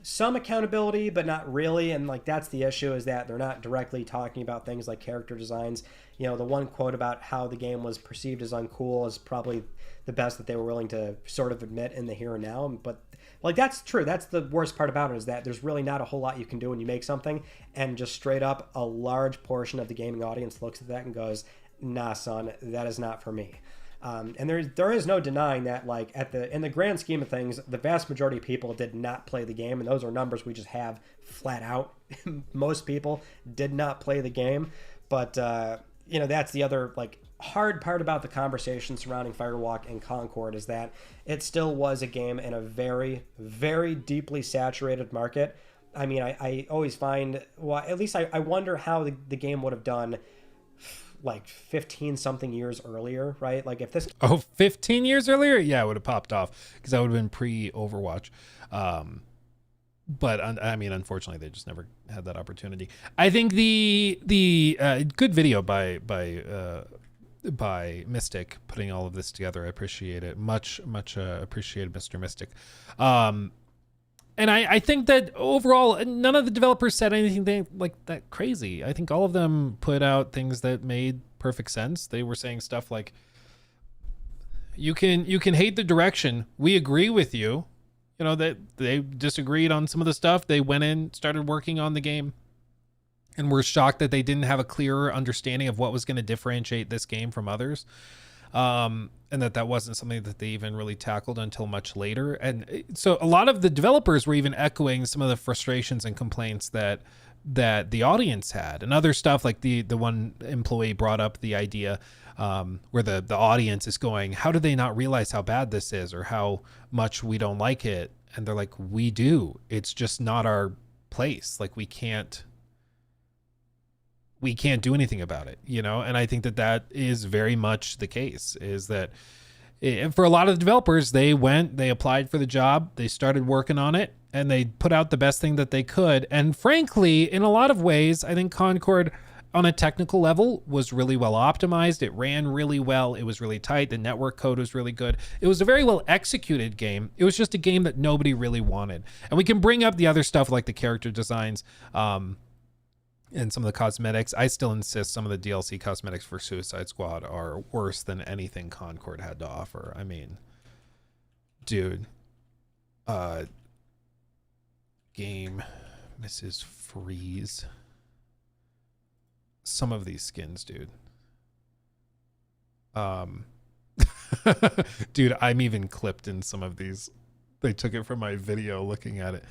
some accountability, but not really. And like, that's the issue, is that they're not directly talking about things like character designs. You know, the one quote about how the game was perceived as uncool is probably the best that they were willing to sort of admit in the here and now. But like, that's true. That's the worst part about it, is that there's really not a whole lot you can do when you make something, and just straight up a large portion of the gaming audience looks at that and goes, nah, son, that is not for me. And there is no denying that, like, in the grand scheme of things, the vast majority of people did not play the game, and those are numbers we just have flat out. Most people did not play the game, but you know, that's the other like hard part about the conversation surrounding Firewalk and Concord, is that it still was a game in a very, very deeply saturated market. I mean, I always find, well, at least I wonder how the game would have done like 15 something years earlier, right? Like if this 15 years earlier, yeah, it would have popped off, because that would have been pre-Overwatch. But I mean, unfortunately, they just never had that opportunity. I think the good video by Mystic putting all of this together. I appreciate it. Much appreciated, Mr. Mystic. And I think that overall, none of the developers said anything like that crazy. I think all of them put out things that made perfect sense. They were saying stuff like, you can hate the direction. We agree with you. You know, that they disagreed on some of the stuff. They went in, started working on the game, and were shocked that they didn't have a clearer understanding of what was going to differentiate this game from others. And that wasn't something that they even really tackled until much later. And so a lot of the developers were even echoing some of the frustrations and complaints that the audience had, and other stuff. Like the one employee brought up the idea where the audience is going, how do they not realize how bad this is, or how much we don't like it? And they're like, we do. It's just not our place. Like, we can't do anything about it, you know? And I think that is very much the case, is that for a lot of the developers, they applied for the job, they started working on it, and they put out the best thing that they could. And frankly, in a lot of ways, I think Concord, on a technical level, was really well optimized. It ran really well. It was really tight. The network code was really good. It was a very well executed game. It was just a game that nobody really wanted. And we can bring up the other stuff like the character designs, and some of the cosmetics. I still insist some of the DLC cosmetics for Suicide Squad are worse than anything Concord had to offer. I mean, dude, game Mrs. Freeze. Some of these skins, dude. Dude, I'm even clipped in some of these. They took it from my video looking at it.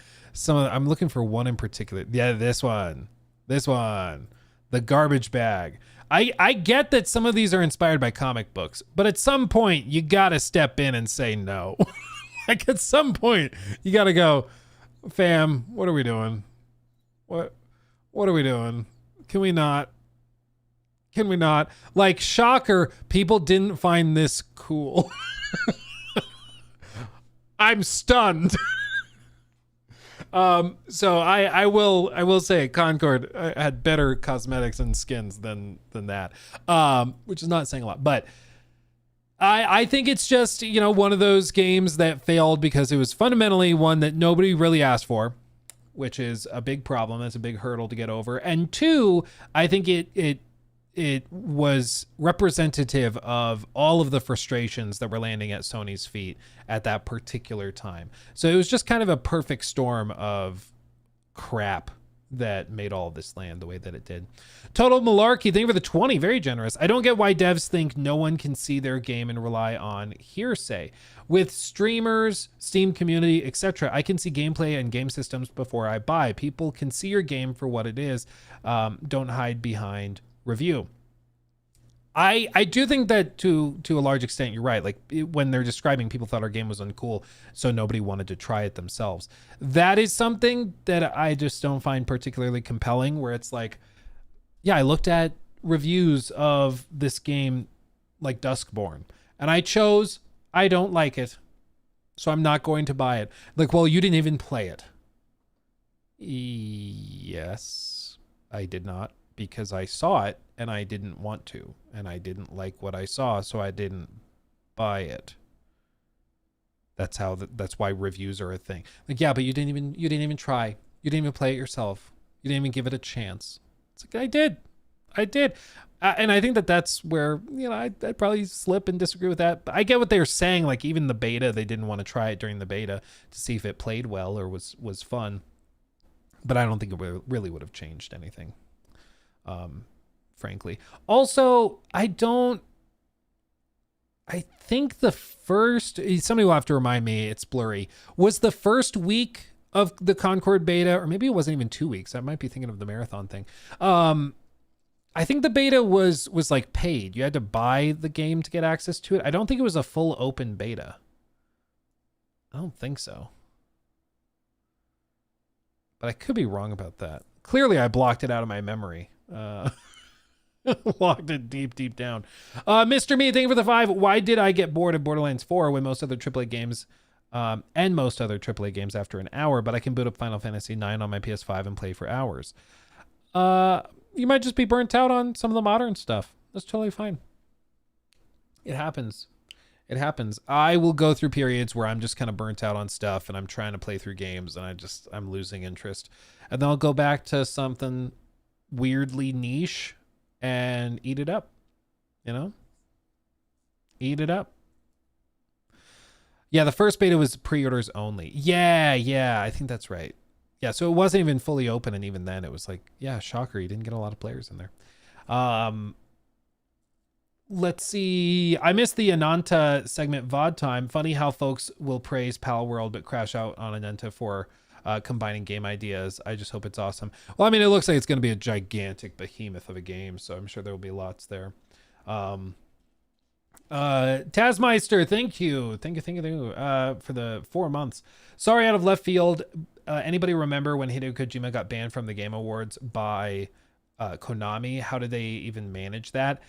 I'm looking for one in particular. Yeah, this one, the garbage bag. I get that some of these are inspired by comic books, but at some point you gotta step in and say no. Like, at some point you gotta go, fam, what are we doing? What are we doing? Can we not? Like, shocker, people didn't find this cool. I'm stunned. So I will say Concord had better cosmetics and skins than that, which is not saying a lot, but I think it's just, you know, one of those games that failed because it was fundamentally one that nobody really asked for, which is a big problem. That's a big hurdle to get over. And two, I think it was representative of all of the frustrations that were landing at Sony's feet at that particular time. So it was just kind of a perfect storm of crap that made all of this land the way that it did. Total Malarkey, thank you for the 20, very generous. I don't get why devs think no one can see their game and rely on hearsay. With streamers, Steam community, etc., I can see gameplay and game systems before I buy. People can see your game for what it is. Don't hide behind review. I do think that to a large extent you're right. Like, when they're describing, people thought our game was uncool, so nobody wanted to try it themselves. That is something that I just don't find particularly compelling, where it's like, yeah, I looked at reviews of this game like Duskborn, and I chose, I don't like it, so I'm not going to buy it. Like, well, you didn't even play it. Yes, I did not, because I saw it and I didn't want to, and I didn't like what I saw, so I didn't buy it. That's why reviews are a thing. Like, yeah, but you didn't even try. You didn't even play it yourself. You didn't even give it a chance. It's like, I did. And I think that's where, I'd probably slip and disagree with that. But I get what they were saying. Like, even the beta, they didn't want to try it during the beta to see if it played well or was fun. But I don't think it really would have changed anything, frankly. Also, I think the first, somebody will have to remind me, it's blurry, was the first week of the Concord beta, or maybe it wasn't even 2 weeks. I might be thinking of the marathon thing. I think the beta was like paid. You had to buy the game to get access to it. I don't think it was a full open beta. I don't think so. But I could be wrong about that. Clearly, I blocked it out of my memory. Locked it deep down. Mr. Me, thank you for the 5. Why did I get bored of Borderlands 4 when most other AAA games and most other AAA games after an hour, but I can boot up Final Fantasy 9 on my PS5 and play for hours? You might just be burnt out on some of the modern stuff. That's totally fine. It happens. I will go through periods where I'm just kind of burnt out on stuff and I'm trying to play through games and I'm losing interest. And then I'll go back to something weirdly niche and eat it up. Eat it up. Yeah, the first beta was pre-orders only. Yeah, I think that's right. Yeah, so it wasn't even fully open, and even then it was like, yeah, shocker, you didn't get a lot of players in there. Let's see. I missed the Ananta segment VOD time. Funny how folks will praise Pal World but crash out on Ananta for combining game ideas. I just hope it's awesome. Well, I mean, it looks like it's going to be a gigantic behemoth of a game, so I'm sure there will be lots there. Tazmeister, thank you for the 4 months. Sorry, out of left field. Anybody remember when Hideo Kojima got banned from the Game Awards by Konami? How did they even manage that?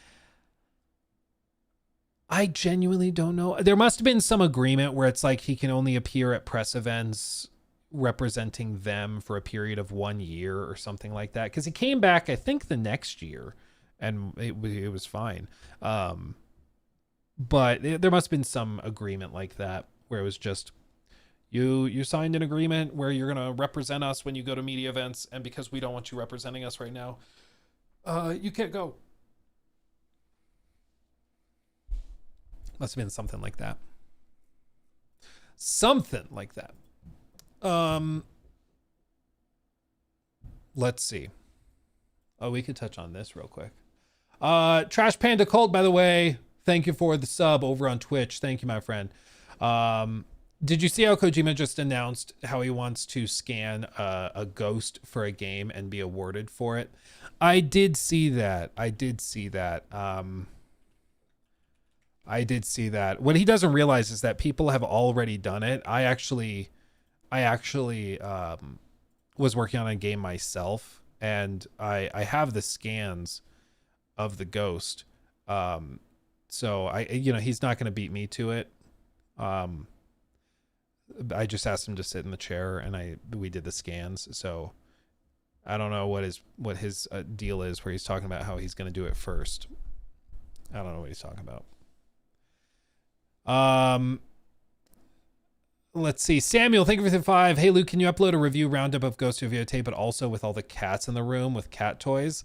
I genuinely don't know. There must have been some agreement where it's like he can only appear at press events representing them for a period of 1 year or something like that. Because he came back, I think, the next year, and it was fine. But there must have been some agreement like that where it was just, you signed an agreement where you're going to represent us when you go to media events, and because we don't want you representing us right now, you can't go. Must have been something like that. Let's see. Oh, we could touch on this real quick. Trash Panda Cult, by the way, thank you for the sub over on Twitch. Thank you, my friend. Did you see how Kojima just announced how he wants to scan a ghost for a game and be awarded for it? I did see that. What he doesn't realize is that people have already done it. I actually was working on a game myself, and I have the scans of the ghost. So he's not going to beat me to it. I just asked him to sit in the chair, and we did the scans. So I don't know what his deal is, where he's talking about how he's going to do it first. I don't know what he's talking about. Let's see. Samuel, thank you for the 5. Hey, Luke, can you upload a review roundup of Ghost of videotape, but also with all the cats in the room with cat toys?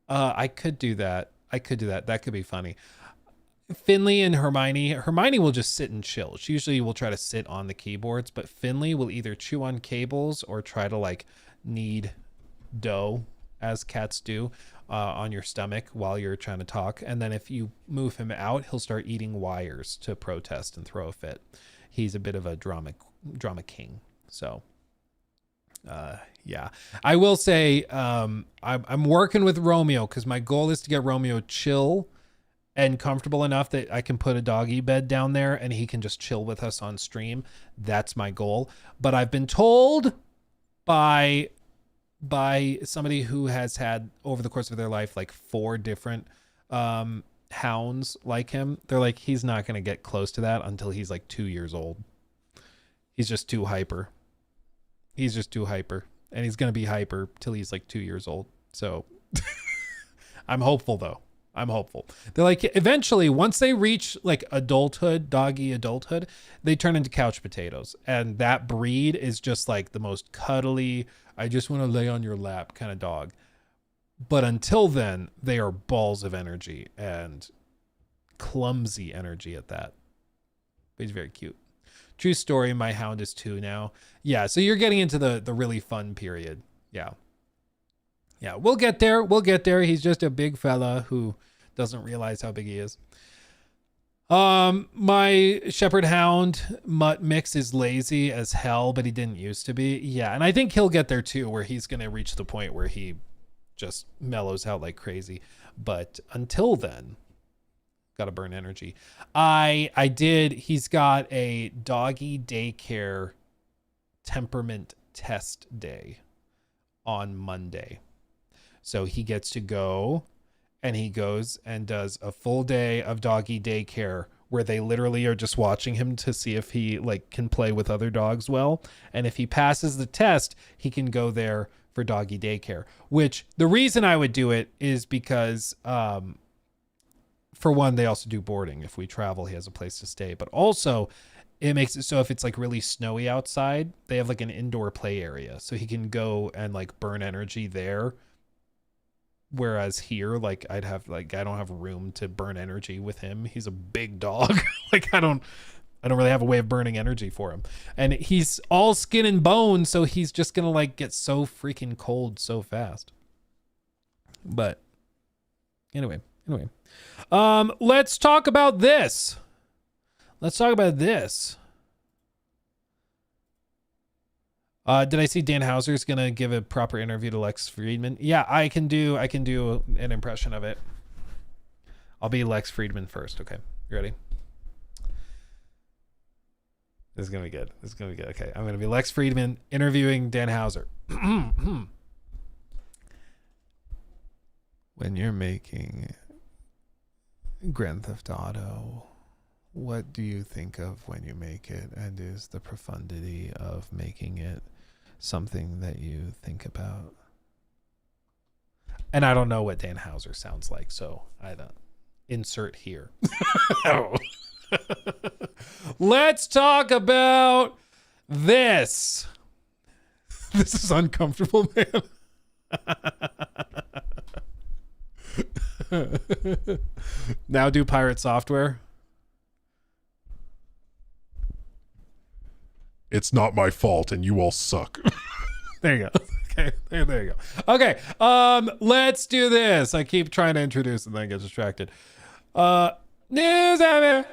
I could do that. That could be funny. Finley and Hermione will just sit and chill. She usually will try to sit on the keyboards, but Finley will either chew on cables or try to knead dough, as cats do, on your stomach while you're trying to talk. And then if you move him out, he'll start eating wires to protest and throw a fit. He's a bit of a drama king. So yeah, I will say I'm working with Romeo, because my goal is to get Romeo chill and comfortable enough that I can put a doggy bed down there and he can just chill with us on stream. That's my goal. But I've been told by somebody who has had, over the course of their life, 4 different hounds like him. They're like, he's not going to get close to that until he's 2 years old. He's just too hyper. And he's going to be hyper till he's 2 years old. So I'm hopeful, though. I'm hopeful. They're like, eventually, once they reach like adulthood, doggy adulthood, they turn into couch potatoes. And that breed is just like the most cuddly, I just want to lay on your lap kind of dog. But until then, they are balls of energy and clumsy energy at that. But he's very cute. True story, my hound is 2 now. Yeah, so you're getting into the really fun period. Yeah. Yeah, we'll get there. We'll get there. He's just a big fella who doesn't realize how big he is. My shepherd hound mutt mix is lazy as hell, but he didn't used to be. Yeah, and I think he'll get there too, where he's going to reach the point where he just mellows out like crazy. But until then, got to burn energy. He's got a doggy daycare temperament test day on Monday. So he gets to go, and he goes and does a full day of doggy daycare where they literally are just watching him to see if he like can play with other dogs well. And if he passes the test, he can go there for doggy daycare, which the reason I would do it is because, for one, they also do boarding. If we travel, he has a place to stay, but also it makes it so if it's like really snowy outside, they have like an indoor play area. So he can go and like burn energy there. Whereas here, like I don't have room to burn energy with him. He's a big dog. Like I don't really have a way of burning energy for him. And he's all skin and bone, so he's just gonna like get so freaking cold so fast. But anyway. Let's talk about this. Did I see Dan Houser's gonna give a proper interview to Lex Friedman? Yeah, I can do an impression of it. I'll be Lex Friedman first. Okay, you ready? This is gonna be good. Okay, I'm gonna be Lex Friedman interviewing Dan Houser. When you're making Grand Theft Auto, what do you think of when you make it, and is the profundity of making it something that you think about? And I don't know what Dan Houser sounds like, so I don't insert here. Let's talk about this. This is uncomfortable, man. Now do pirate software. It's not my fault and you all suck. There you go. Okay, there you go. Okay, let's do this. I keep trying to introduce and then I get distracted. News ever.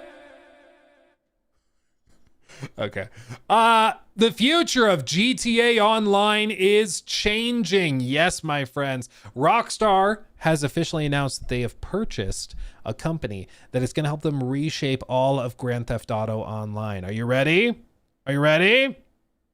Okay. The future of GTA Online is changing. Yes, my friends. Rockstar has officially announced that they have purchased a company that is going to help them reshape all of Grand Theft Auto Online. Are you ready?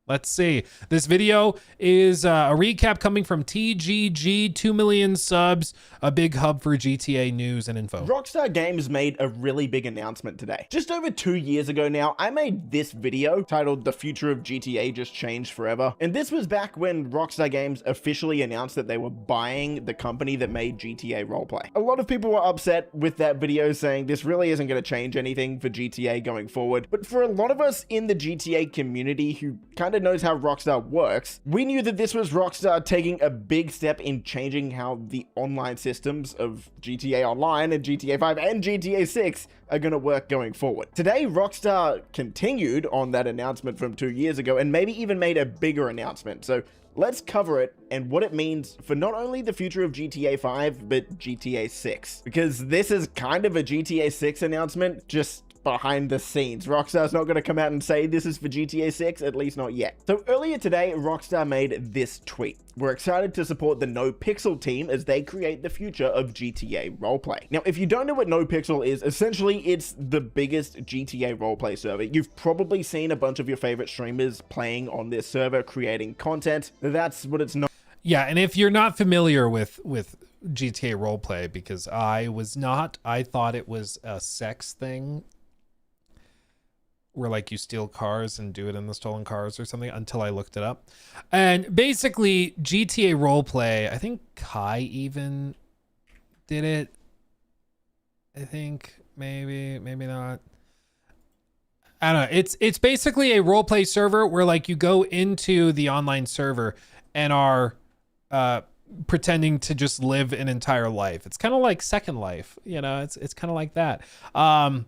Let's see. This video is a recap coming from TGG, 2 million subs, a big hub for GTA news and info. Rockstar Games made a really big announcement today. Just over 2 years ago now, I made this video titled The Future of GTA Just Changed Forever. And this was back when Rockstar Games officially announced that they were buying the company that made GTA Roleplay. A lot of people were upset with that video, saying this really isn't going to change anything for GTA going forward. But for a lot of us in the GTA community who kind of knows how Rockstar works, we knew that this was Rockstar taking a big step in changing how the online systems of GTA Online and GTA 5 and GTA 6 are going to work going forward. Today, Rockstar continued on that announcement from 2 years ago and maybe even made a bigger announcement. So let's cover it and what it means for not only the future of GTA 5, but GTA 6. Because this is kind of a GTA 6 announcement, just behind the scenes. Rockstar's not going to come out and say this is for GTA 6, at least not yet. So earlier today, Rockstar made this tweet. We're excited to support the No Pixel team as they create the future of GTA roleplay. Now, if you don't know what No Pixel is, essentially it's the biggest GTA roleplay server. You've probably seen a bunch of your favorite streamers playing on this server, creating content. That's what it's known. Yeah, and if you're not familiar with GTA roleplay, because I was not, I thought it was a sex thing, where like you steal cars and do it in the stolen cars or something, until I looked it up. And basically GTA roleplay, I think Kai even did it. I think maybe not. I don't know. It's basically a role play server where like you go into the online server and are pretending to just live an entire life. It's kind of like Second Life, you know. It's kind of like that. What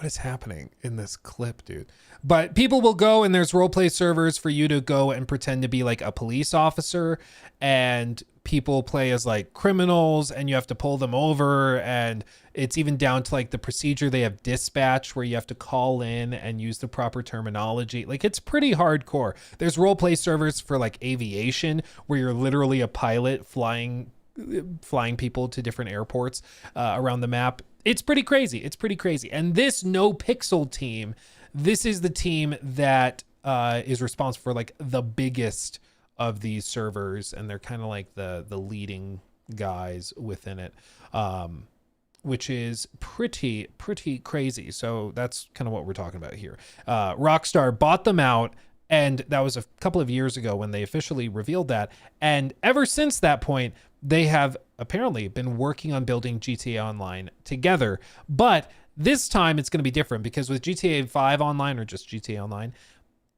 is happening in this clip, dude? But people will go and there's roleplay servers for you to go and pretend to be like a police officer, and people play as like criminals and you have to pull them over, and it's even down to like the procedure. They have dispatch where you have to call in and use the proper terminology. Like, it's pretty hardcore. There's roleplay servers for like aviation where you're literally a pilot flying people to different airports around the map. It's pretty crazy. It's pretty crazy. And this No Pixel team, this is the team that is responsible for like the biggest of these servers, and they're kind of like the leading guys within it, which is pretty crazy. So that's kind of what we're talking about here. Rockstar bought them out, and that was a couple of years ago when they officially revealed that. And ever since that point, they have apparently been working on building GTA Online together. But this time it's going to be different, because with GTA 5 Online, or just GTA Online,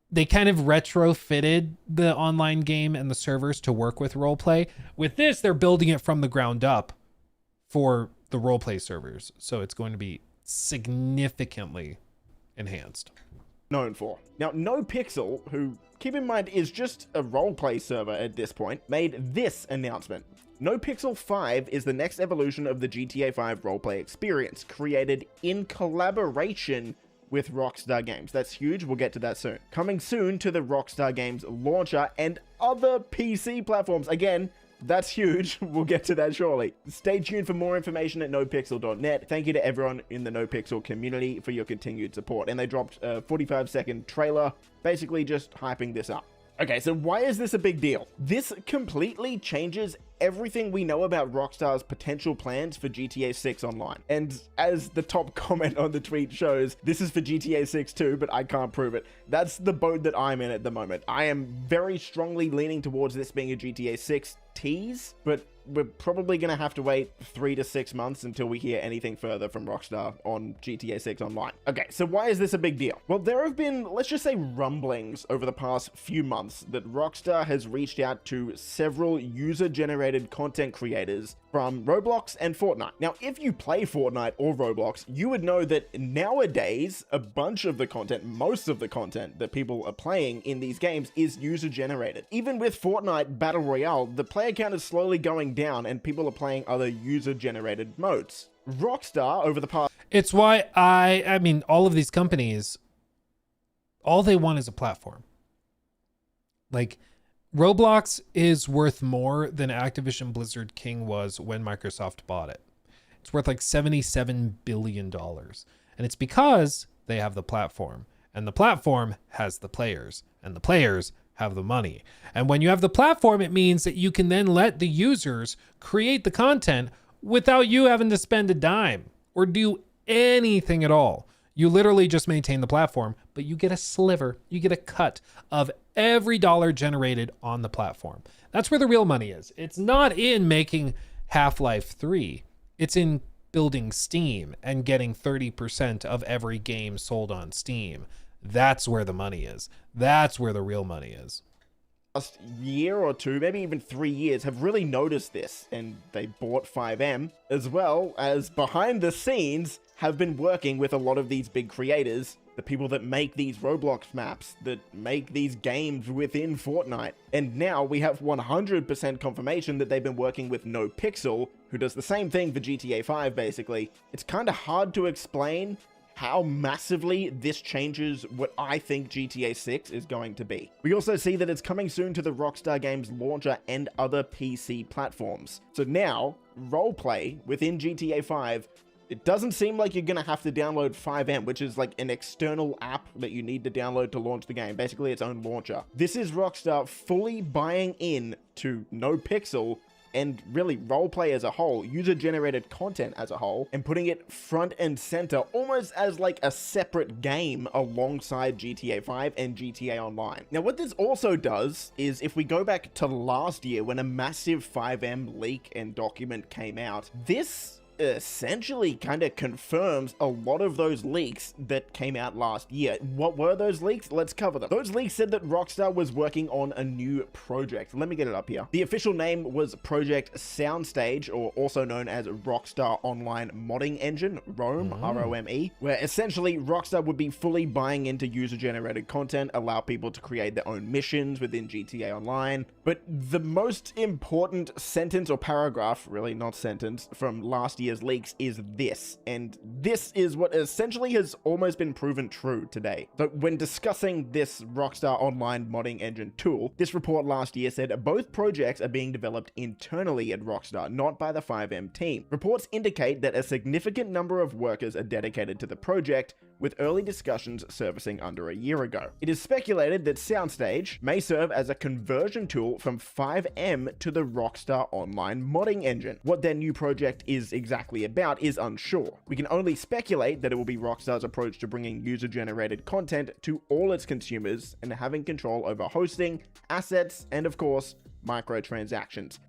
they kind of retrofitted the online game and the servers to work with roleplay. With this, they're building it from the ground up for the roleplay servers. So it's going to be significantly enhanced. Known for. Now, No Pixel, who, keep in mind, is just a roleplay server at this point, made this announcement. No Pixel 5 is the next evolution of the GTA 5 roleplay experience, created in collaboration with Rockstar Games. That's huge, we'll get to that soon. Coming soon to the Rockstar Games launcher and other PC platforms. Again, that's huge, we'll get to that shortly. Stay tuned for more information at nopixel.net. Thank you to everyone in the No Pixel community for your continued support. And they dropped a 45-second trailer, basically just hyping this up. Okay, so why is this a big deal? This completely changes everything we know about Rockstar's potential plans for GTA 6 Online. And as the top comment on the tweet shows, this is for GTA 6 too, but I can't prove it. That's the boat that I'm in at the moment. I am very strongly leaning towards this being a GTA 6 tease, but we're probably going to have to wait 3 to 6 months until we hear anything further from Rockstar on GTA 6 Online. Okay, so why is this a big deal? Well, there have been, let's just say, rumblings over the past few months that Rockstar has reached out to several user-generated content creators from Roblox and Fortnite. Now, if you play Fortnite or Roblox, you would know that nowadays, a bunch of the content, most of the content that people are playing in these games is user-generated. Even with Fortnite Battle Royale, the player count is slowly going down and people are playing other user-generated modes. Rockstar, over the past... It's why I mean, all of these companies, all they want is a platform. Like, Roblox is worth more than Activision Blizzard King was when Microsoft bought it. It's worth like $77 billion. And it's because they have the platform. And the platform has the players. And the players have the money. And when you have the platform, it means that you can then let the users create the content without you having to spend a dime or do anything at all. You literally just maintain the platform, but you get a sliver, you get a cut of every dollar generated on the platform. That's where the real money is. It's not in making Half-Life 3. It's in building Steam and getting 30% of every game sold on Steam. That's where the money is. That's where the real money is. Last year or two, maybe even 3 years, have really noticed this, and they bought 5M, as well as behind the scenes have been working with a lot of these big creators, the people that make these Roblox maps, that make these games within Fortnite. And now we have 100% confirmation that they've been working with No Pixel, who does the same thing for GTA 5, basically. It's kind of hard to explain how massively this changes what I think GTA 6 is going to be. We also see that it's coming soon to the Rockstar Games launcher and other PC platforms. So now, roleplay within GTA 5, it doesn't seem like you're gonna have to download 5M, which is like an external app that you need to download to launch the game, basically its own launcher. This is Rockstar fully buying in to No Pixel and really roleplay as a whole, user-generated content as a whole, and putting it front and center, almost as like a separate game alongside GTA 5 and GTA Online. Now, what this also does is, if we go back to last year when a massive 5M leak and document came out, this essentially kind of confirms a lot of those leaks that came out last year. What were those leaks? Let's cover them. Those leaks said that Rockstar was working on a new project. Let me get it up here. The official name was Project Soundstage, or also known as Rockstar Online Modding Engine, ROME, R-O-M-E, where essentially Rockstar would be fully buying into user-generated content, allow people to create their own missions within GTA Online. But the most important sentence or paragraph, really not sentence, from last year's leaks is this, and this is what essentially has almost been proven true today. So when discussing this Rockstar Online modding engine tool, this report last year said both projects are being developed internally at Rockstar, not by the 5M team. Reports indicate that a significant number of workers are dedicated to the project, with early discussions surfacing under a year ago. It is speculated that Soundstage may serve as a conversion tool from 5M to the Rockstar Online modding engine. What their new project is exactly about is unsure. We can only speculate that it will be Rockstar's approach to bringing user-generated content to all its consumers and having control over hosting, assets, and of course, microtransactions.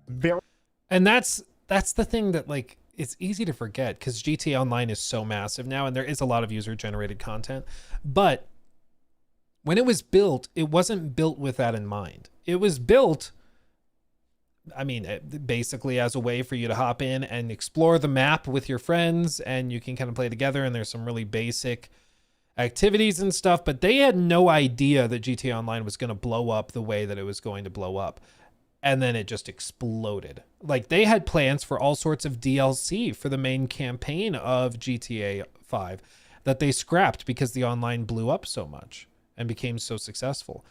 And that's the thing that, like, it's easy to forget because GTA Online is so massive now and there is a lot of user-generated content. But when it was built, it wasn't built with that in mind. It was built, I mean, basically as a way for you to hop in and explore the map with your friends, and you can kind of play together, and there's some really basic activities and stuff, but they had no idea that GTA Online was going to blow up the way that it was going to blow up. And then it just exploded. Like, they had plans for all sorts of DLC for the main campaign of GTA 5 that they scrapped because the online blew up so much and became so successful.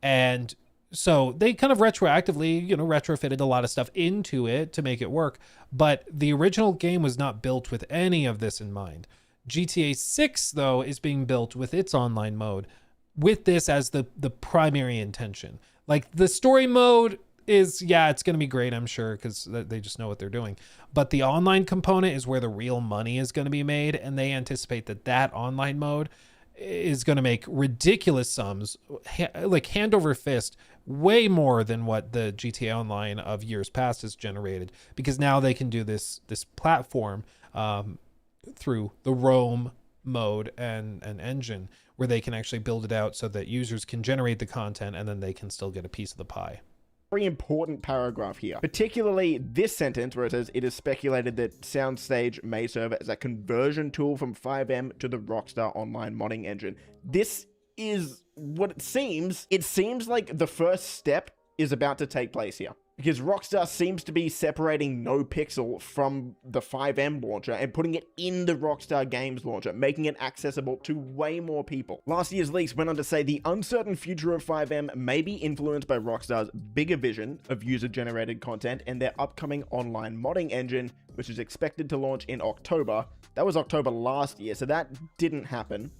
And so they kind of retroactively, you know, retrofitted a lot of stuff into it to make it work. But the original game was not built with any of this in mind. GTA 6, though, is being built with its online mode with this as the primary intention. Like, the story mode is, yeah, it's going to be great, I'm sure, because they just know what they're doing. But the online component is where the real money is going to be made, and they anticipate that online mode is going to make ridiculous sums, like hand over fist, way more than what the GTA Online of years past has generated, because now they can do this platform through the ROME mode and engine, where they can actually build it out so that users can generate the content and then they can still get a piece of the pie. Very important paragraph here, particularly this sentence where it says it is speculated that Soundstage may serve as a conversion tool from 5M to the Rockstar Online modding engine. This is what it seems. It seems like the first step is about to take place here, because Rockstar seems to be separating NoPixel from the 5M launcher and putting it in the Rockstar Games launcher, making it accessible to way more people. Last year's leaks went on to say the uncertain future of 5M may be influenced by Rockstar's bigger vision of user-generated content and their upcoming online modding engine, which is expected to launch in October. That was October last year, so that didn't happen,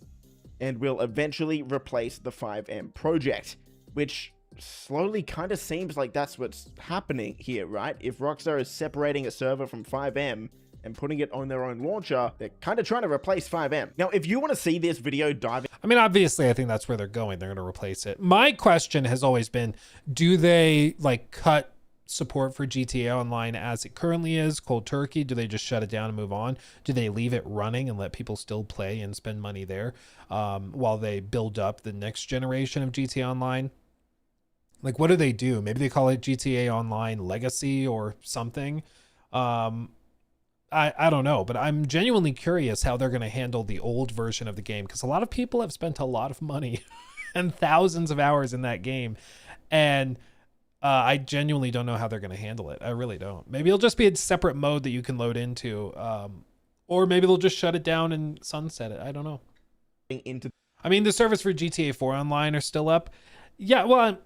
and will eventually replace the 5M project, which slowly kind of seems like that's what's happening here, right? If Rockstar is separating a server from 5M and putting it on their own launcher, they're kind of trying to replace 5M. Now, if you want to see this video diving... I mean, obviously, I think that's where they're going. They're going to replace it. My question has always been, do they, like, cut support for GTA Online as it currently is, cold turkey? Do they just shut it down and move on? Do they leave it running and let people still play and spend money there while they build up the next generation of GTA Online? Like, what do they do? Maybe they call it GTA Online Legacy or something. I don't know, but I'm genuinely curious how they're going to handle the old version of the game, because a lot of people have spent a lot of money and thousands of hours in that game, and I genuinely don't know how they're going to handle it. I really don't. Maybe it'll just be a separate mode that you can load into, or maybe they'll just shut it down and sunset it. I don't know. I mean, the servers for GTA 4 Online are still up. Yeah, well,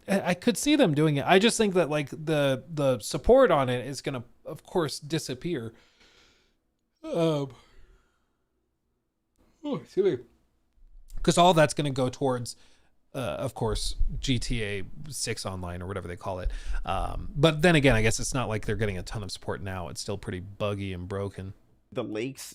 I could see them doing it. I just think that, like, the support on it is going to, of course, disappear. Because all that's going to go towards, of course, GTA 6 Online or whatever they call it. But then again, I guess it's not like they're getting a ton of support now. It's still pretty buggy and broken. The leaks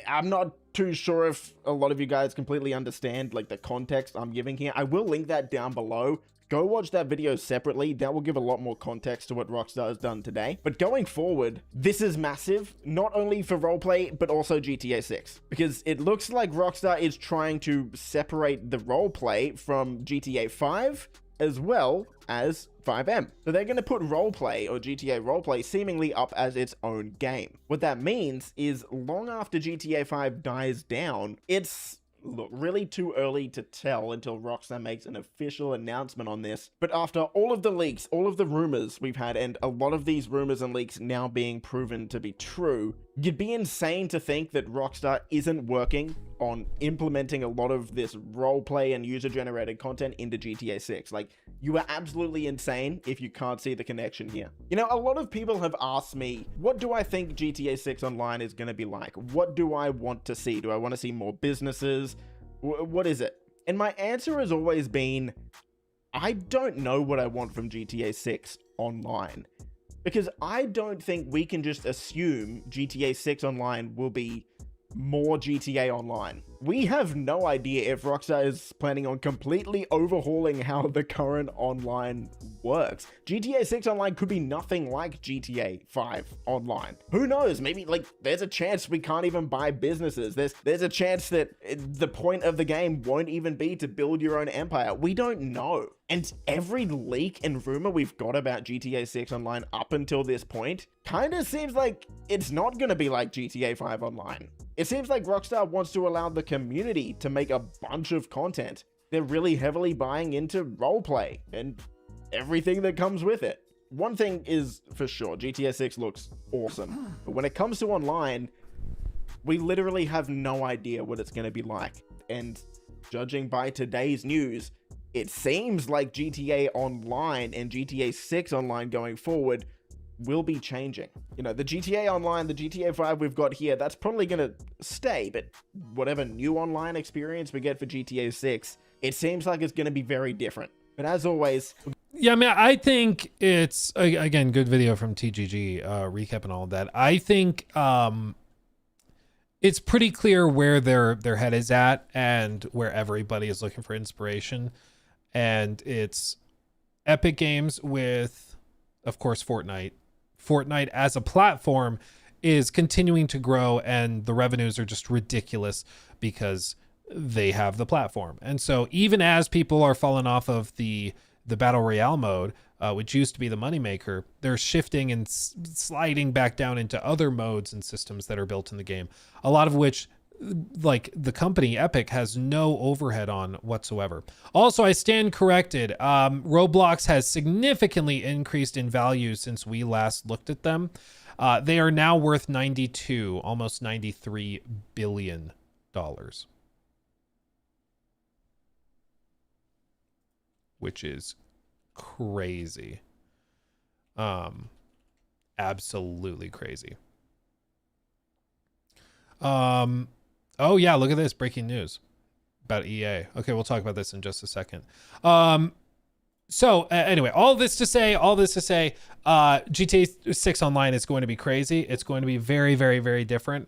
I'm not too sure if a lot of you guys completely understand like the context I'm giving here. I will link that down below. Go watch that video separately. That will give a lot more context to what Rockstar has done today. But going forward, this is massive, not only for roleplay, but also GTA 6. Because it looks like Rockstar is trying to separate the roleplay from GTA 5 as well as 5M. So they're going to put roleplay or GTA roleplay seemingly up as its own game. What that means is long after GTA 5 dies down, it's really too early to tell until Rockstar makes an official announcement on this. But after all of the leaks, all of the rumors we've had, and a lot of these rumors and leaks now being proven to be true, you'd be insane to think that Rockstar isn't working on implementing a lot of this roleplay and user-generated content into GTA 6. Like, you are absolutely insane if you can't see the connection here. You know, a lot of people have asked me, what do I think GTA 6 Online is going to be like? What do I want to see? Do I want to see more businesses? What is it? And my answer has always been, I don't know what I want from GTA 6 Online. Because I don't think we can just assume GTA 6 Online will be more GTA Online. We have no idea if Rockstar is planning on completely overhauling how the current online works. GTA 6 Online could be nothing like GTA 5 Online. Who knows? Maybe like there's a chance we can't even buy businesses. There's a chance that the point of the game won't even be to build your own empire. We don't know. And every leak and rumor we've got about GTA 6 Online up until this point kind of seems like it's not going to be like GTA 5 Online. It seems like Rockstar wants to allow the community to make a bunch of content. They're really heavily buying into roleplay and everything that comes with it. One thing is for sure, GTA 6 looks awesome. But when it comes to online, we literally have no idea what it's going to be like. And judging by today's news, it seems like GTA Online and GTA 6 Online going forward will be changing. You know, the GTA Online, the GTA 5 we've got here, that's probably going to stay, but whatever new online experience we get for GTA 6, it seems like it's going to be very different. But as always... Yeah, I mean, I think it's, again, good video from TGG, recap and all of that. I think it's pretty clear where their head is at and where everybody is looking for inspiration. And it's Epic Games with, of course, Fortnite. Fortnite as a platform is continuing to grow, and the revenues are just ridiculous because they have the platform. And so even as people are falling off of the Battle Royale mode, which used to be the moneymaker, they're shifting and sliding back down into other modes and systems that are built in the game, a lot of which, like the company Epic, has no overhead on whatsoever. Also, I stand corrected. Roblox has significantly increased in value since we last looked at them. They are now worth almost $93 billion. Which is crazy. Absolutely crazy. Oh yeah, look at this breaking news about EA. Okay, we'll talk about this in just a second. So anyway, all this to say, GTA 6 Online is going to be crazy. It's going to be very, very, very different.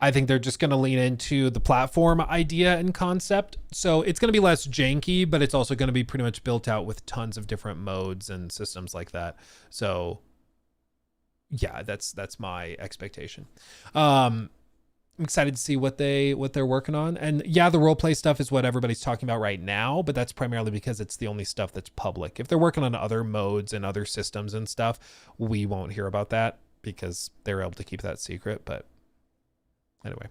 I think they're just going to lean into the platform idea and concept. So it's going to be less janky, but it's also going to be pretty much built out with tons of different modes and systems like that. So yeah, that's my expectation. I'm excited to see what they're working on. And yeah, the roleplay stuff is what everybody's talking about right now, but that's primarily because it's the only stuff that's public. If they're working on other modes and other systems and stuff, we won't hear about that because they're able to keep that secret. But anyway,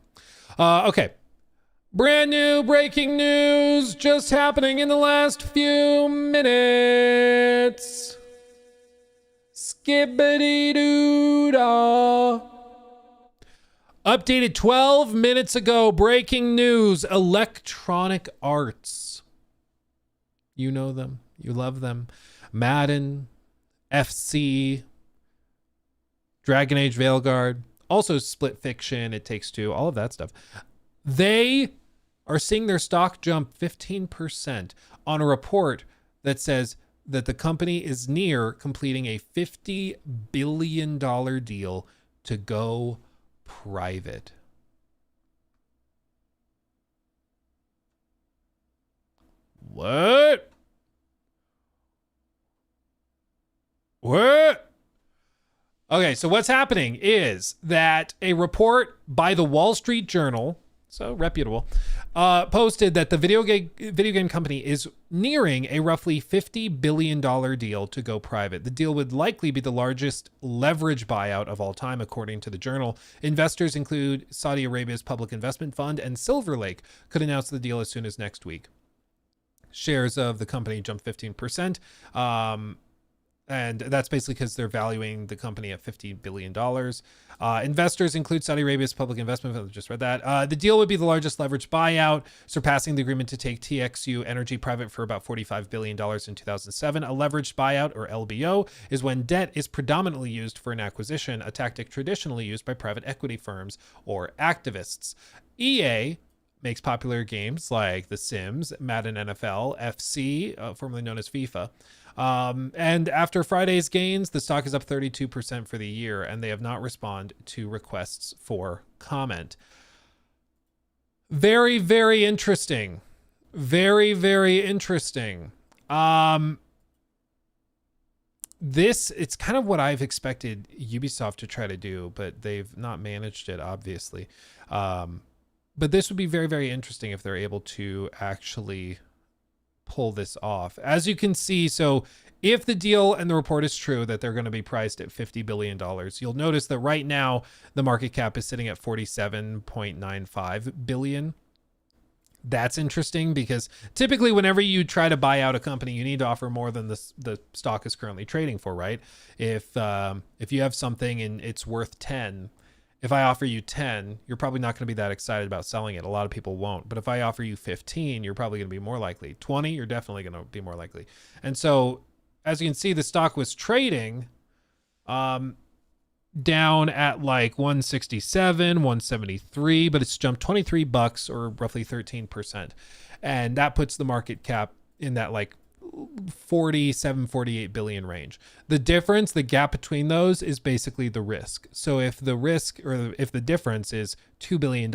okay. Brand new breaking news just happening in the last few minutes. Skibbity-doo-dah. Updated 12 minutes ago, breaking news, Electronic Arts. You know them, you love them. Madden, FC, Dragon Age Veilguard, also Split Fiction, It Takes Two, all of that stuff. They are seeing their stock jump 15% on a report that says that the company is near completing a $50 billion deal to go private. What? Okay, so what's happening is that a report by the Wall Street Journal, so reputable, posted that the video game company is nearing a roughly $50 billion deal to go private. The deal would likely be the largest leverage buyout of all time, according to the journal. Investors include Saudi Arabia's Public Investment Fund, and Silver Lake could announce the deal as soon as next week. Shares of the company jumped 15%. And that's basically because they're valuing the company at $50 billion. Investors include Saudi Arabia's Public Investment Fund. I just read that. The deal would be the largest leveraged buyout, surpassing the agreement to take TXU Energy private for about $45 billion in 2007. A leveraged buyout, or LBO, is when debt is predominantly used for an acquisition, a tactic traditionally used by private equity firms or activists. EA makes popular games like The Sims, Madden NFL, FC, formerly known as FIFA. And after Friday's gains, the stock is up 32% for the year, and they have not responded to requests for comment. Very, very interesting. Very, very interesting. It's kind of what I've expected Ubisoft to try to do, but they've not managed it, obviously. But this would be very, very interesting if they're able to actually pull this off. As you can see, so if the deal and the report is true that they're going to be priced at $50 billion, you'll notice that right now the market cap is sitting at $47.95 billion. That's interesting because typically whenever you try to buy out a company, you need to offer more than the stock is currently trading for, right? If you have something and it's worth 10, if I offer you 10, you're probably not going to be that excited about selling it. A lot of people won't. But if I offer you 15, you're probably going to be more likely. 20, you're definitely going to be more likely. And so, as you can see, the stock was trading down at like 167, 173, but it's jumped $23 or roughly 13%. And that puts the market cap in that like 47, 48 billion range. The difference, the gap between those is basically the risk. So if the risk or if the difference is $2 billion,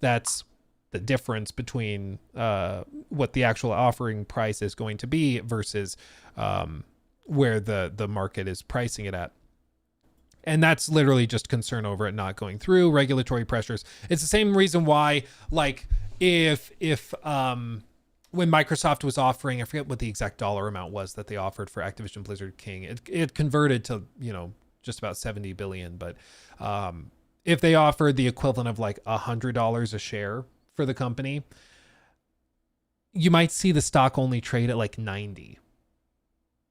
that's the difference between what the actual offering price is going to be versus where the market is pricing it at. And that's literally just concern over it not going through, regulatory pressures. It's the same reason why, like, if when Microsoft was offering, I forget what the exact dollar amount was that they offered for Activision Blizzard King. It converted to, just about 70 billion. But if they offered the equivalent of like $100 a share for the company, you might see the stock only trade at like 90.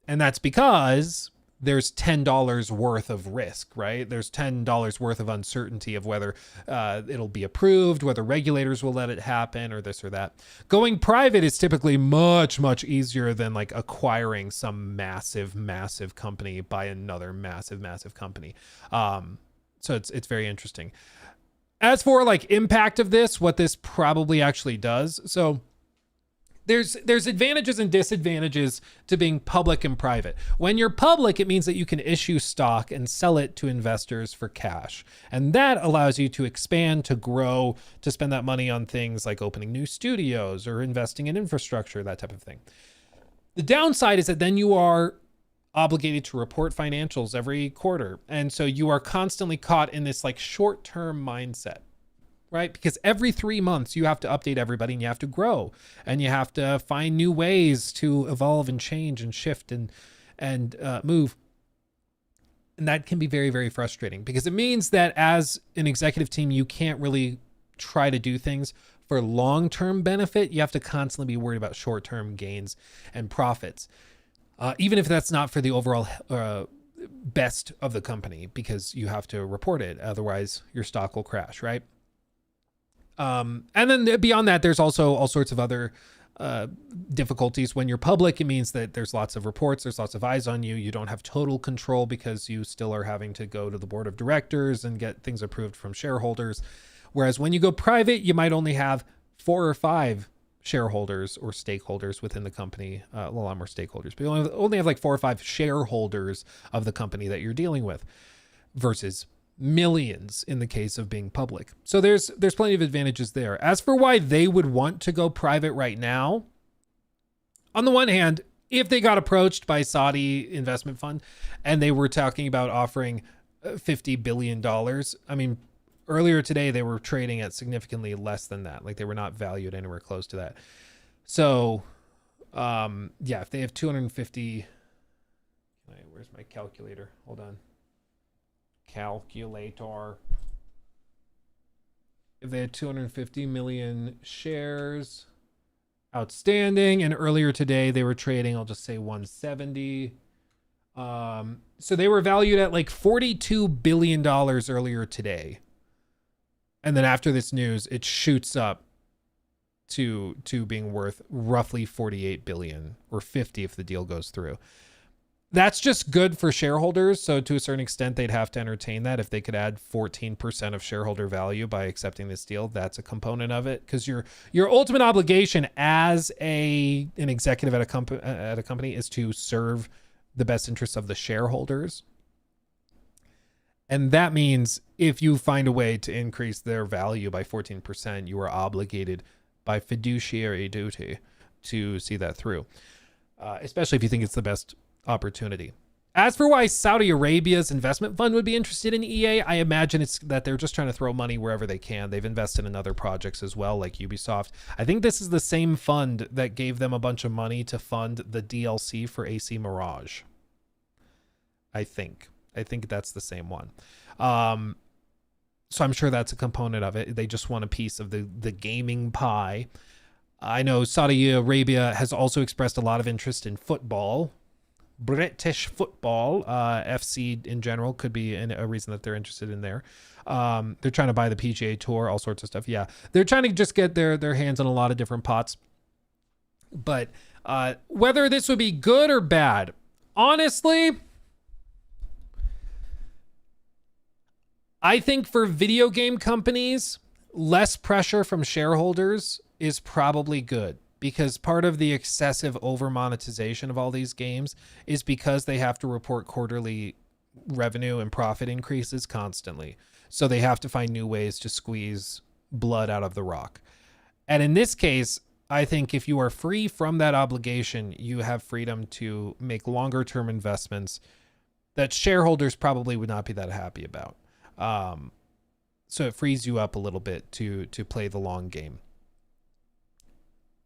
And that's because there's $10 worth of risk, right? There's $10 worth of uncertainty of whether it'll be approved, whether regulators will let it happen, or this or that. Going private is typically much, much easier than like acquiring some massive, massive company by another massive, massive company. So it's very interesting. As for like impact of this, what this probably actually does. So there's advantages and disadvantages to being public and private. When you're public, it means that you can issue stock and sell it to investors for cash. And that allows you to expand, to grow, to spend that money on things like opening new studios or investing in infrastructure, that type of thing. The downside is that then you are obligated to report financials every quarter. And so you are constantly caught in this like short-term mindset. Right? Because every 3 months you have to update everybody and you have to grow and you have to find new ways to evolve and change and shift and move. And that can be very, very frustrating because it means that as an executive team, you can't really try to do things for long-term benefit. You have to constantly be worried about short-term gains and profits. Even if that's not for the overall best of the company, because you have to report it. Otherwise your stock will crash, right? And then beyond that, there's also all sorts of other difficulties. When you're public, it means that there's lots of reports, there's lots of eyes on you. You don't have total control because you still are having to go to the board of directors and get things approved from shareholders. Whereas when you go private, you might only have 4 or 5 shareholders or stakeholders within the company. A lot more stakeholders, but you only have like 4 or 5 shareholders of the company that you're dealing with versus millions in the case of being public. So there's plenty of advantages there. As for why they would want to go private right now, on the one hand, if they got approached by Saudi investment fund and they were talking about offering $50 billion, I mean, earlier today they were trading at significantly less than that. Like they were not valued anywhere close to that. So, yeah, if they have 250, where's my calculator? Hold on. Calculator. If they had 250 million shares outstanding, and earlier today they were trading, I'll just say 170. So they were valued at like $42 billion earlier today. And then after this news, it shoots up to being worth roughly 48 billion, or 50 if the deal goes through. That's just good for shareholders. So to a certain extent, they'd have to entertain that. If they could add 14% of shareholder value by accepting this deal, that's a component of it. Because your ultimate obligation as an executive at a company is to serve the best interests of the shareholders. And that means if you find a way to increase their value by 14%, you are obligated by fiduciary duty to see that through, especially if you think it's the best opportunity. As for why Saudi Arabia's investment fund would be interested in EA, I imagine it's that they're just trying to throw money wherever they can. They've invested in other projects as well, like Ubisoft. I think this is the same fund that gave them a bunch of money to fund the DLC for AC Mirage. I think that's the same one. So I'm sure that's a component of it. They just want a piece of the gaming pie. I know Saudi Arabia has also expressed a lot of interest in football. British football, FC in general could be a reason that they're interested in there. They're trying to buy the PGA Tour, all sorts of stuff. Yeah, they're trying to just get their hands on a lot of different pots. But whether this would be good or bad, honestly, I think for video game companies, less pressure from shareholders is probably good. Because part of the excessive over monetization of all these games is because they have to report quarterly revenue and profit increases constantly. So they have to find new ways to squeeze blood out of the rock. And in this case, I think if you are free from that obligation, you have freedom to make longer term investments that shareholders probably would not be that happy about. So it frees you up a little bit to play the long game.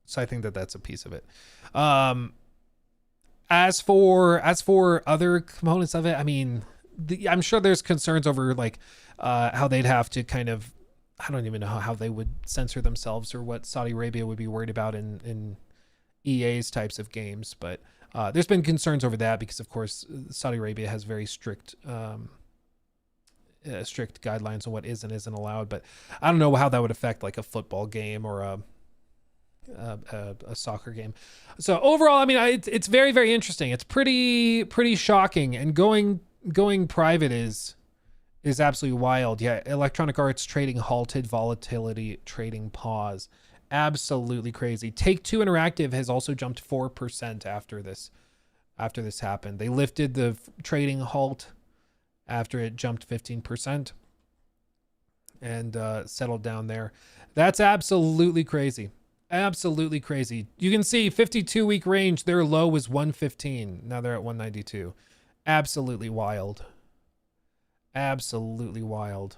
So I think that's a piece of it. As for other components of it, I mean, I'm sure there's concerns over like how they'd have to kind of, I don't even know how they would censor themselves or what Saudi Arabia would be worried about in EA's types of games. But there's been concerns over that because, of course, Saudi Arabia has very strict guidelines on what is and isn't allowed. But I don't know how that would affect like a football game or a soccer game. So overall, I mean, it's very, very interesting. It's pretty shocking, and going private is absolutely wild. Yeah, Electronic Arts trading halted, volatility trading pause. Absolutely crazy. Take-Two Interactive has also jumped 4% after this happened. They lifted the trading halt after it jumped 15% and settled down there. That's absolutely crazy. Absolutely crazy. You can see 52-week range, their low was 115. Now they're at 192. Absolutely wild. Absolutely wild.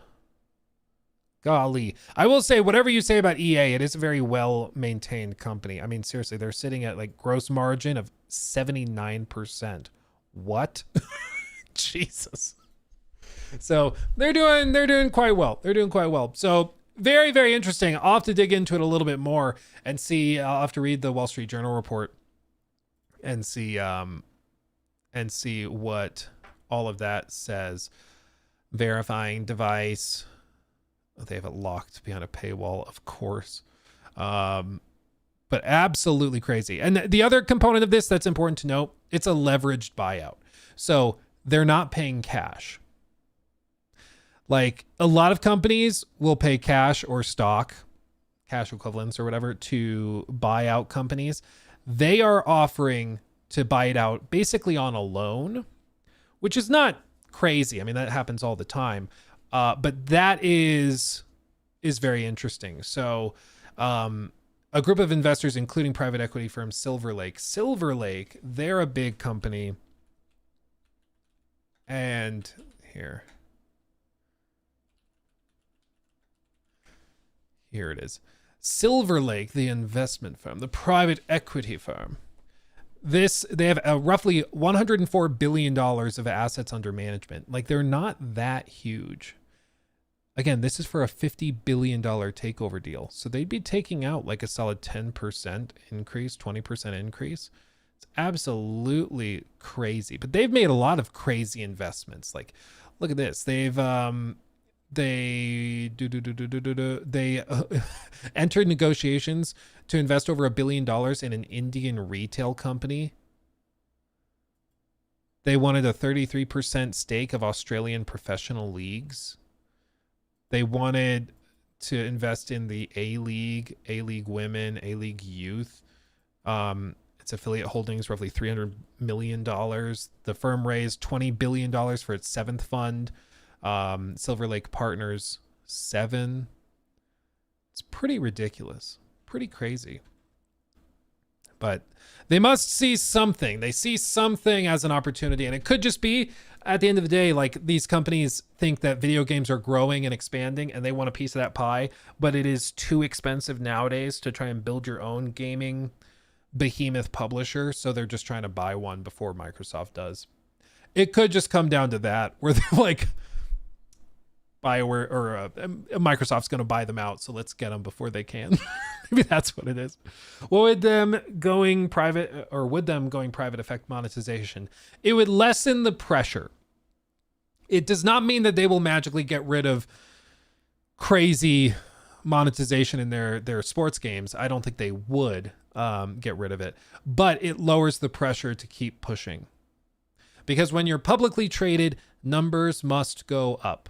Golly. I will say, whatever you say about EA, it is a very well-maintained company. I mean, seriously, they're sitting at like gross margin of 79%. What? Jesus. So they're doing quite well. They're doing quite well. So very, very interesting. I'll have to dig into it a little bit more and see. I'll have to read the Wall Street Journal report and see what all of that says. Verifying device. Oh, they have it locked behind a paywall, of course. But absolutely crazy. And the other component of this that's important to note, it's a leveraged buyout. So they're not paying cash. Like a lot of companies will pay cash or stock, cash equivalents or whatever, to buy out companies. They are offering to buy it out basically on a loan, which is not crazy. I mean, that happens all the time. But that is very interesting. So a group of investors, including private equity firm Silver Lake. Silver Lake, they're a big company. And here it is. Silver Lake, the investment firm, the private equity firm. They have roughly $104 billion of assets under management. Like, they're not that huge. Again, this is for a $50 billion takeover deal. So they'd be taking out like a solid 10% increase, 20% increase. It's absolutely crazy. But they've made a lot of crazy investments. Like, look at this. They've entered negotiations to invest over $1 billion in an Indian retail company. They wanted a 33% stake of Australian professional leagues. They wanted to invest in the A-League Women, A-League Youth. Its affiliate holdings, roughly $300 million. The firm raised $20 billion for its seventh fund. Silver Lake Partners 7. It's pretty ridiculous, pretty crazy. But they must see something. They see something as an opportunity, and it could just be, at the end of the day, like, these companies think that video games are growing and expanding and they want a piece of that pie, but it is too expensive nowadays to try and build your own gaming behemoth publisher, so they're just trying to buy one before Microsoft does. It could just come down to that, where they're like, BioWare or Microsoft's going to buy them out, so let's get them before they can. Maybe that's what it is. What would them going private, or would them going private affect monetization? It would lessen the pressure. It does not mean that they will magically get rid of crazy monetization in their sports games. I don't think they would get rid of it, but it lowers the pressure to keep pushing. Because when you're publicly traded, numbers must go up.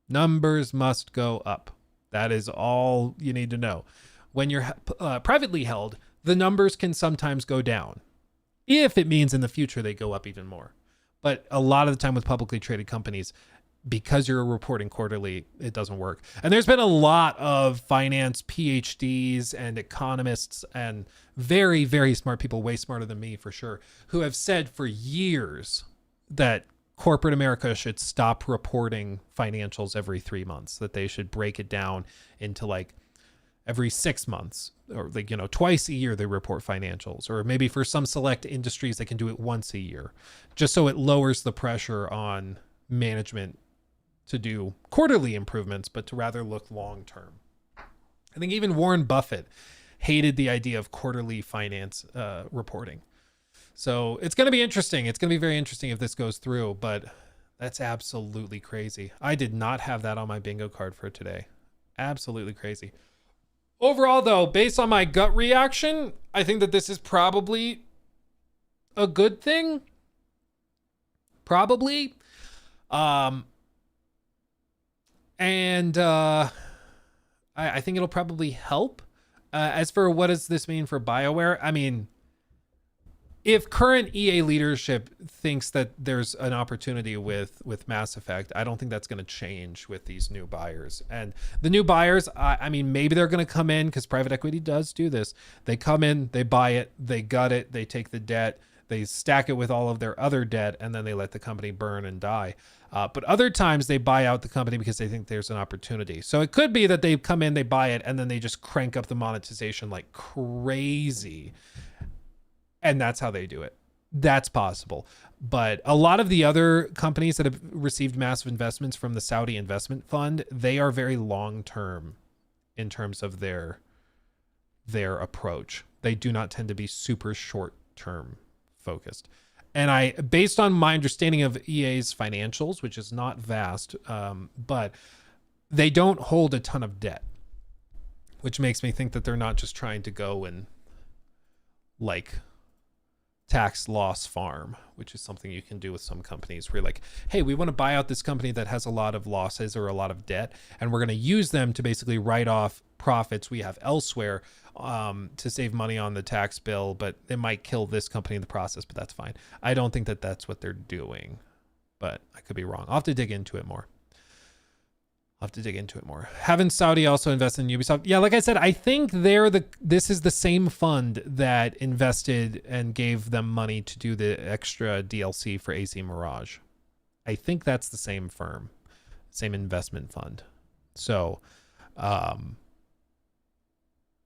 Numbers must go up. That is all you need to know. When you're privately held, the numbers can sometimes go down, if it means in the future they go up even more. But a lot of the time with publicly traded companies, because you're reporting quarterly, it doesn't work. And there's been a lot of finance PhDs and economists and very, very smart people, way smarter than me for sure, who have said for years that corporate America should stop reporting financials every 3 months, that they should break it down into like every 6 months, or like, you know, twice a year they report financials, or maybe for some select industries they can do it once a year, just so it lowers the pressure on management to do quarterly improvements, but to rather look long term. I think even Warren Buffett hated the idea of quarterly finance reporting. So it's going to be interesting. It's going to be very interesting if this goes through, but that's absolutely crazy. I did not have that on my bingo card for today. Absolutely crazy. Overall, though, based on my gut reaction, I think that this is probably a good thing. Probably. I think it'll probably help. As for what does this mean for BioWare, I mean, if current EA leadership thinks that there's an opportunity with Mass Effect, I don't think that's going to change with these new buyers. And the new buyers, I mean, maybe they're going to come in, because private equity does do this. They come in, they buy it, they gut it, they take the debt, they stack it with all of their other debt, and then they let the company burn and die. But other times they buy out the company because they think there's an opportunity. So it could be that they come in, they buy it, and then they just crank up the monetization like crazy. And that's how they do it. That's possible. But a lot of the other companies that have received massive investments from the Saudi investment fund, they are very long-term in terms of their approach. They do not tend to be super short-term focused. And based on my understanding of EA's financials, which is not vast, but they don't hold a ton of debt, which makes me think that they're not just trying to go and like tax loss farm, which is something you can do with some companies where you're like, hey, we want to buy out this company that has a lot of losses or a lot of debt, and we're going to use them to basically write off profits we have elsewhere to save money on the tax bill, but it might kill this company in the process, but that's fine. I don't think that that's what they're doing, but I could be wrong. I'll have to dig into it more. I'll have to dig into it more. Haven't Saudi also invested in Ubisoft? Yeah, like I said, I think this is the same fund that invested and gave them money to do the extra DLC for AC Mirage. I think that's the same firm, same investment fund. So,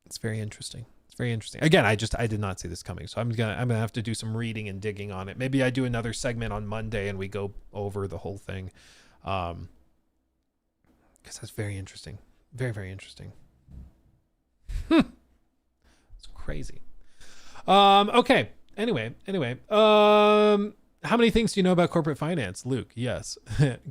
it's very interesting. It's very interesting. Again, I did not see this coming, so I'm gonna have to do some reading and digging on it. Maybe I do another segment on Monday and we go over the whole thing. Because that's very interesting. Very, very interesting. It's crazy. Okay. Anyway. How many things do you know about corporate finance? Luke, yes.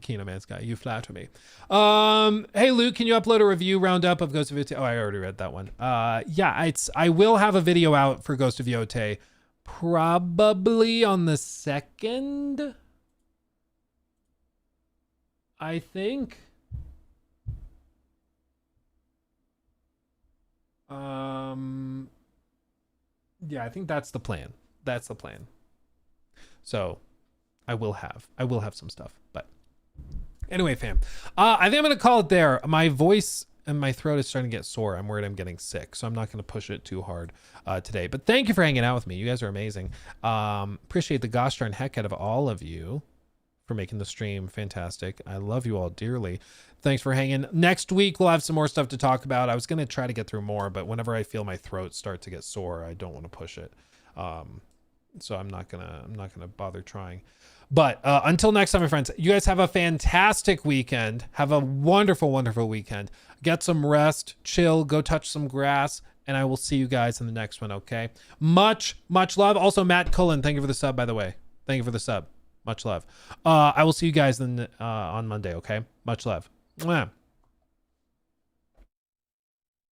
Kino Man's guy, you flatter me. Hey, Luke, can you upload a review roundup of Ghost of Yotei? Oh, I already read that one. Yeah, I will have a video out for Ghost of Yotei probably on the 2nd, I think. Yeah, I think that's the plan. That's the plan. So I will have some stuff, but anyway, fam, I think I'm going to call it there. My voice and my throat is starting to get sore. I'm worried I'm getting sick, so I'm not going to push it too hard today, but thank you for hanging out with me. You guys are amazing. Appreciate the gosh darn heck out of all of you for making the stream fantastic. I love you all dearly. Thanks for hanging. Next week, we'll have some more stuff to talk about. I was going to try to get through more, but whenever I feel my throat start to get sore, I don't want to push it. So I'm not gonna bother trying. But until next time, my friends, you guys have a fantastic weekend. Have a wonderful, wonderful weekend. Get some rest, chill, go touch some grass, and I will see you guys in the next one, okay? Much love. Also, Matt Cullen, thank you for the sub, by the way. Thank you for the sub. Much love. I will see you guys on Monday, okay? Much love. Mwah.